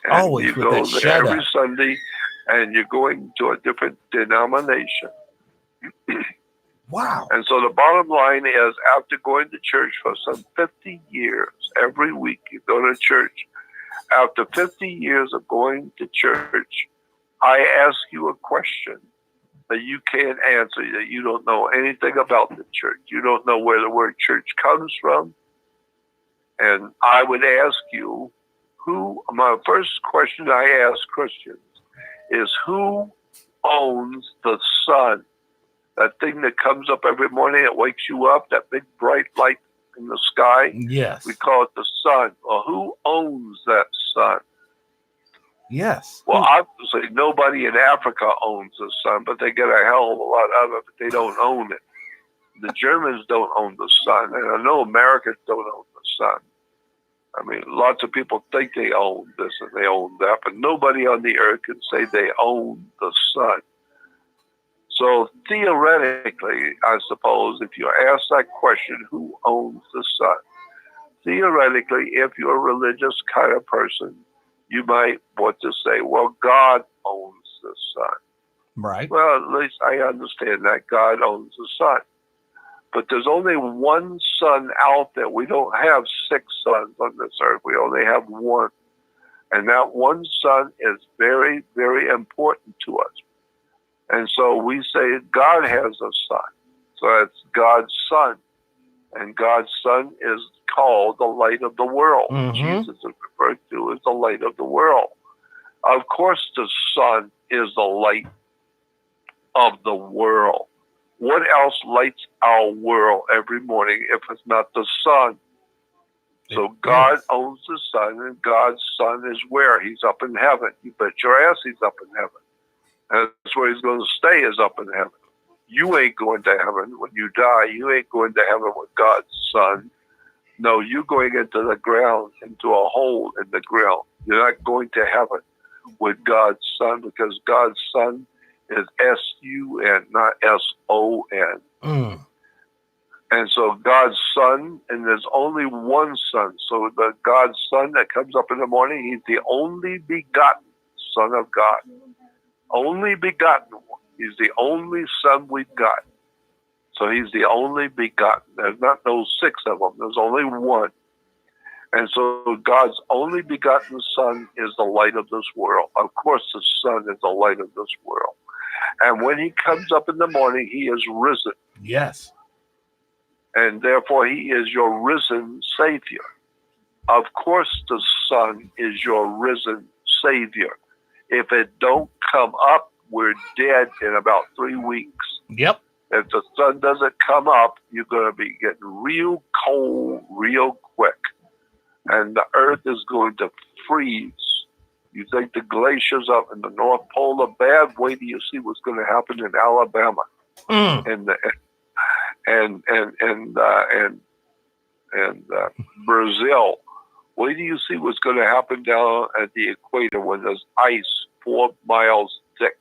And always you with go that there shut every up. Sunday, and you're going to a different denomination. Wow. And so the bottom line is, after going to church for some 50 years, every week you go to church. After 50 years of going to church, I ask you a question that you can't answer, that you don't know anything about the church. You don't know where the word church comes from. And I would ask you, my first question I ask Christians is, who owns the sun? That thing that comes up every morning, it wakes you up, that big bright light in the sky. Yes. We call it the sun. Well, who owns that sun? Yes. Well, obviously nobody in Africa owns the sun, but they get a hell of a lot of it, but they don't own it. The Germans don't own the sun, and I know Americans don't own the sun. I mean, lots of people think they own this and they own that, but nobody on the earth can say they own the sun. So theoretically, I suppose, if you ask that question, who owns the sun? Theoretically, if you're a religious kind of person, you might want to say, well, God owns the sun. Right. Well, at least I understand that God owns the sun. But there's only one sun out there. We don't have 6 suns on this earth. We only have one. And that one sun is very, very important to us. And so we say God has a son. So it's God's son. And God's son is called the light of the world. Jesus is referred to as the light of the world. Of course, the sun is the light of the world. What else lights our world every morning if it's not the sun? So God owns the sun, and God's son is where? He's up in heaven. You bet your ass he's up in heaven. And that's where he's going to stay, is up in heaven. You ain't going to heaven when you die. You ain't going to heaven with God's son. No, you're going into the ground, into a hole in the ground. You're not going to heaven with God's son, because God's son is S-U-N, not S-O-N. And so God's son, and there's only one son. So the God's son that comes up in the morning, he's the only begotten son of God. Only begotten one. He's the only Son we've got. So he's the only begotten. There's not those 6 of them. There's only one. And so God's only begotten Son is the light of this world. Of course, the Son is the light of this world. And when he comes up in the morning, he is risen. Yes. And therefore, he is your risen Savior. Of course, the Son is your risen Savior. If it don't come up, we're dead in about 3 weeks. Yep. If the sun doesn't come up, you're going to be getting real cold real quick. And the earth is going to freeze. You think the glaciers up in the North Pole are bad? Wait till you see what's going to happen in Alabama and Brazil. Wait till you see what's going to happen down at the equator when there's ice 4 miles thick.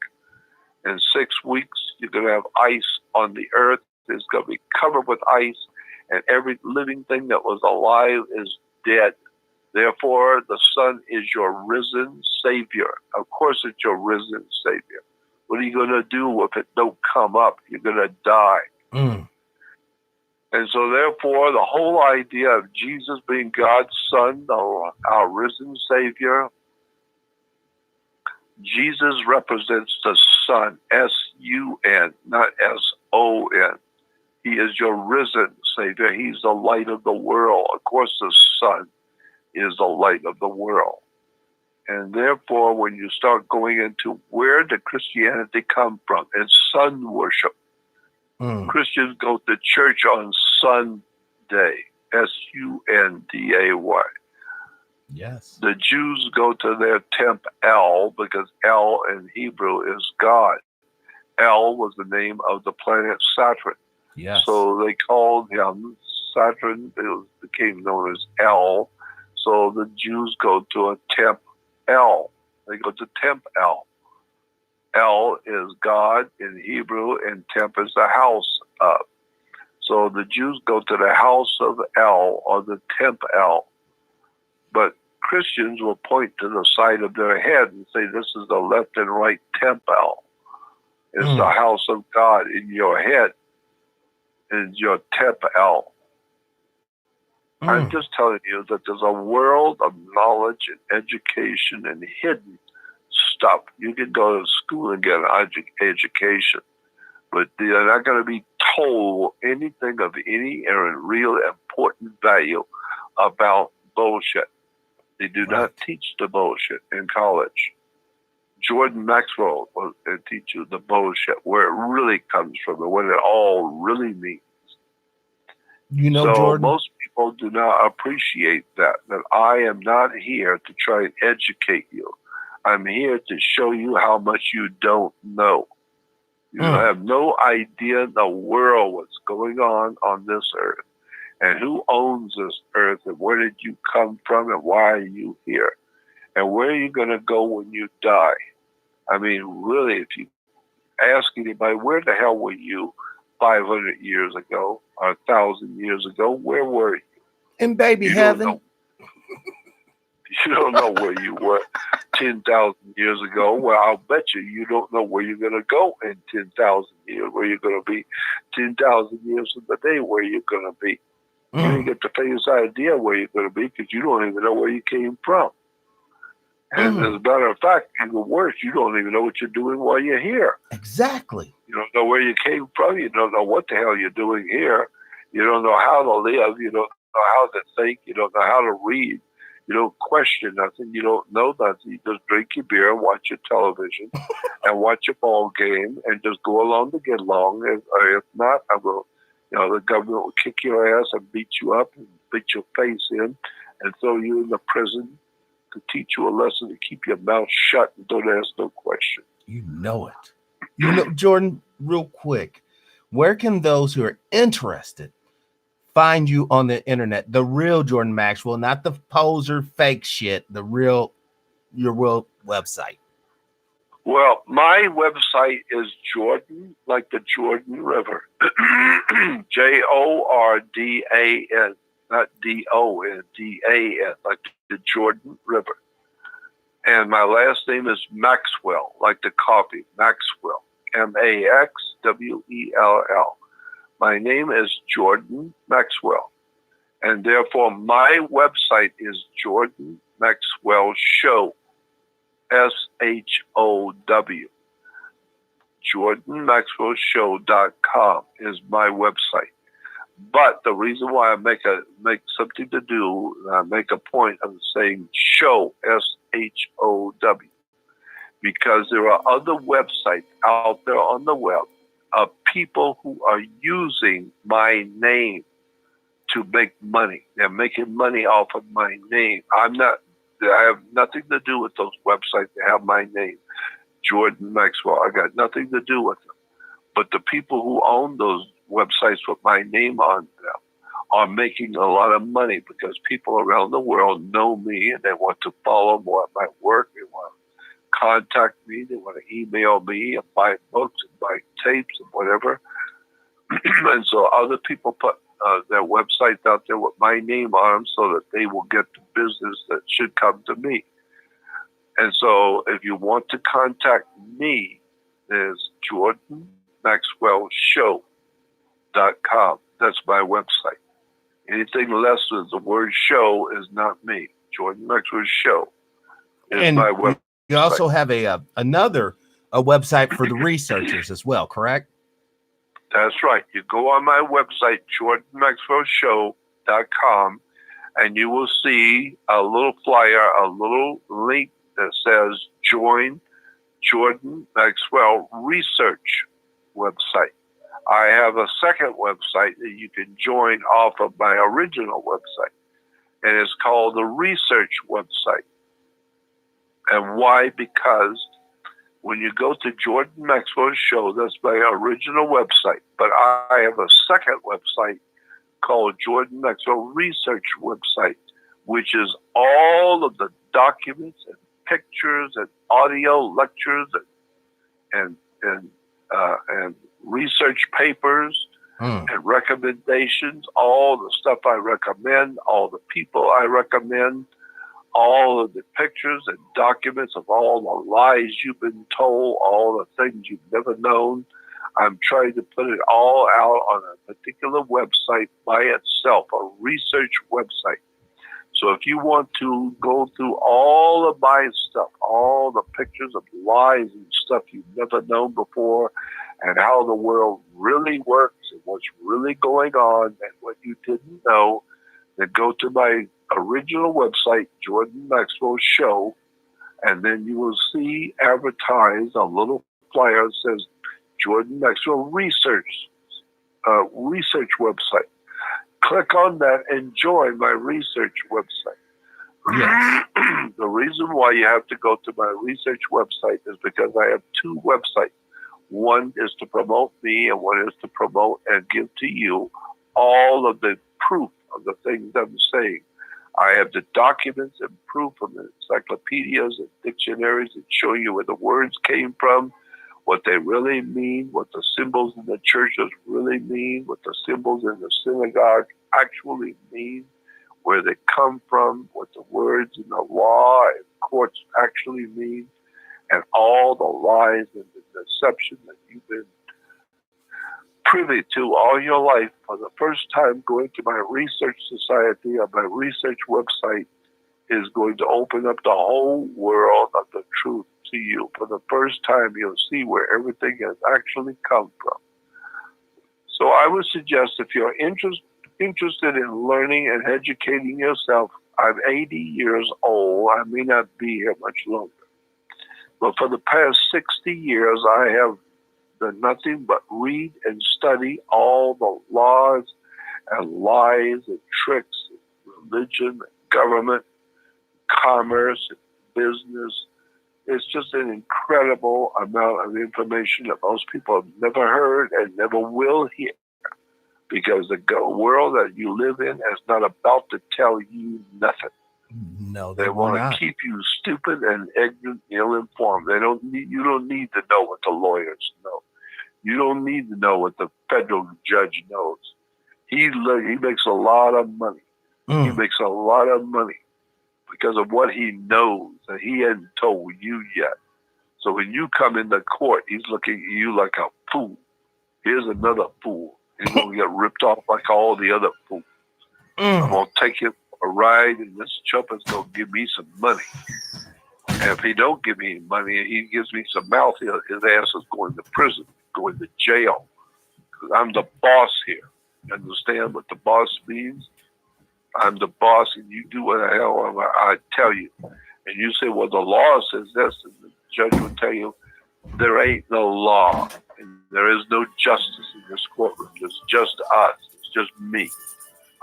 In 6 weeks, you're going to have ice on the earth. It's going to be covered with ice, and every living thing that was alive is dead. Therefore, the Son is your risen Savior. Of course, it's your risen Savior. What are you going to do if it don't come up? You're going to die. And so, therefore, the whole idea of Jesus being God's Son, our risen Savior, Jesus represents the Son, S-U-N, not S-O-N. He is your risen Savior. He's the light of the world. Of course, the Son is the light of the world. And therefore, when you start going into where did Christianity come from? It's sun worship. Christians go to church on Sunday, S-U-N-D-A-Y. Yes. The Jews go to their temp El, because El in Hebrew is God. El was the name of the planet Saturn. Yes. So they called him Saturn. It became known as El. So the Jews go to a temp El. They go to temp El. El is God in Hebrew, and temp is the house of. So the Jews go to the house of El, or the temp El. But Christians will point to the side of their head and say, this is the left and right temple. It's the house of God in your head. Is your temple. I'm just telling you that there's a world of knowledge and education and hidden stuff. You can go to school and get an education, but they're not going to be told anything of any real important value about bullshit. They do not teach the bullshit in college. Jordan Maxwell will teach you the bullshit, where it really comes from and what it all really means. You know, so Jordan, most people do not appreciate that I am not here to try and educate you. I'm here to show you how much you don't know. You have no idea in the world what's going on this earth. And who owns this earth, and where did you come from, and why are you here? And where are you going to go when you die? I mean, really, if you ask anybody, where the hell were you 500 years ago, or 1,000 years ago? Where were you? In baby heaven. You don't know where you were 10,000 years ago. Well, I'll bet you don't know where you're going to go in 10,000 years, where you're going to be 10,000 years from the day, where you're going to be. You didn't get the faintest idea where you're going to be, because you don't even know where you came from. And as a matter of fact, even worse, you don't even know what you're doing while you're here. Exactly. You don't know where you came from. You don't know what the hell you're doing here. You don't know how to live. You don't know how to think. You don't know how to read. You don't question nothing. You don't know nothing. You just drink your beer, watch your television, and watch a ball game, and just go along to get along. If not, I will. The government will kick your ass and beat you up and beat your face in and throw you in the prison to teach you a lesson to keep your mouth shut and don't ask no question. You know it. You know, Jordan, real quick, where can those who are interested find you on the internet? The real Jordan Maxwell, not the poser fake shit, your real website. Well, my website is Jordan, like the Jordan River. Jordan, not D-O-N, D-A-N, like the Jordan River. And my last name is Maxwell, like the coffee, Maxwell. Maxwell. My name is Jordan Maxwell, and therefore my website is Jordan Maxwell Show, SHOW. JordanMaxwellShow.com is my website. But the reason why I make something to do, I make a point of saying show, SHOW, because there are other websites out there on the web of people who are using my name to make money. They're making money off of my name. I have nothing to do with those websites that have my name, Jordan Maxwell. I got nothing to do with them. But the people who own those websites with my name on them are making a lot of money because people around the world know me and they want to follow more of my work. They want to contact me. They want to email me and buy books and buy tapes and whatever. And so other people put their websites out there with my name on them so that they will get the business that should come to me. And so if you want to contact me, there's JordanMaxwellShow.com. That's my website. Anything less than the word show is not me. Jordan Maxwell Show is my website. You also have another website for the researchers as well, correct? That's right. You go on my website, JordanMaxwellShow.com, and you will see a little flyer, a little link that says join Jordan Maxwell Research website. I have a second website that you can join off of my original website, and it's called the Research website. And why? Because when you go to Jordan Maxwell Show, that's my original website, but I have a second website called Jordan Maxwell Research website, which is all of the documents and pictures and audio lectures and research papers and recommendations, all the stuff I recommend, all the people I recommend, all of the pictures and documents of all the lies you've been told, all the things you've never known. I'm trying to put it all out on a particular website by itself, a research website. So if you want to go through all of my stuff, all the pictures of lies and stuff you've never known before, and how the world really works and what's really going on and what you didn't know, then go to my original website, Jordan Maxwell Show, and then you will see advertised a little flyer that says Jordan Maxwell Research website. Click on that and join my research website. Yes. The reason why you have to go to my research website is because I have two websites. One is to promote me, and one is to promote and give to you all of the proof of the things I'm saying. I have the documents and proof from the encyclopedias and dictionaries that show you where the words came from, what they really mean, what the symbols in the churches really mean, what the symbols in the synagogue actually mean, where they come from, what the words in the law and courts actually mean, and all the lies and the deception that you've been privy to all your life. For the first time, going to my research society on my research website is going to open up the whole world of the truth to you. For the first time, you'll see where everything has actually come from. So I would suggest if you're interested in learning and educating yourself, I'm 80 years old. I may not be here much longer. But for the past 60 years, I have done nothing but read and study all the laws and lies and tricks, and religion, and government, commerce, and business. It's just an incredible amount of information that most people have never heard and never will hear, because the world that you live in is not about to tell you nothing. No, they want to keep you stupid and ignorant, ill-informed. You don't need to know what the lawyers know. You don't need to know what the federal judge knows. He makes a lot of money. He makes a lot of money because of what he knows that he hasn't told you yet. So when you come into court, he's looking at you like a fool. Here's another fool. He's going to get ripped off like all the other fools. I'm going to take him for a ride, and this chump is going to give me some money. And if he don't give me any money, and he gives me some mouth, his ass is going to prison, going to jail. Because I'm the boss here. You understand what the boss means? I'm the boss, and you do what the hell I tell you. And you say, well, the law says this, and the judge will tell you, there ain't no law, and there is no justice in this courtroom. It's just us. It's just me.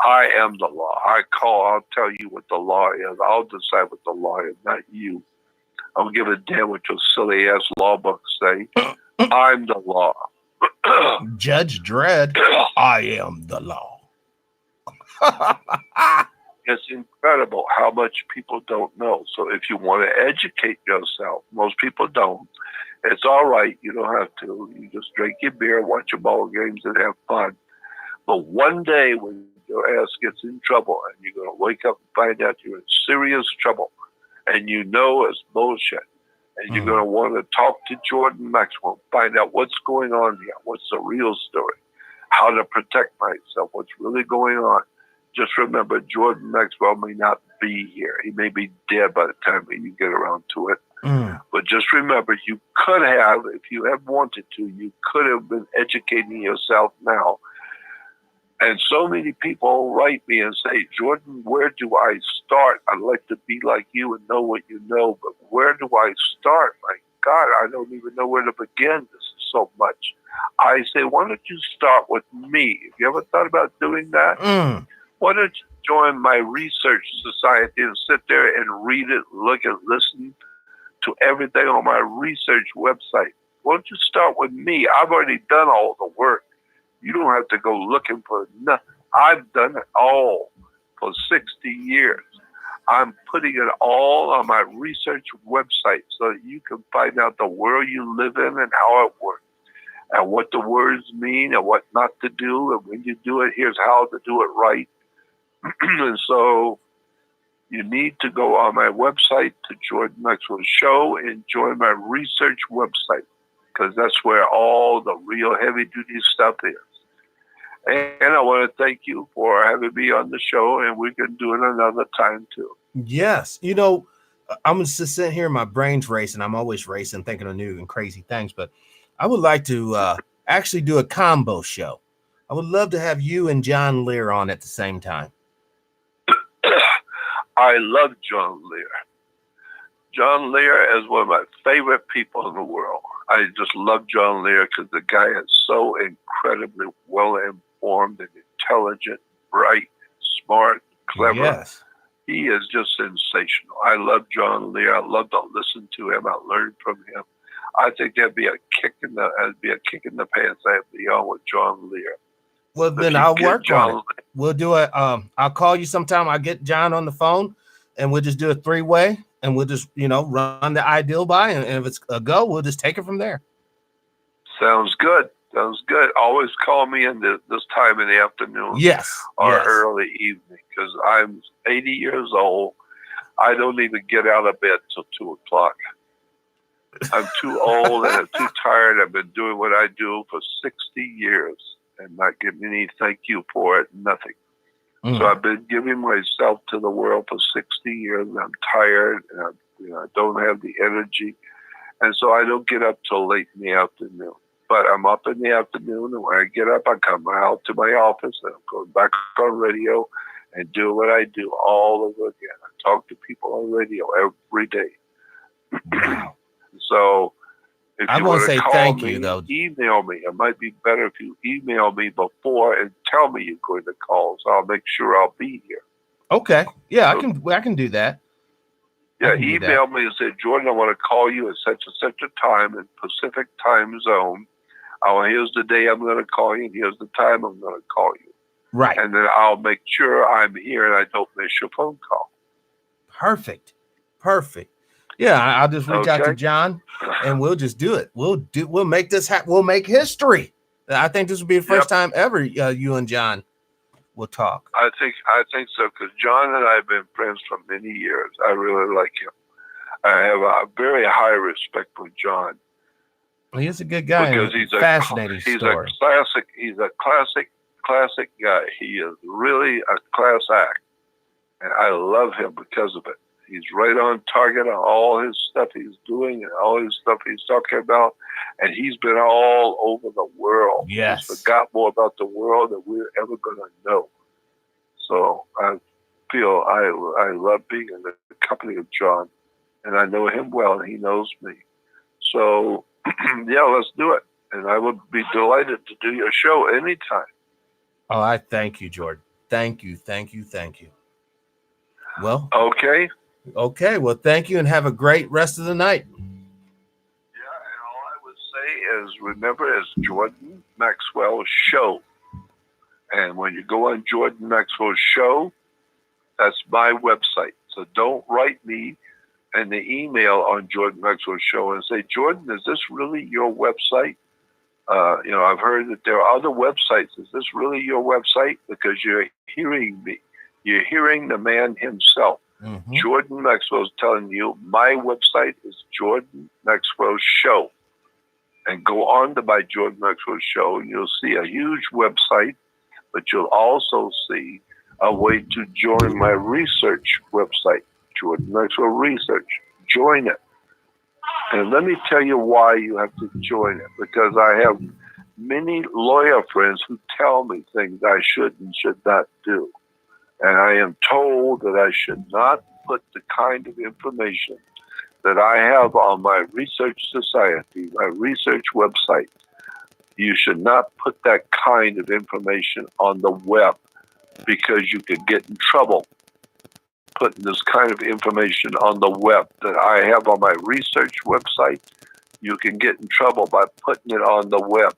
I am the law. I'll tell you what the law is. I'll decide what the law is, not you. I don't give a damn what your silly ass law books say. I'm the law. Judge Dredd, I am the law. It's incredible how much people don't know. So if you want to educate yourself, most people don't. It's all right. You don't have to. You just drink your beer, watch your ball games, and have fun. But one day when your ass gets in trouble and you're going to wake up and find out you're in serious trouble and you know it's bullshit, and you're going to want to talk to Jordan Maxwell, find out what's going on here, what's the real story, how to protect myself, what's really going on. Just remember, Jordan Maxwell may not be here. He may be dead by the time you get around to it. But just remember, you could have, if you have wanted to, you could have been educating yourself now. And so many people write me and say, Jordan, where do I start? I'd like to be like you and know what you know, but where do I start? My God, I don't even know where to begin. This is so much. I say, why don't you start with me? Have you ever thought about doing that? Why don't you join my research society and sit there and read it, look and listen to everything on my research website? Why don't you start with me? I've already done all the work. You don't have to go looking for nothing. I've done it all for 60 years. I'm putting it all on my research website so that you can find out the world you live in and how it works, and what the words mean and what not to do. And when you do it, here's how to do it right. And so you need to go on my website to Jordan Maxwell's show and join my research website, because that's where all the real heavy-duty stuff is. And I want to thank you for having me on the show, and we can do it another time too. Yes. You know, I'm just sitting here, my brain's racing. I'm always racing, thinking of new and crazy things, but I would like to actually do a combo show. I would love to have you and John Lear on at the same time. I love John Lear. John Lear is one of my favorite people in the world. I just love John Lear because the guy is so incredibly well informed and intelligent, bright, smart, clever. Yes. He is just sensational. I love John Lear. I love to listen to him. I learn from him. I think that'd be a kick in the pants. I'd be on with John Lear. Well, then I'll work on it. We'll do a I'll call you sometime. I'll get John on the phone and we'll just do a 3-way and we'll just, run the ideal by. And if it's a go, we'll just take it from there. Sounds good. Sounds good. Always call me in this time in the afternoon. Yes. Or early evening, because I'm 80 years old. I don't even get out of bed till 2 o'clock. I'm too old and I'm too tired. I've been doing what I do for 60 years and not getting any thank you for it, nothing. So I've been giving myself to the world for 60 years, and I'm tired, and I don't have the energy. And so I don't get up till late in the afternoon. But I'm up in the afternoon, and when I get up, I come out to my office, and I'm going back on radio and do what I do all over again. I talk to people on radio every day. Wow. So if I you want want to say call thank me, you, though. Email me. It might be better if you email me before and tell me you're going to call, so I'll make sure I'll be here. Okay. Yeah, I can do that. Yeah, email me and say, Jordan, I want to call you at such and such a time in Pacific time zone. Here's the day I'm going to call you, and here's the time I'm going to call you. Right. And then I'll make sure I'm here and I don't miss your phone call. Perfect. Yeah, I'll just reach out to John, and we'll just do it. We'll make this happen. We'll make history. I think this will be the first time ever you and John will talk. I think so, because John and I have been friends for many years. I really like him. I have a very high respect for John. Well, he's a good guy. Because he's a fascinating story. He's a classic guy. He is really a class act. And I love him because of it. He's right on target on all his stuff he's doing and all his stuff he's talking about. And he's been all over the world. Yes. He's forgot more about the world than we're ever going to know. So I feel I love being in the company of John. And I know him well, and he knows me. So, yeah, let's do it. And I would be delighted to do your show anytime. Oh, I thank you, Jordan. Thank you. Well, okay. Well, thank you, and have a great rest of the night. Yeah, and all I would say is remember, it's Jordan Maxwell Show. And when you go on Jordan Maxwell Show, that's my website. So don't write me in the email on Jordan Maxwell Show and say, Jordan, is this really your website? I've heard that there are other websites. Is this really your website? Because you're hearing me. You're hearing the man himself. Mm-hmm. Jordan Maxwell is telling you, my website is Jordan Maxwell Show. And go on to my Jordan Maxwell Show, and you'll see a huge website, but you'll also see a way to join my research website, Jordan Maxwell Research. Join it. And let me tell you why you have to join it, because I have many lawyer friends who tell me things I should and should not do. And I am told that I should not put the kind of information that I have on my research society, my research website. You should not put that kind of information on the web, because you could get in trouble putting this kind of information on the web that I have on my research website. You can get in trouble by putting it on the web,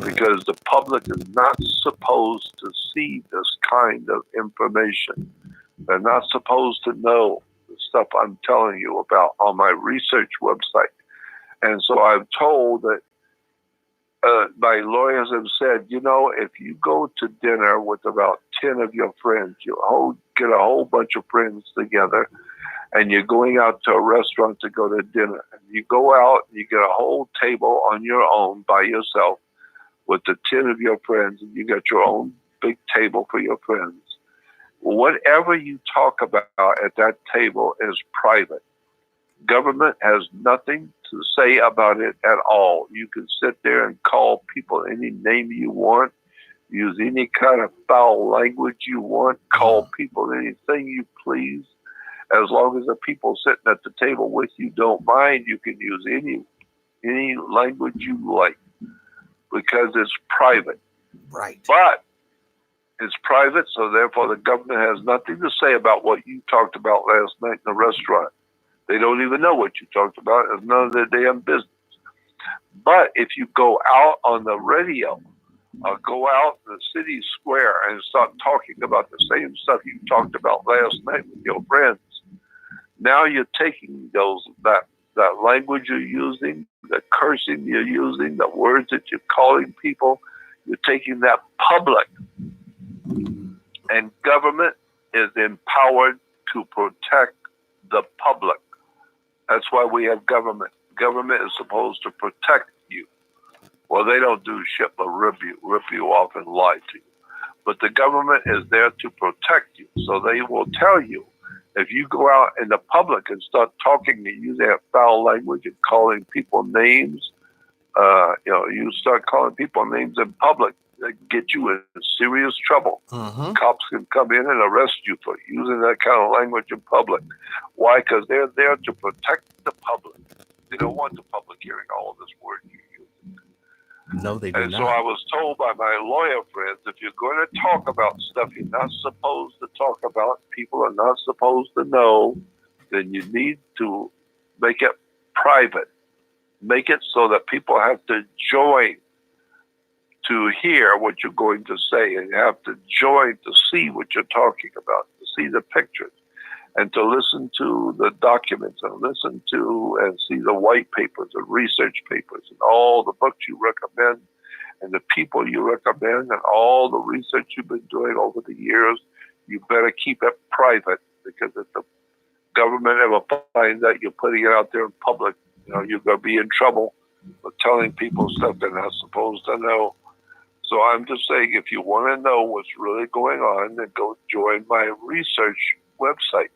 because the public is not supposed to see this kind of information. They're not supposed to know the stuff I'm telling you about on my research website. And so I'm told that my lawyers have said, if you go to dinner with about 10 of your friends, you get a whole bunch of friends together, and you're going out to a restaurant to go to dinner. And you go out and you get a whole table on your own by yourself with the 10 of your friends, and you got your own big table for your friends. Whatever you talk about at that table is private. Government has nothing to say about it at all. You can sit there and call people any name you want, use any kind of foul language you want, call people anything you please. As long as the people sitting at the table with you don't mind, you can use any language you like, because it's private. Right. But it's private, so therefore the government has nothing to say about what you talked about last night in the restaurant. They don't even know what you talked about. It's none of their damn business. But if you go out on the radio or go out in the city square and start talking about the same stuff you talked about last night with your friends, now you're taking that language you're using, the cursing you're using, the words that you're calling people, you're taking that public. And government is empowered to protect the public. That's why we have government. Government is supposed to protect you. Well, they don't do shit but rip you off and lie to you. But the government is there to protect you. So they will tell you, if you go out in the public and start talking and using that foul language and calling people names, you start calling people names in public, that get you in serious trouble. Mm-hmm. Cops can come in and arrest you for using that kind of language in public. Why? Because they're there to protect the public. They don't want the public hearing all of this word you use. No, they do and not. So I was told by my lawyer friends, if you're going to talk about stuff you're not supposed to talk about, people are not supposed to know, then you need to make it private. Make it so that people have to join to hear what you're going to say, and you have to join to see what you're talking about, to see the pictures, and to listen to the documents, and listen to and see the white papers and research papers and all the books you recommend and the people you recommend and all the research you've been doing over the years. You better keep it private, because if government ever finds that you're putting it out there in public, you're going to be in trouble for telling people stuff they're not supposed to know. So I'm just saying, if you want to know what's really going on, then go join my research website.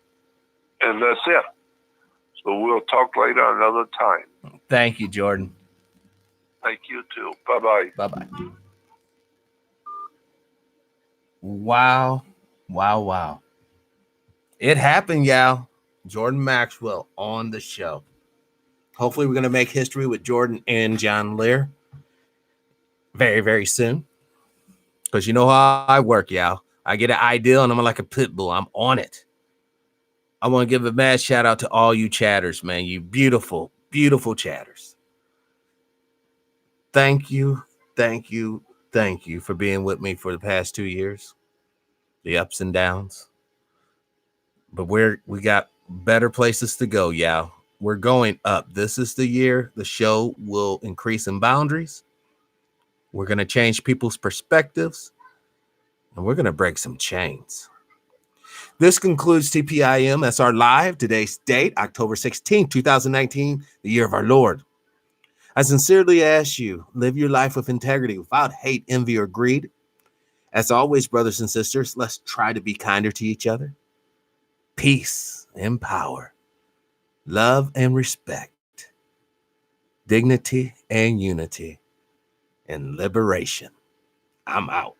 And that's it. So we'll talk later another time. Thank you, Jordan. Thank you, too. Bye-bye. Bye-bye. Wow. Wow, wow. It happened, y'all. Jordan Maxwell on the show. Hopefully we're going to make history with Jordan and John Lear very, very soon. Because you know how I work, y'all. I get an idea and I'm like a pit bull. I'm on it. I want to give a mad shout out to all you chatters, man. You beautiful, beautiful chatters. Thank you, thank you, thank you for being with me for the past 2 years. The ups and downs. But we got better places to go, y'all. We're going up. This is the year the show will increase in boundaries. We're going to change people's perspectives. And we're going to break some chains. This concludes TPIM SR Live. Today's date, October 16, 2019, the year of our Lord. I sincerely ask you, live your life with integrity, without hate, envy, or greed. As always, brothers and sisters, let's try to be kinder to each other. Peace and power, love and respect, dignity and unity, and liberation. I'm out.